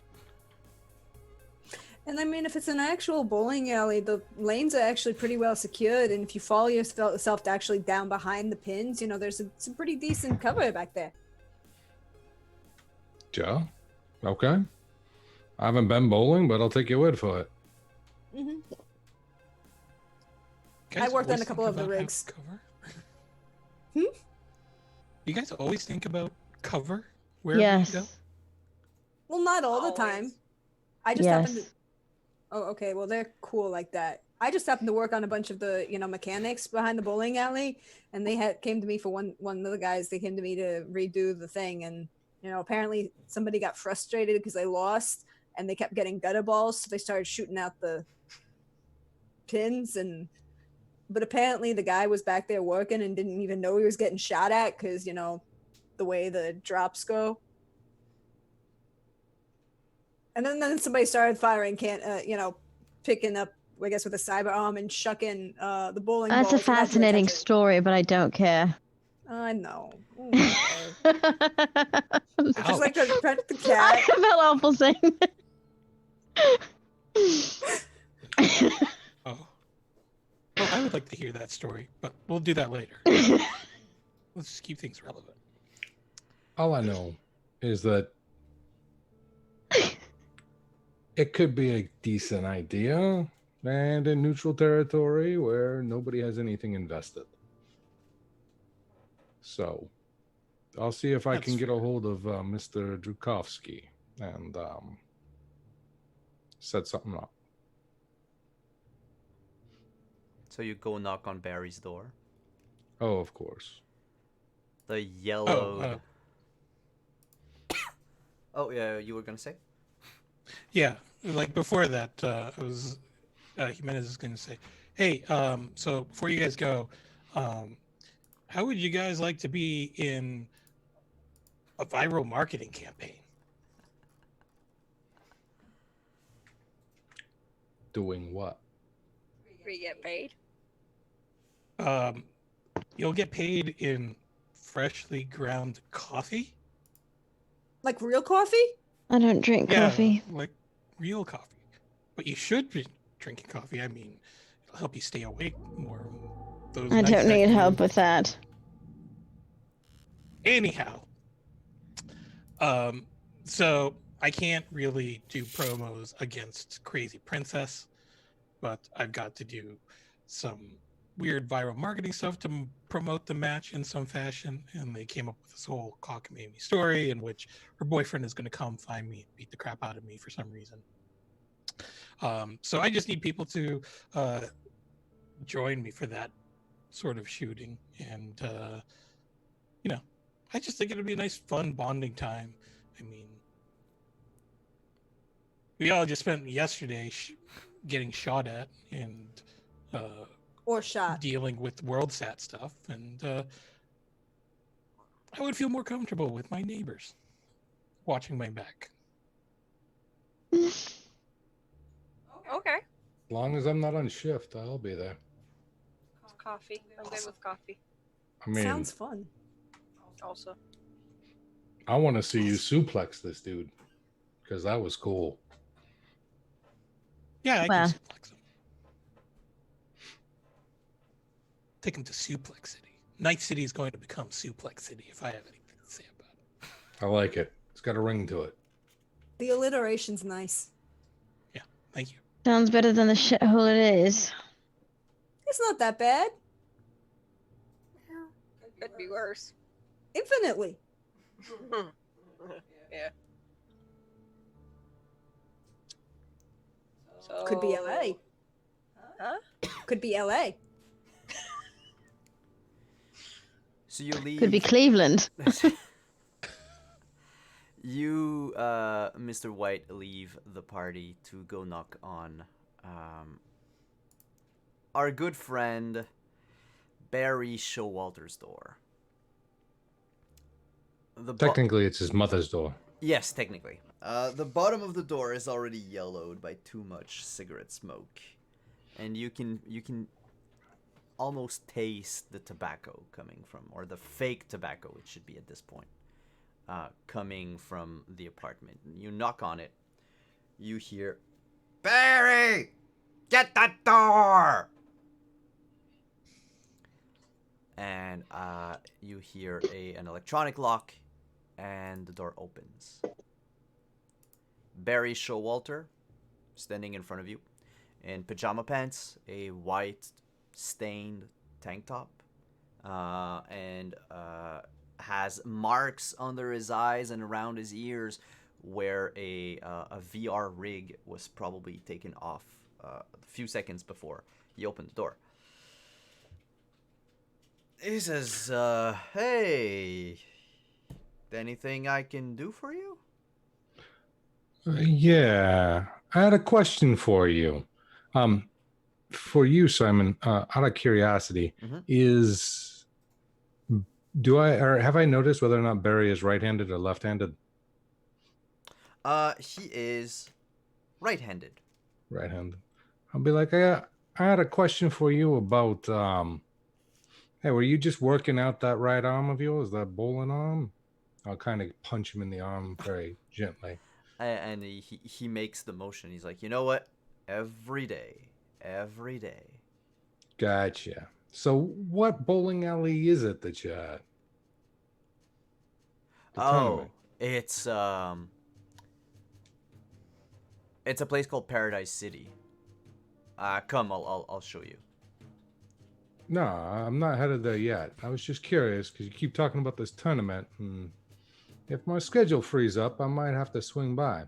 And I mean, if it's an actual bowling alley, the lanes are actually pretty well secured. And if you follow yourself actually down behind the pins, you know, there's some pretty decent cover back there. Yeah. Okay. I haven't been bowling, but I'll take your word for it. Mm-hmm. Guys I worked on always a couple think of the about having rigs. Cover? Hmm? You guys always think about cover wherever you go? Yes. Well, not all the Always. time. I just happened to. Yes. Oh, okay. Well, they're cool like that. I just happened to work on a bunch of the, mechanics behind the bowling alley, and they came to me for one of the guys. They came to me to redo the thing, and apparently somebody got frustrated because they lost, and they kept getting gutter balls, so they started shooting out the pins. But apparently the guy was back there working and didn't even know he was getting shot at because the way the drops go. And then somebody started firing picking up, I guess, with a cyber arm and chucking the bowling That's a balls without paying fascinating attention. story, but I don't care. I know. Okay. Just like to pet the I cat. felt awful saying that. Oh. Well, I would like to hear that story, but we'll do that later. Let's just keep things relevant. All I know is that it could be a decent idea and in neutral territory where nobody has anything invested. So I'll see if I That's can get a fair. hold of Mr. Drukovsky and set something up. So you go knock on Barry's door. Oh, of course. The yellow. Oh, Oh yeah, you were gonna say? yeah. Like before that, Jimenez is going to say, hey, so before you guys go, how would you guys like to be in a viral marketing campaign? Doing what? We get paid. You'll get paid in freshly ground coffee. Like real coffee? I don't drink coffee. Like real coffee. But you should be drinking coffee. I mean, it'll help you stay awake more. Those I nights don't that need you- help with that. Anyhow, so I can't really do promos against Crazy Princess, but I've got to do some weird viral marketing stuff to promote the match in some fashion. And they came up with this whole cockamamie story in which her boyfriend is going to come find me and beat the crap out of me for some reason. So I just need people to join me for that sort of shooting. And, I just think it'll be a nice, fun bonding time. I mean, we all just spent yesterday getting shot at and Or shot. dealing with WorldSat stuff, and I would feel more comfortable with my neighbors watching my back. Okay. As long as I'm not on shift, I'll be there. Coffee. I'm good with coffee. I mean, Sounds fun. Also. I want to see you suplex this dude because that was cool. Yeah, I Well. can suplex him. Take him to Suplex City. Night City is going to become Suplex City if I have anything to say about it. I like it. It's got a ring to it. The alliteration's nice. Yeah, thank you. Sounds better than the shithole it is. It's not that bad. Could be worse. Infinitely. Yeah. So, Could be LA. Huh? Could be LA. So you leave. Could be Cleveland. You, Mr. White, leave the party to go knock on our good friend Barry Showalter's door. Technically, it's his mother's door. Yes, technically. The bottom of the door is already yellowed by too much cigarette smoke, and you can almost taste the tobacco coming from, or the fake tobacco, it should be at this point, coming from the apartment. You knock on it. You hear, "Barry, get that door!" And you hear an electronic lock, and the door opens. Barry Showalter, standing in front of you, in pajama pants, a white stained tank top, and has marks under his eyes and around his ears where a VR rig was probably taken off a few seconds before he opened the door. He says, "Hey, anything I can do for you?" Yeah, I had a question for you. For you, Simon, out of curiosity, have I noticed whether or not Barry is right-handed or left-handed? He is right-handed. Right-handed. I'll be like, I had a question for you about, hey, were you just working out that right arm of yours, that bowling arm? I'll kind of punch him in the arm very gently. And he makes the motion. He's like, "You know what? Every day. Gotcha. So what bowling alley is it that you're at? The tournament. It's a place called Paradise City. Come, I'll show you. No, I'm not headed there yet. I was just curious because you keep talking about this tournament, and if my schedule frees up, I might have to swing by.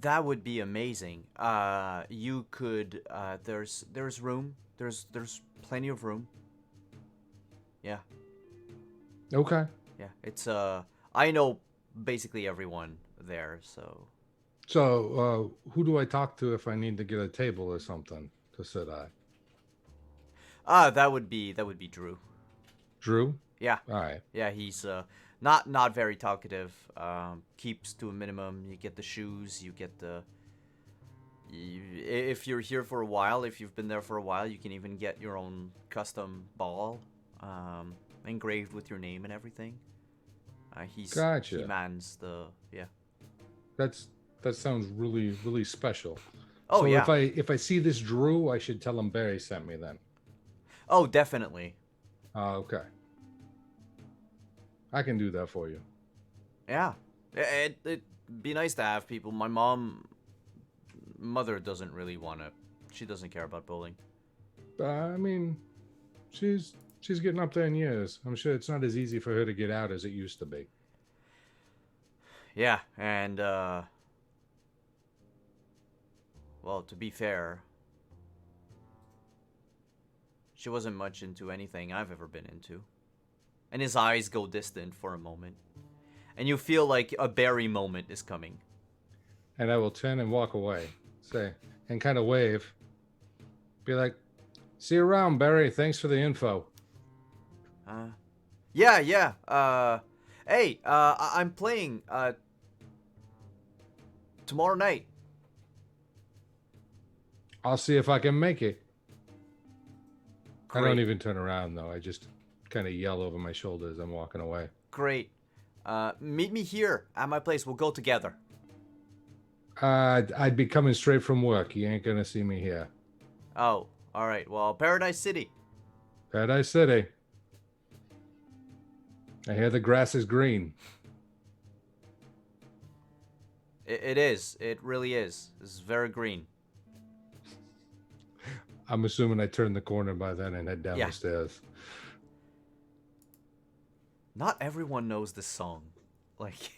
That would be amazing. You could. There's room. There's plenty of room. Yeah. Okay. Yeah. It's I know basically everyone there, so. So, who do I talk to if I need to get a table or something to sit at? That would be Drew. Drew? Yeah. All right. Yeah, he's not very talkative. Keeps to a minimum. You get the shoes. You get the. if you're here for a while, if you've been there for a while, you can even get your own custom ball, engraved with your name and everything. Gotcha. He mans the That sounds really, really special. Oh so yeah. if I see this Drew, I should tell him Barry sent me then. Oh, definitely. Okay. I can do that for you. Yeah. It'd be nice to have people. My mother doesn't really want to. She doesn't care about bowling. I mean, she's getting up there in years. I'm sure it's not as easy for her to get out as it used to be. Yeah, and well, to be fair, she wasn't much into anything I've ever been into. And his eyes go distant for a moment. And you feel like a Barry moment is coming. And I will turn and walk away. Say, and kind of wave. Be like, see you around, Barry. Thanks for the info. Yeah. Hey, I'm playing, tomorrow night. I'll see if I can make it. Great. I don't even turn around, though. I just kind of yell over my shoulder as I'm walking away. Great. Meet me here at my place. We'll go together. I'd be coming straight from work. You ain't gonna see me here. Oh, all right. Well, Paradise City. Paradise City. I hear the grass is green. It is. It really is. It's very green. I'm assuming I turn the corner by then and head down Yeah. the stairs. Not everyone knows this song. Like,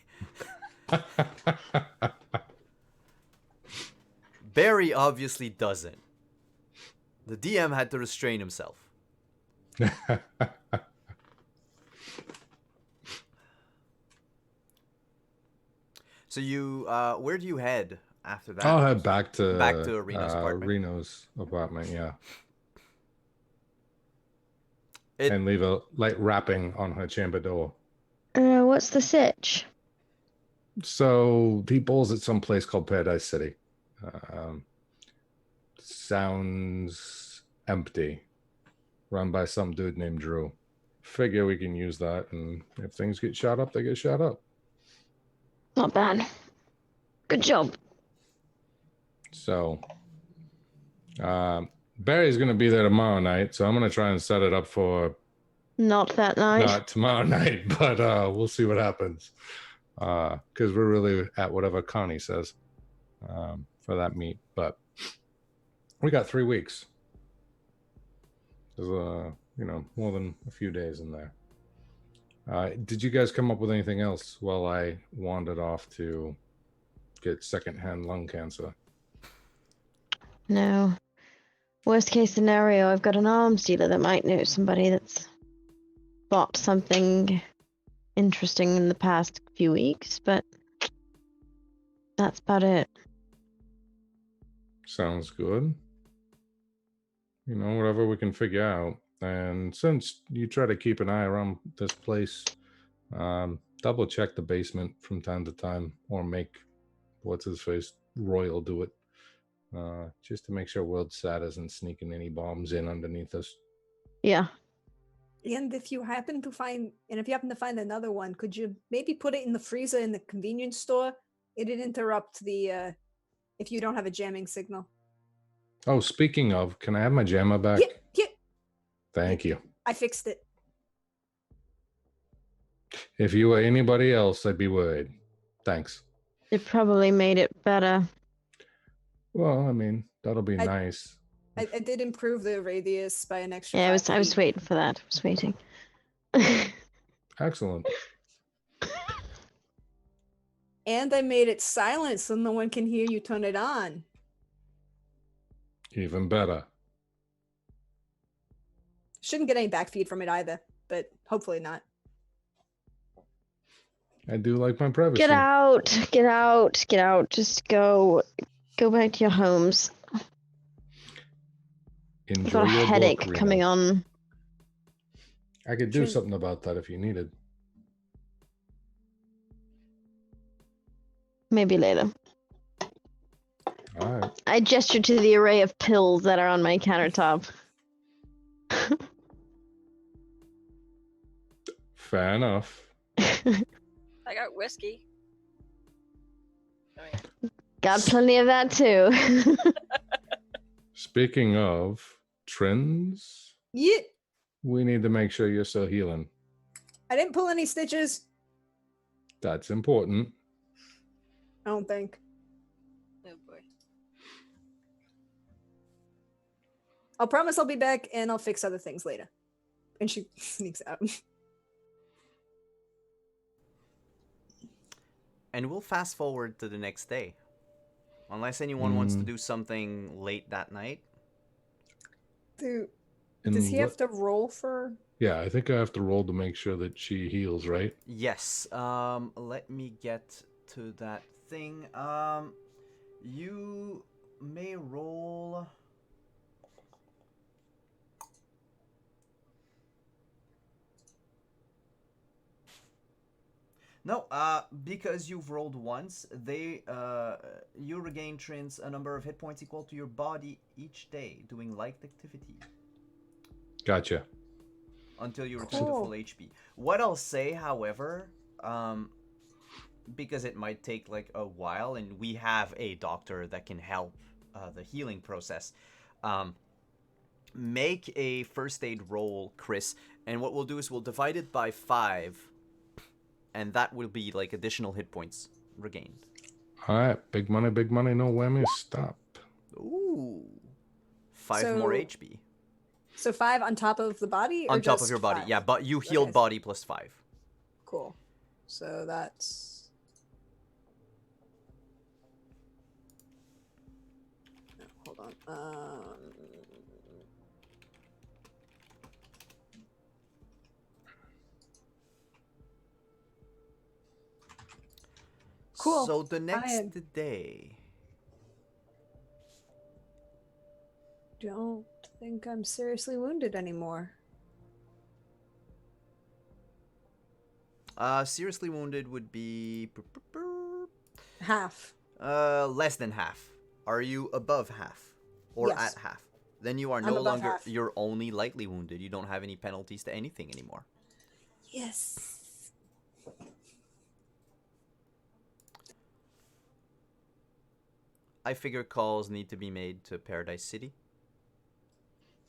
Barry obviously doesn't. The DM had to restrain himself. So you, where do you head after that? I'll head back to Reno's apartment. Reno's apartment, yeah. It- And leave a light rapping on her chamber door. What's the sitch? So he bowls at some place called Paradise City. Sounds empty. Run by some dude named Drew. Figure we can use that, and if things get shot up, they get shot up. Not bad. Good job. So Barry's going to be there tomorrow night, so I'm going to try and set it up for Not that night. not tomorrow night, but we'll see what happens. Because we're really at whatever Connie says for that meet. But we got 3 weeks. There's more than a few days in there. Did you guys come up with anything else while I wandered off to get secondhand lung cancer? No. Worst case scenario, I've got an arms dealer that might know somebody that's bought something interesting in the past few weeks, but that's about it. Sounds good. Whatever we can figure out. And since you try to keep an eye around this place, double check the basement from time to time, or make what's-his-face Royal do it, just to make sure World Sat isn't sneaking any bombs in underneath us. Yeah. And if you happen to find another one, could you maybe put it in the freezer in the convenience store? It'd interrupt the if you don't have a jamming signal. Oh, speaking of, can I have my JAMA back? Yeah. Thank you. I fixed it. If you were anybody else, I'd be worried. Thanks. It probably made it better. Well, I mean, that'll be nice. I did improve the radius by an extra. Yeah, I 5 was feet. waiting for that. I was waiting. Excellent. And I made it silent so no one can hear you turn it on. Even better. Shouldn't get any backfeed from it either, but hopefully not. I do like my privacy. Get out. Just go back to your homes. Enjoy I've got a your headache book, Reno. coming on. I could do something about that if you needed. Maybe later. All right. I gesture to the array of pills that are on my countertop. Fair enough. I got whiskey. I mean, Got plenty of that too. Speaking of trends, Yeah. we need to make sure you're still healing. I didn't pull any stitches. That's important. I don't think. oh boy. I'll promise I'll be back and I'll fix other things later. And she sneaks out. And we'll fast forward to the next day. Unless anyone wants to do something late that night. Dude, And does he have to roll for? Yeah, I think I have to roll to make sure that she heals, right? Yes. Let me get to that thing. You may roll. No, because you've rolled once, you regain Trin's a number of hit points equal to your body each day, doing light activity Gotcha. until you return to Cool. full HP. What I'll say, however, because it might take like a while, and we have a doctor that can help the healing process, make a first aid roll, Chris, and what we'll do is we'll divide it by 5. And that will be like additional hit points regained. All right, big money, no whammies. Stop. Ooh. 5 more So- HP. So 5 on top of the body? Or On top of just your body. 5? Yeah, but you healed Okay. body plus 5. Cool. So that's. No, hold on. Cool. So the next am- day. Don't think I'm seriously wounded anymore. Seriously wounded would be Half. less than half. Are you above half? Or Yes. at half? Then you are I'm no above longer, half. you're only lightly wounded. You don't have any penalties to anything anymore. Yes. I figure calls need to be made to Paradise City.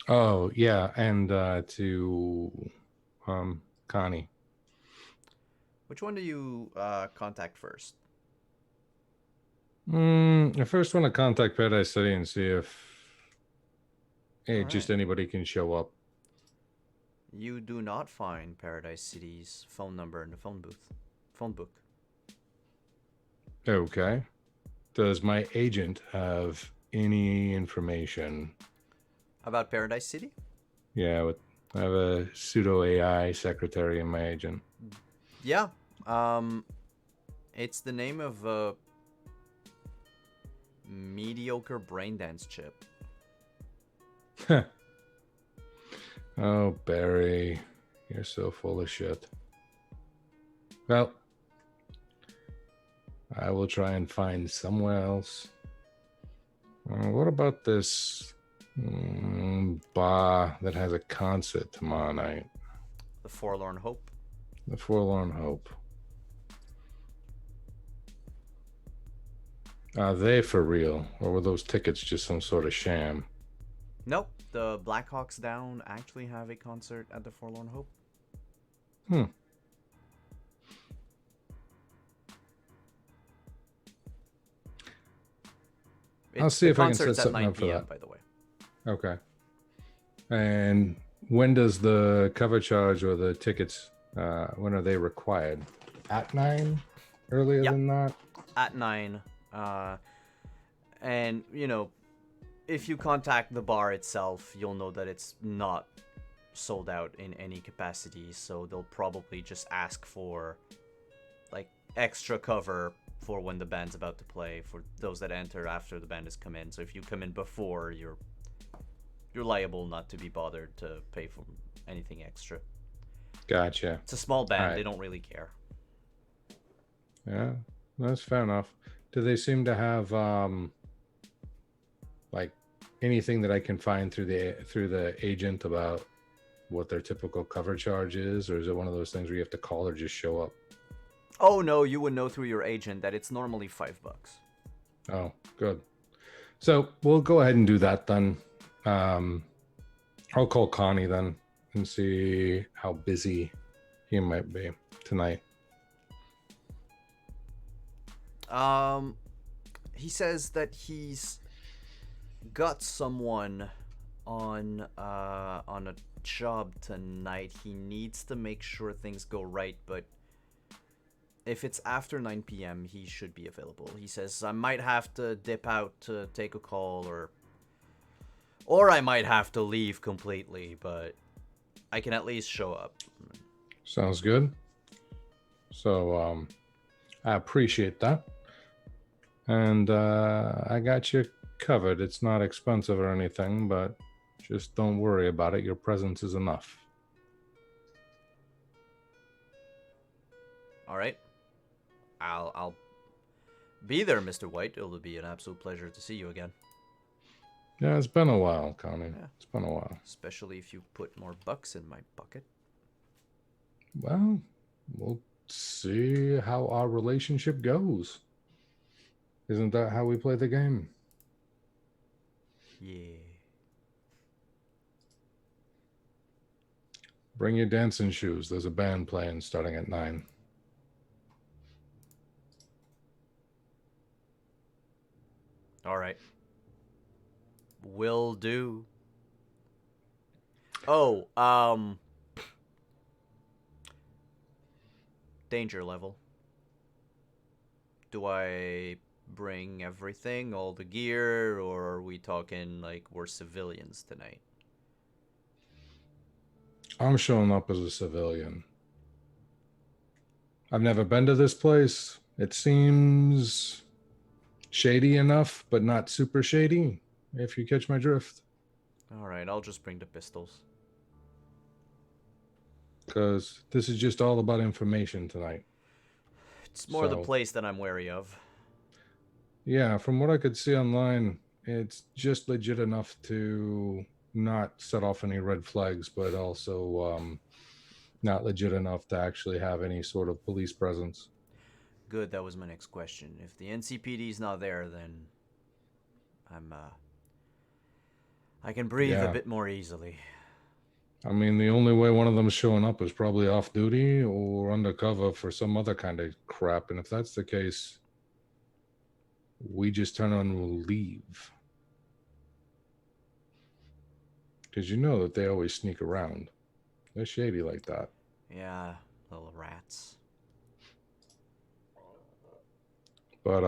Oh yeah, and to Connie. Which one do you contact first? I first want to contact Paradise City and see if just Alright. anybody can show up. You do not find Paradise City's phone number in the phone book. Okay. Does my agent have any information? About Paradise City? Yeah, I have a pseudo AI secretary in my agent. Yeah. It's the name of a mediocre brain dance chip. Oh, Barry, you're so full of shit. Well, I will try and find somewhere else. What about this bar that has a concert tomorrow night? The Forlorn Hope. The Forlorn Hope. Are they for real? Or were those tickets just some sort of sham? Nope. The Blackhawks Down actually have a concert at the Forlorn Hope. I'll see if I can set concert's at something 9 up for p.m., that. by the way. Okay. And when does the cover charge or the tickets, when are they required? At 9? Earlier Yeah. than that? At 9. And, you know, if you contact the bar itself, you'll know that it's not sold out in any capacity, so they'll probably just ask for, like, extra cover for when the band's about to play, for those that enter after the band has come in. So if you come in before, you're liable not to be bothered to pay for anything extra. Gotcha. It's a small band, Alright. they don't really care. Yeah, that's fair enough. Do they seem to have Like anything that I can find through the agent about what their typical cover charge is, or is it one of those things where you have to call or just show up? Oh no, you would know through your agent that it's normally $5. Oh, good. So we'll go ahead and do that then. I'll call Connie then and see how busy he might be tonight. He says that he's got someone on a job tonight. He needs to make sure things go right, but if it's after 9 p.m., he should be available. He says, I might have to dip out to take a call, or I might have to leave completely, but I can at least show up. Sounds good. So, I appreciate that. And I got you covered. It's not expensive or anything, but just don't worry about it. Your presence is enough. All right. I'll be there, Mr. White. It'll be an absolute pleasure to see you again. Yeah, it's been a while, Connie. Yeah. It's been a while. Especially if you put more bucks in my bucket. Well, we'll see how our relationship goes. Isn't that how we play the game? Yeah. Bring your dancing shoes. There's a band playing starting at 9. All right. Will do. Oh, danger level. Do I bring everything, all the gear, or are we talking like we're civilians tonight? I'm showing up as a civilian. I've never been to this place. It seems shady enough, but not super shady, if you catch my drift. All right, I'll just bring the pistols. Because this is just all about information tonight. It's more the place that I'm wary of. Yeah, from what I could see online, it's just legit enough to not set off any red flags, but also not legit enough to actually have any sort of police presence. Good, that was my next question. If the NCPD's not there, then I can breathe a bit more easily. I mean, the only way one of them's showing up is probably off duty or undercover for some other kind of crap. And if that's the case, we just turn on and we'll leave. Because you know that they always sneak around. They're shady like that. Yeah, little rats. But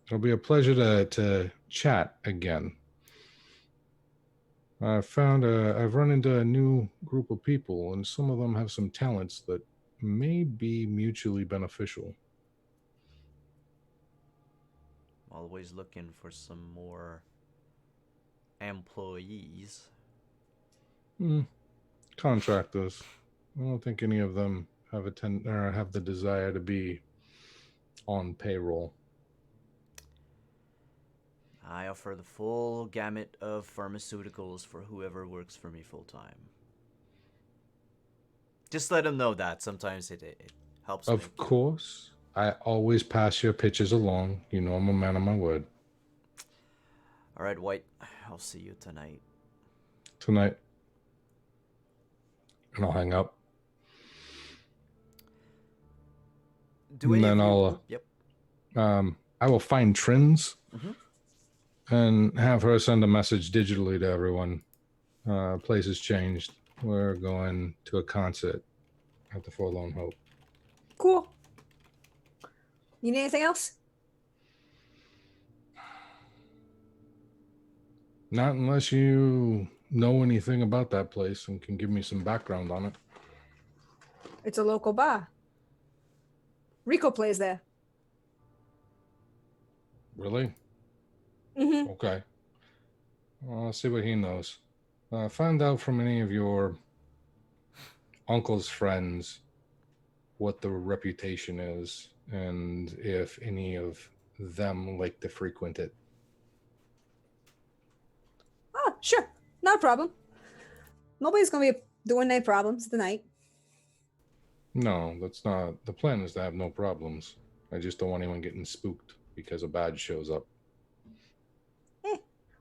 it'll be a pleasure to chat again. I've run into a new group of people, and some of them have some talents that may be mutually beneficial. Always looking for some more employees. Contractors. I don't think any of them have have the desire to be on payroll. I offer the full gamut of pharmaceuticals for whoever works for me full time. Just let them know that. Sometimes it helps. Of course. I always pass your pitches along. You know I'm a man of my word. All right, White. I'll see you tonight. Tonight. And I'll hang up. Yep. I will find Trins and have her send a message digitally to everyone. Place has changed. We're going to a concert at the Forlorn Hope. Cool. You need anything else? Not unless you know anything about that place and can give me some background on it. It's a local bar. Rico plays there. Really? Mm-hmm. Okay. I'll see what he knows. Find out from any of your uncle's friends what the reputation is and if any of them like to frequent it. sure. Not a problem. Nobody's going to be doing any problems tonight. No, that's not. The plan is to have no problems. I just don't want anyone getting spooked because a badge shows up.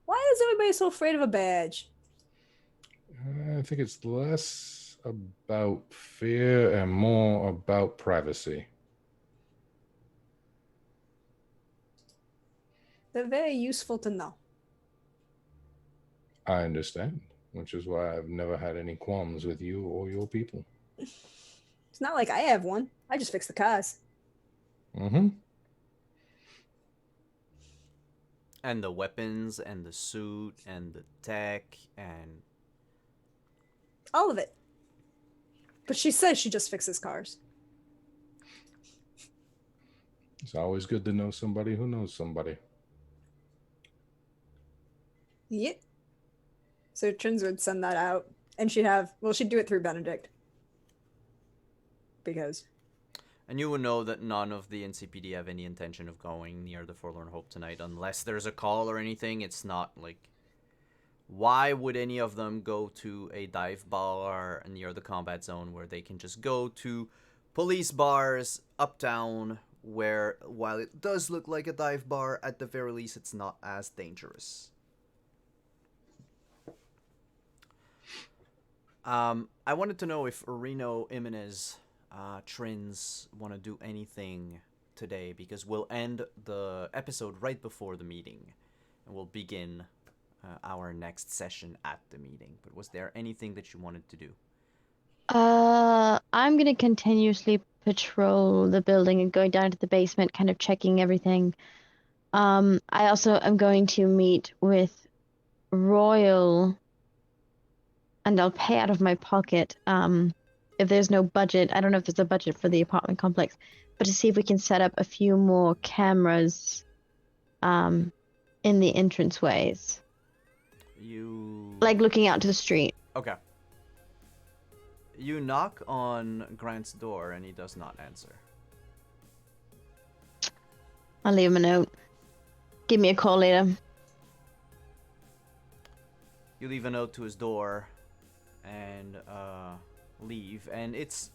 Why is everybody so afraid of a badge? I think it's less about fear and more about privacy. They're very useful to know. I understand, which is why I've never had any qualms with you or your people. It's not like I have one. I just fix the cars. Mm-hmm. And the weapons, and the suit, and the tech, and... All of it. But she says she just fixes cars. It's always good to know somebody who knows somebody. Yep. So Trins would send that out. And she'd do it through Benedict. Because. And you will know that none of the NCPD have any intention of going near the Forlorn Hope tonight unless there's a call or anything. It's not like... Why would any of them go to a dive bar near the combat zone where they can just go to police bars uptown where, while it does look like a dive bar, at the very least it's not as dangerous. I wanted to know if Reno, Jimenez, Trins want to do anything today, because we'll end the episode right before the meeting, and we'll begin our next session at the meeting. But was there anything that you wanted to do? I'm gonna continuously patrol the building and going down to the basement, kind of checking everything. I also am going to meet with Royal, and I'll pay out of my pocket. If there's no budget, I don't know if there's a budget for the apartment complex, but to see if we can set up a few more cameras, in the entranceways. Like looking out to the street. Okay. You knock on Grant's door and he does not answer. I'll leave him a note. Give me a call later. You leave a note to his door and leave, and it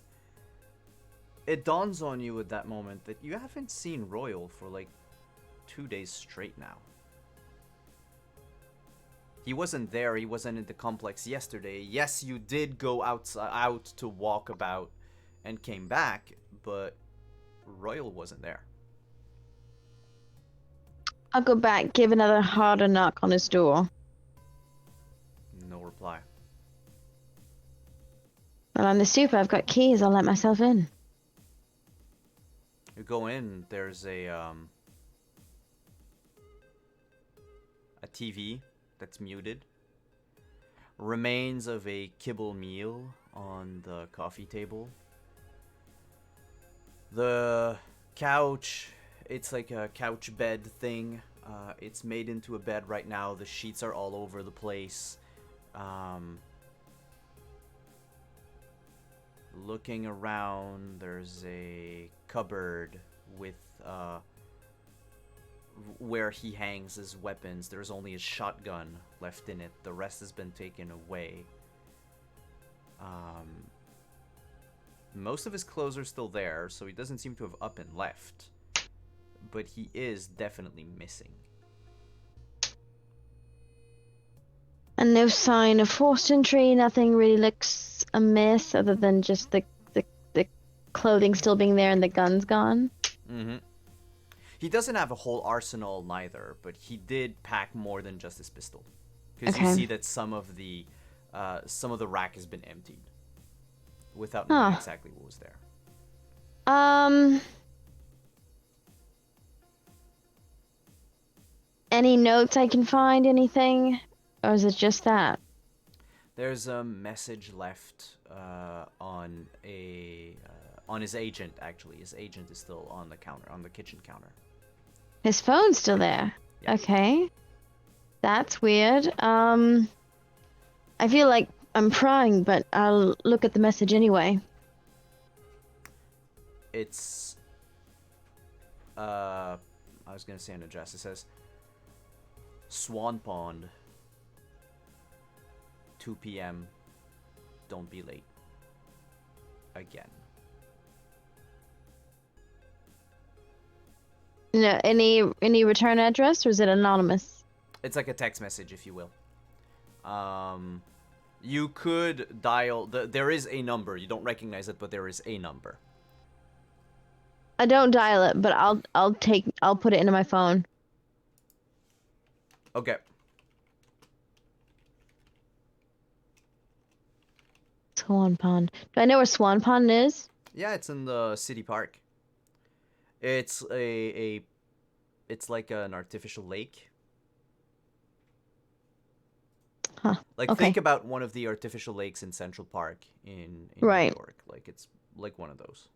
dawns on you at that moment that you haven't seen Royal for like 2 days straight now. He wasn't there. He wasn't in the complex yesterday. Yes, you did go out to walk about and came back, but Royal wasn't there. I'll go back, give another harder knock on his door. No reply. Well, I'm the super. I've got keys. I'll let myself in. You go in. There's a TV that's muted. Remains of a kibble meal on the coffee table. The couch, it's like a couch bed thing. It's made into a bed right now. The sheets are all over the place. Looking around, there's a cupboard with where he hangs his weapons. There's only a shotgun left in it. The rest has been taken away. Most of his clothes are still there, so he doesn't seem to have up and left. But he is definitely missing. And no sign of forced entry. Nothing really looks amiss other than just the clothing still being there and the guns gone. Mm-hmm. He doesn't have a whole arsenal neither, but he did pack more than just his pistol. Because you see that some of the rack has been emptied without knowing exactly what was there. Any notes I can find? Anything? Or is it just that? There's a message left on his agent, actually. His agent is still on the counter, on the kitchen counter. His phone's still there. Yep. Okay. That's weird. I feel like I'm prying, but I'll look at the message anyway. It's I was gonna say an address. It says Swan Pond. 2 p.m. Don't be late. Again. No, any return address, or is it anonymous? It's like a text message, if you will. You could dial there is a number. You don't recognize it, but there is a number. I don't dial it, but I'll put it into my phone. Okay. Swan Pond. Do I know where Swan Pond is? Yeah, it's in the city park. It's it's like an artificial lake. Huh. Like, Okay. think about one of the artificial lakes in Central Park in Right. New York. Like, it's like one of those.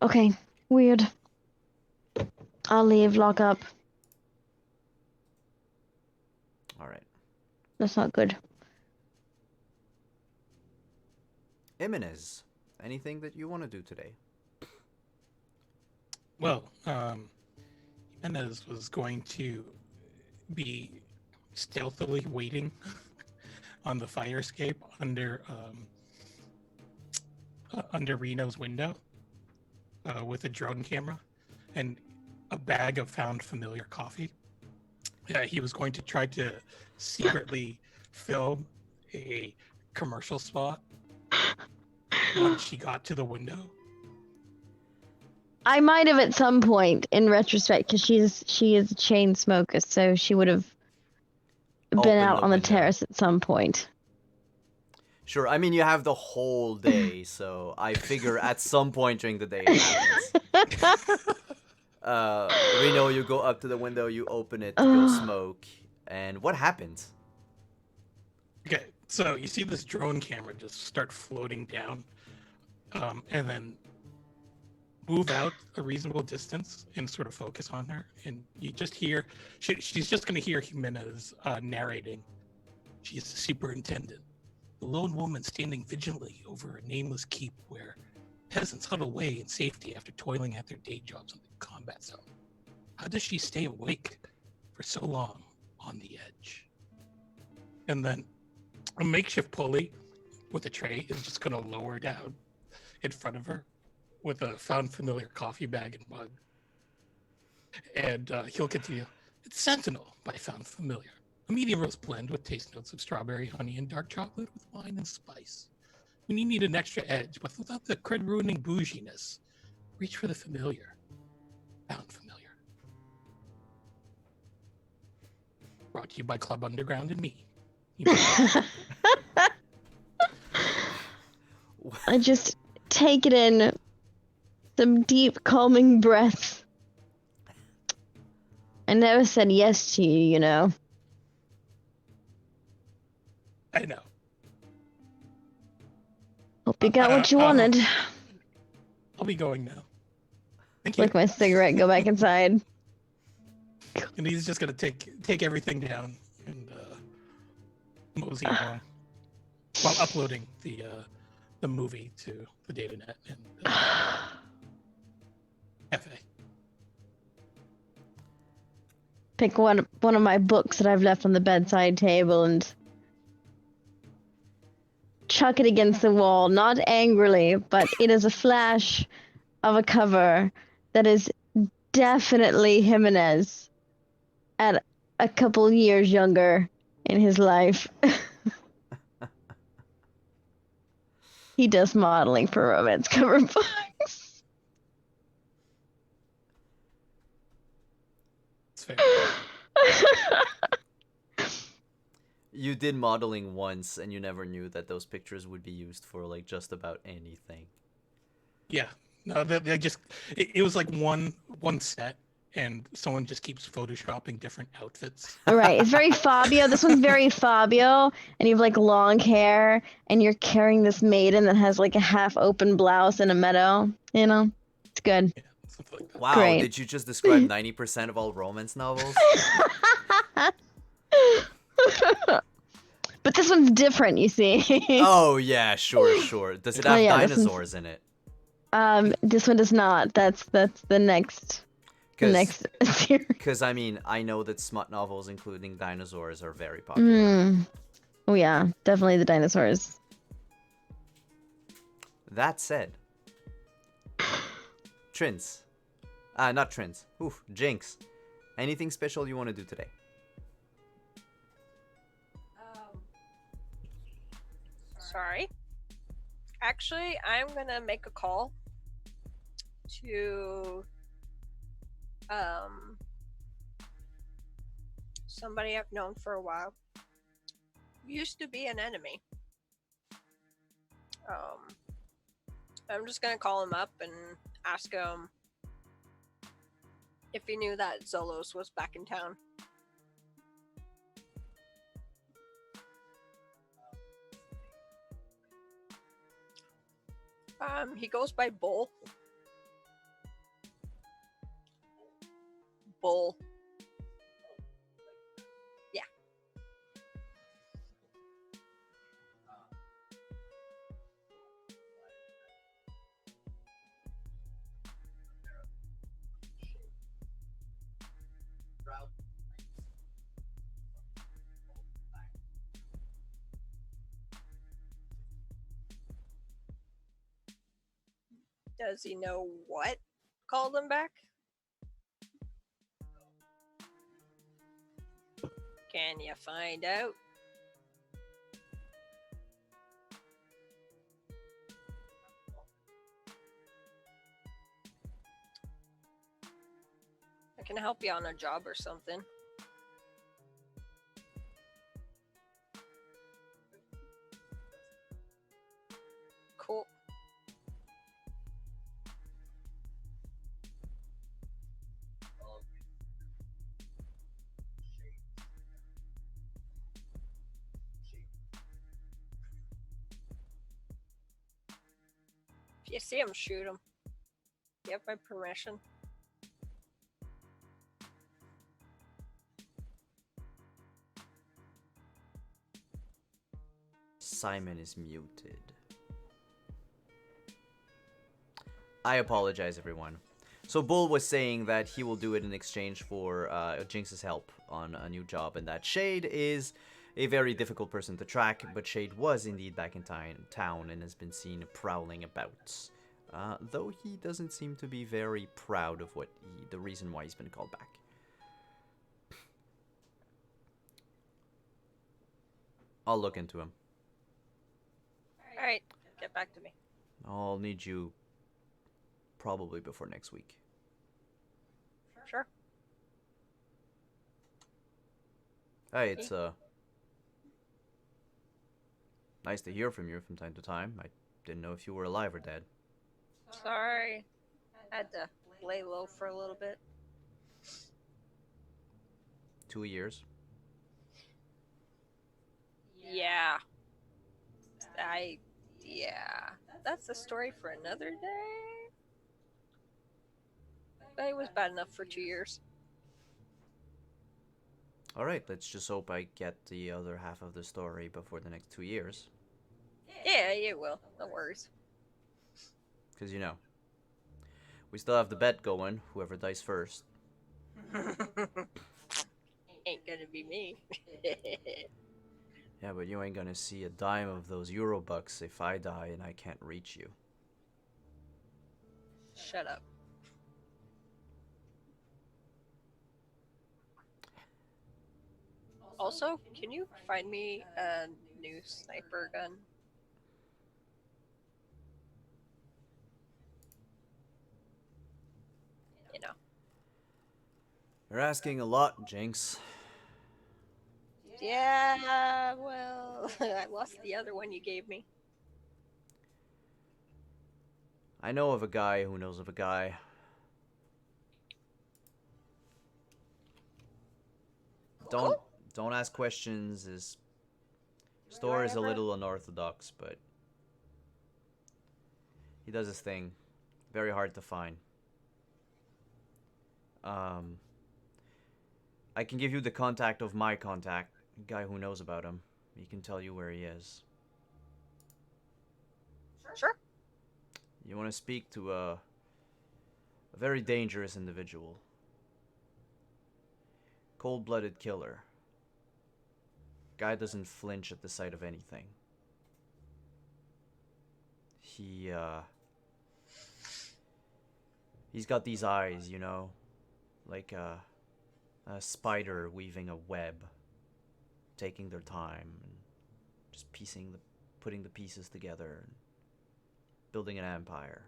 Okay. Weird. I'll leave. Lock up. All right. That's not good. Jimenez, anything that you want to do today? Well, Jimenez was going to be stealthily waiting on the fire escape under Reno's window with a drone camera and a bag of found familiar coffee. He was going to try to secretly film a commercial spot once she got to the window. I might have at some point, in retrospect, because she is a chain smoker, so she would have been Open out the on the window. terrace at some point. Sure. I mean, you have the whole day, so I figure at some point during the day it happens. Reno, you go up to the window, you open it to go smoke, and what happens? Okay, so you see this drone camera just start floating down, and then move out a reasonable distance and sort of focus on her. And you just hear, she's just going to hear Jimenez narrating. She is the superintendent, the lone woman standing vigilantly over a nameless keep where peasants huddle away in safety after toiling at their day jobs in the combat zone. How does she stay awake for so long on the edge? And then a makeshift pulley with a tray is just going to lower down in front of her with a found familiar coffee bag and mug. And he'll continue. It's Sentinel by Found Familiar. A medium roast blend with taste notes of strawberry, honey, and dark chocolate with wine and spice. When you need an extra edge, but without the cred-ruining bouginess, reach for the familiar. Found Familiar. Brought to you by Club Underground and me. I just take it in, some deep, calming breaths. I never said yes to you, you know. I know. Hope you got what you wanted. I'll be going now. Thank you. Lick my cigarette, go back inside. And he's just gonna take everything down and mosey along while uploading the movie to the datanet and cafe. Pick one of my books that I've left on the bedside table and chuck it against the wall, not angrily, but it is a flash of a cover that is definitely Jimenez at a couple years younger in his life. He does modeling for romance cover books. It's fair. You did modeling once, and you never knew that those pictures would be used for like just about anything. Yeah. No, they just it was like one set, and someone just keeps photoshopping different outfits. All right, it's very Fabio. This one's very Fabio, and you have like long hair, and you're carrying this maiden that has like a half-open blouse in a meadow. You know, it's good. Yeah, something like that. Wow, Great. did you just describe 90% of all romance novels? But this one's different, you see. Oh yeah, sure. Does it have yeah, this one's- dinosaurs in it? This one does not. That's the next The next series. Because, I mean, I know that smut novels, including dinosaurs, are very popular. Oh yeah, definitely the dinosaurs. That said, Trins. Not Trins. Oof, Jinx. Anything special you want to do today? Sorry. Actually, I'm gonna make a call to somebody I've known for a while. Used to be an enemy. I'm just gonna call him up and ask him if he knew that Zolos was back in town. He goes by Bull. Bull. Yeah. Does he know what called him back? Can you find out? I can help you on a job or something. Cool. If you see him, shoot him. You have my permission. Simon is muted. I apologize, everyone. So Bull was saying that he will do it in exchange for Jinx's help on a new job, and that Shade is a very difficult person to track, but Shade was indeed back in town and has been seen prowling about. Though he doesn't seem to be very proud of the reason why he's been called back. I'll look into him. Alright, get back to me. I'll need you probably before next week. Sure. Hey, it's nice to hear from you from time to time. I didn't know if you were alive or dead. Sorry. I had to lay low for a little bit. 2 years. Yeah. Yeah. That's a story for another day. But it was bad enough for 2 years. Alright, let's just hope I get the other half of the story before the next 2 years. Yeah, you will. No worries. Because, you know, we still have the bet going, whoever dies first. Ain't gonna be me. Yeah, but you ain't gonna see a dime of those Eurobucks if I die and I can't reach you. Shut up. Also, can you find me a new sniper gun? You know. You're asking a lot, Jinx. Yeah, well, I lost the other one you gave me. I know of a guy who knows of a guy. Don't ask questions. His store is a little unorthodox, but he does his thing. Very hard to find. I can give you the contact of my contact, a guy who knows about him. He can tell you where he is. Sure. You want to speak to a very dangerous individual. Cold-blooded killer. Guy doesn't flinch at the sight of anything. He's got these eyes, you know, like a spider weaving a web, taking their time and just putting the pieces together and building an empire.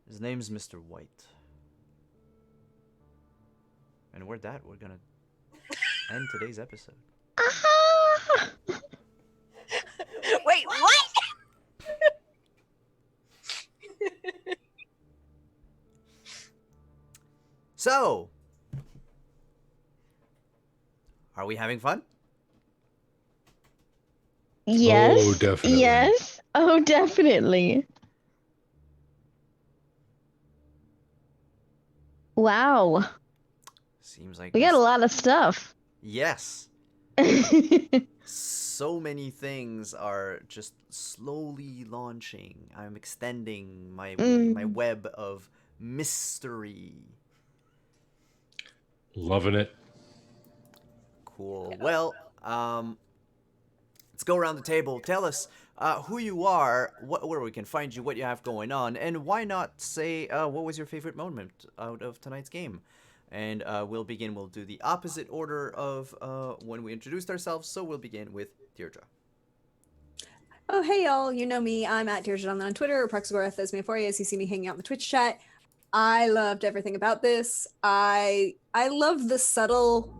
His name's Mr. White. And with that, we're gonna end today's episode. Ah! Wait, what? So, are we having fun? Yes. Oh, definitely. Yes. Oh, definitely. Wow. Seems like We got a lot of stuff. Yes. So many things are just slowly launching. I'm extending my web of mystery. Loving it. Cool. Well, let's go around the table. Tell us who you are, where we can find you, what you have going on, and why not say what was your favorite moment out of tonight's game? And we'll begin. We'll do the opposite order of when we introduced ourselves. So we'll begin with Deirdre. Oh, hey, y'all. You know me. I'm at Deirdre on Twitter, or Prexagorth as you see me hanging out in the Twitch chat. I loved everything about this. I love the subtle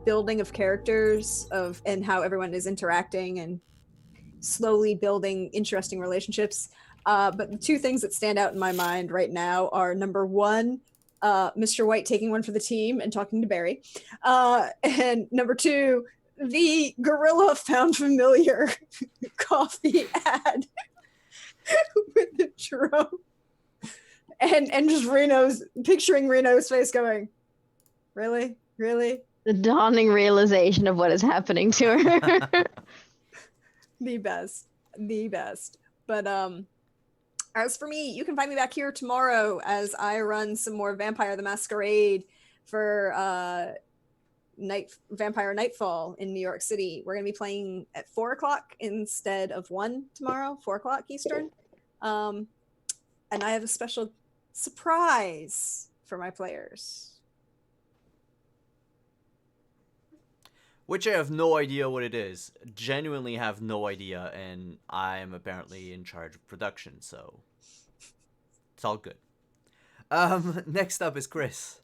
building of characters and how everyone is interacting and slowly building interesting relationships. But the two things that stand out in my mind right now are, number one, Mr. White taking one for the team and talking to Barry. And number two, the gorilla found familiar coffee ad with the drone. And just picturing Reno's face going, really? Really? The dawning realization of what is happening to her. The best. But as for me, you can find me back here tomorrow as I run some more Vampire the Masquerade for Vampire Nightfall in New York City. We're gonna be playing at 4:00 instead of 1 tomorrow, 4:00 Eastern. And I have a special surprise for my players. Which I have no idea what it is. Genuinely have no idea, and I am apparently in charge of production, so it's all good. Next up is Chris.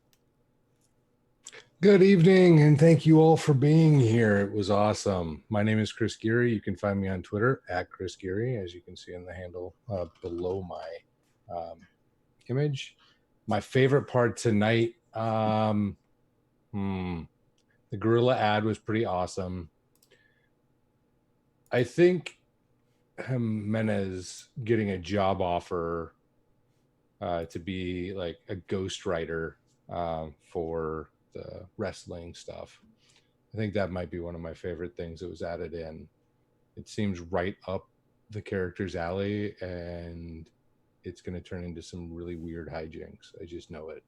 Good evening, and thank you all for being here. It was awesome. My name is Chris Geary. You can find me on Twitter at Chris Geary, as you can see in the handle below my image. My favorite part tonight, the gorilla ad was pretty awesome. I think Jimenez getting a job offer to be like a ghostwriter for the wrestling stuff. I think that might be one of my favorite things that was added in. It seems right up the character's alley, and it's going to turn into some really weird hijinks. I just know it.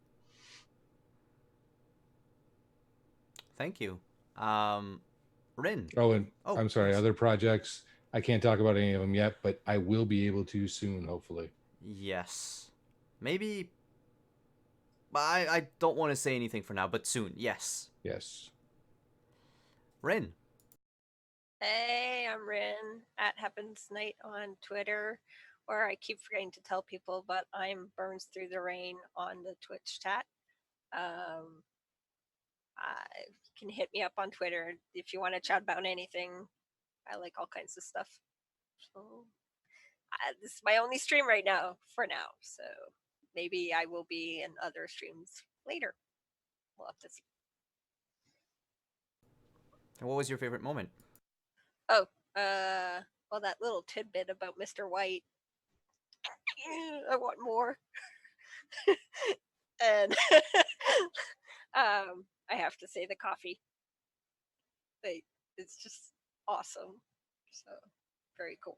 Thank you. Rin. Oh, and Oh, I'm sorry, yes. other projects. I can't talk about any of them yet, but I will be able to soon, hopefully. Yes. Maybe. I don't want to say anything for now, but soon. Yes. Yes. Rin. Hey, I'm Rin at Happens Night on Twitter, or I keep forgetting to tell people, but I'm Burns Through the Rain on the Twitch chat. You can hit me up on Twitter if you want to chat about anything. I like all kinds of stuff. So this is my only stream right now for now. So maybe I will be in other streams later. We'll have to see. And what was your favorite moment? Oh, well, that little tidbit about Mr. White. I want more. And I have to say the coffee. It's just awesome. So very cool.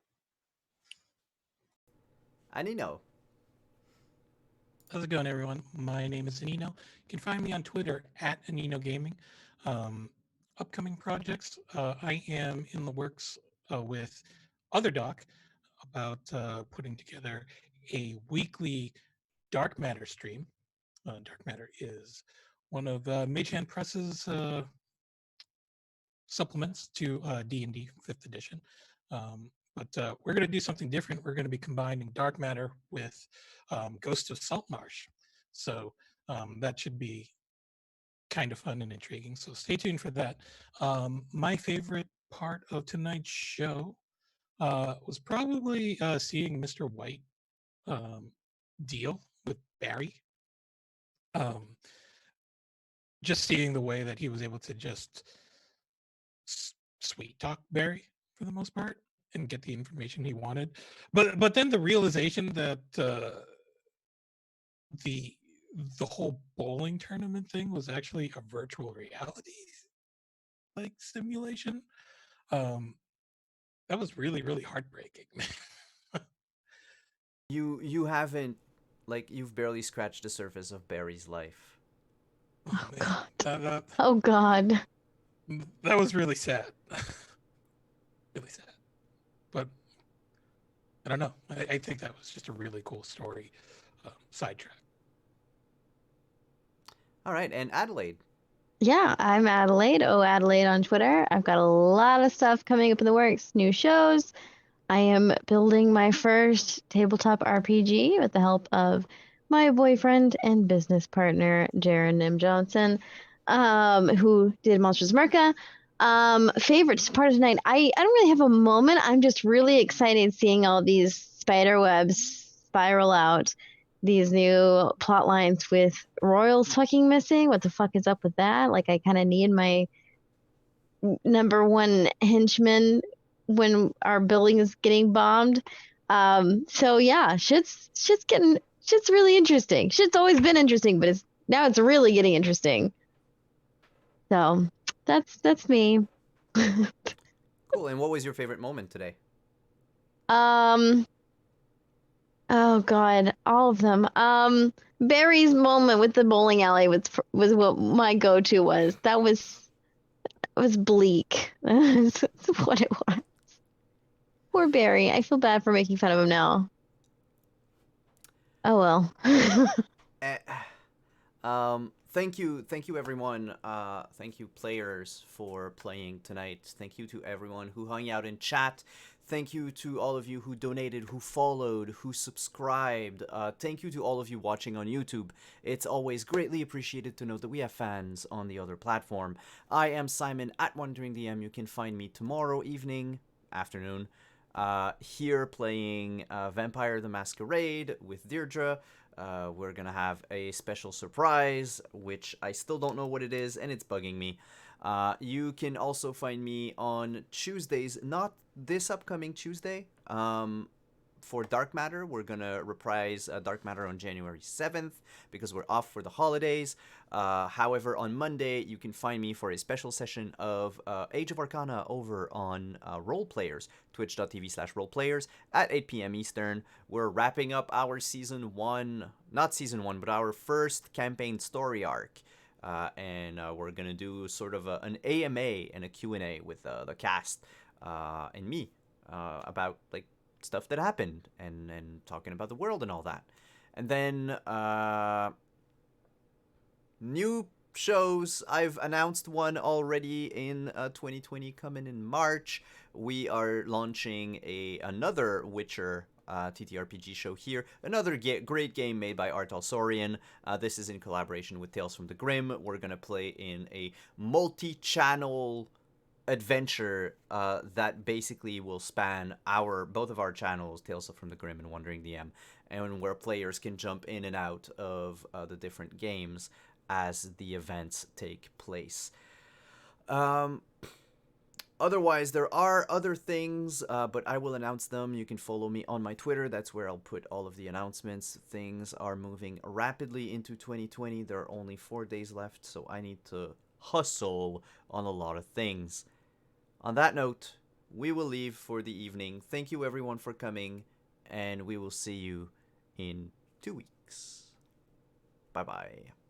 Anino. How's it going, everyone? My name is Anino. You can find me on Twitter at Anino Gaming. Upcoming projects, I am in the works with Other Doc about putting together a weekly Dark Matter stream. Dark Matter is one of Mage Hand Press's supplements to D&D 5th edition. But we're going to do something different. We're going to be combining Dark Matter with Ghost of Saltmarsh. So that should be kind of fun and intriguing. So stay tuned for that. My favorite part of tonight's show was probably seeing Mr. White deal with Barry. Just seeing the way that he was able to just sweet talk Barry for the most part and get the information he wanted. But then the realization that the whole bowling tournament thing was actually a virtual reality like simulation. That was really, really heartbreaking. You haven't, like, you've barely scratched the surface of Barry's life. Oh man, God. that, Oh God. that was really sad. Really sad. But I don't know. I think that was just a really cool story. Sidetrack. All right, and Adelaide. Yeah, I'm Adelaide. Oh, Adelaide on Twitter. I've got a lot of stuff coming up in the works, new shows. I am building my first tabletop RPG with the help of my boyfriend and business partner, Jaron Nim Johnson, who did Monsters of America. Favorite part of tonight, I don't really have a moment. I'm just really excited seeing all these spider webs spiral out. These new plot lines with royals fucking missing. What the fuck is up with that? Like, I kind of need my number one henchman when our building is getting bombed. So yeah, shit's really interesting. Shit's always been interesting, but now it's really getting interesting. So that's me. Cool. And what was your favorite moment today? Oh God, all of them. Barry's moment with the bowling alley was what my go-to was. That was bleak. That's what it was. Poor Barry. I feel bad for making fun of him now. Oh well. Thank you everyone. Thank you players for playing tonight. Thank you to everyone who hung out in chat. Thank you to all of you who donated, who followed, who subscribed. Thank you to all of you watching on YouTube. It's always greatly appreciated to know that we have fans on the other platform. I am Simon at Wandering DM. You can find me tomorrow evening, afternoon, here playing Vampire the Masquerade with Deirdre. We're gonna have a special surprise, which I still don't know what it is, and it's bugging me. You can also find me on Tuesdays, not this upcoming Tuesday. For Dark Matter, we're gonna reprise Dark Matter on January 7th because we're off for the holidays. However, on Monday, you can find me for a special session of Age of Arcana over on Role Players, twitch.tv/roleplayers at 8 p.m. Eastern. We're wrapping up our season 1, not season 1, but our first campaign story arc. And we're gonna do sort of an AMA and a Q&A with the cast and me about like stuff that happened and talking about the world and all that. And then new shows. I've announced one already in 2020 coming in March. We are launching another Witcher TTRPG show here. Another great game made by Art Alsorian. This is in collaboration with Tales from the Grim. We're going to play in a multi-channel adventure that basically will span both of our channels, Tales from the Grim and Wandering DM, and where players can jump in and out of the different games as the events take place. Otherwise, there are other things, but I will announce them. You can follow me on my Twitter. That's where I'll put all of the announcements. Things are moving rapidly into 2020. There are only 4 days left, so I need to hustle on a lot of things. On that note, we will leave for the evening. Thank you everyone for coming, and we will see you in 2 weeks. Bye bye.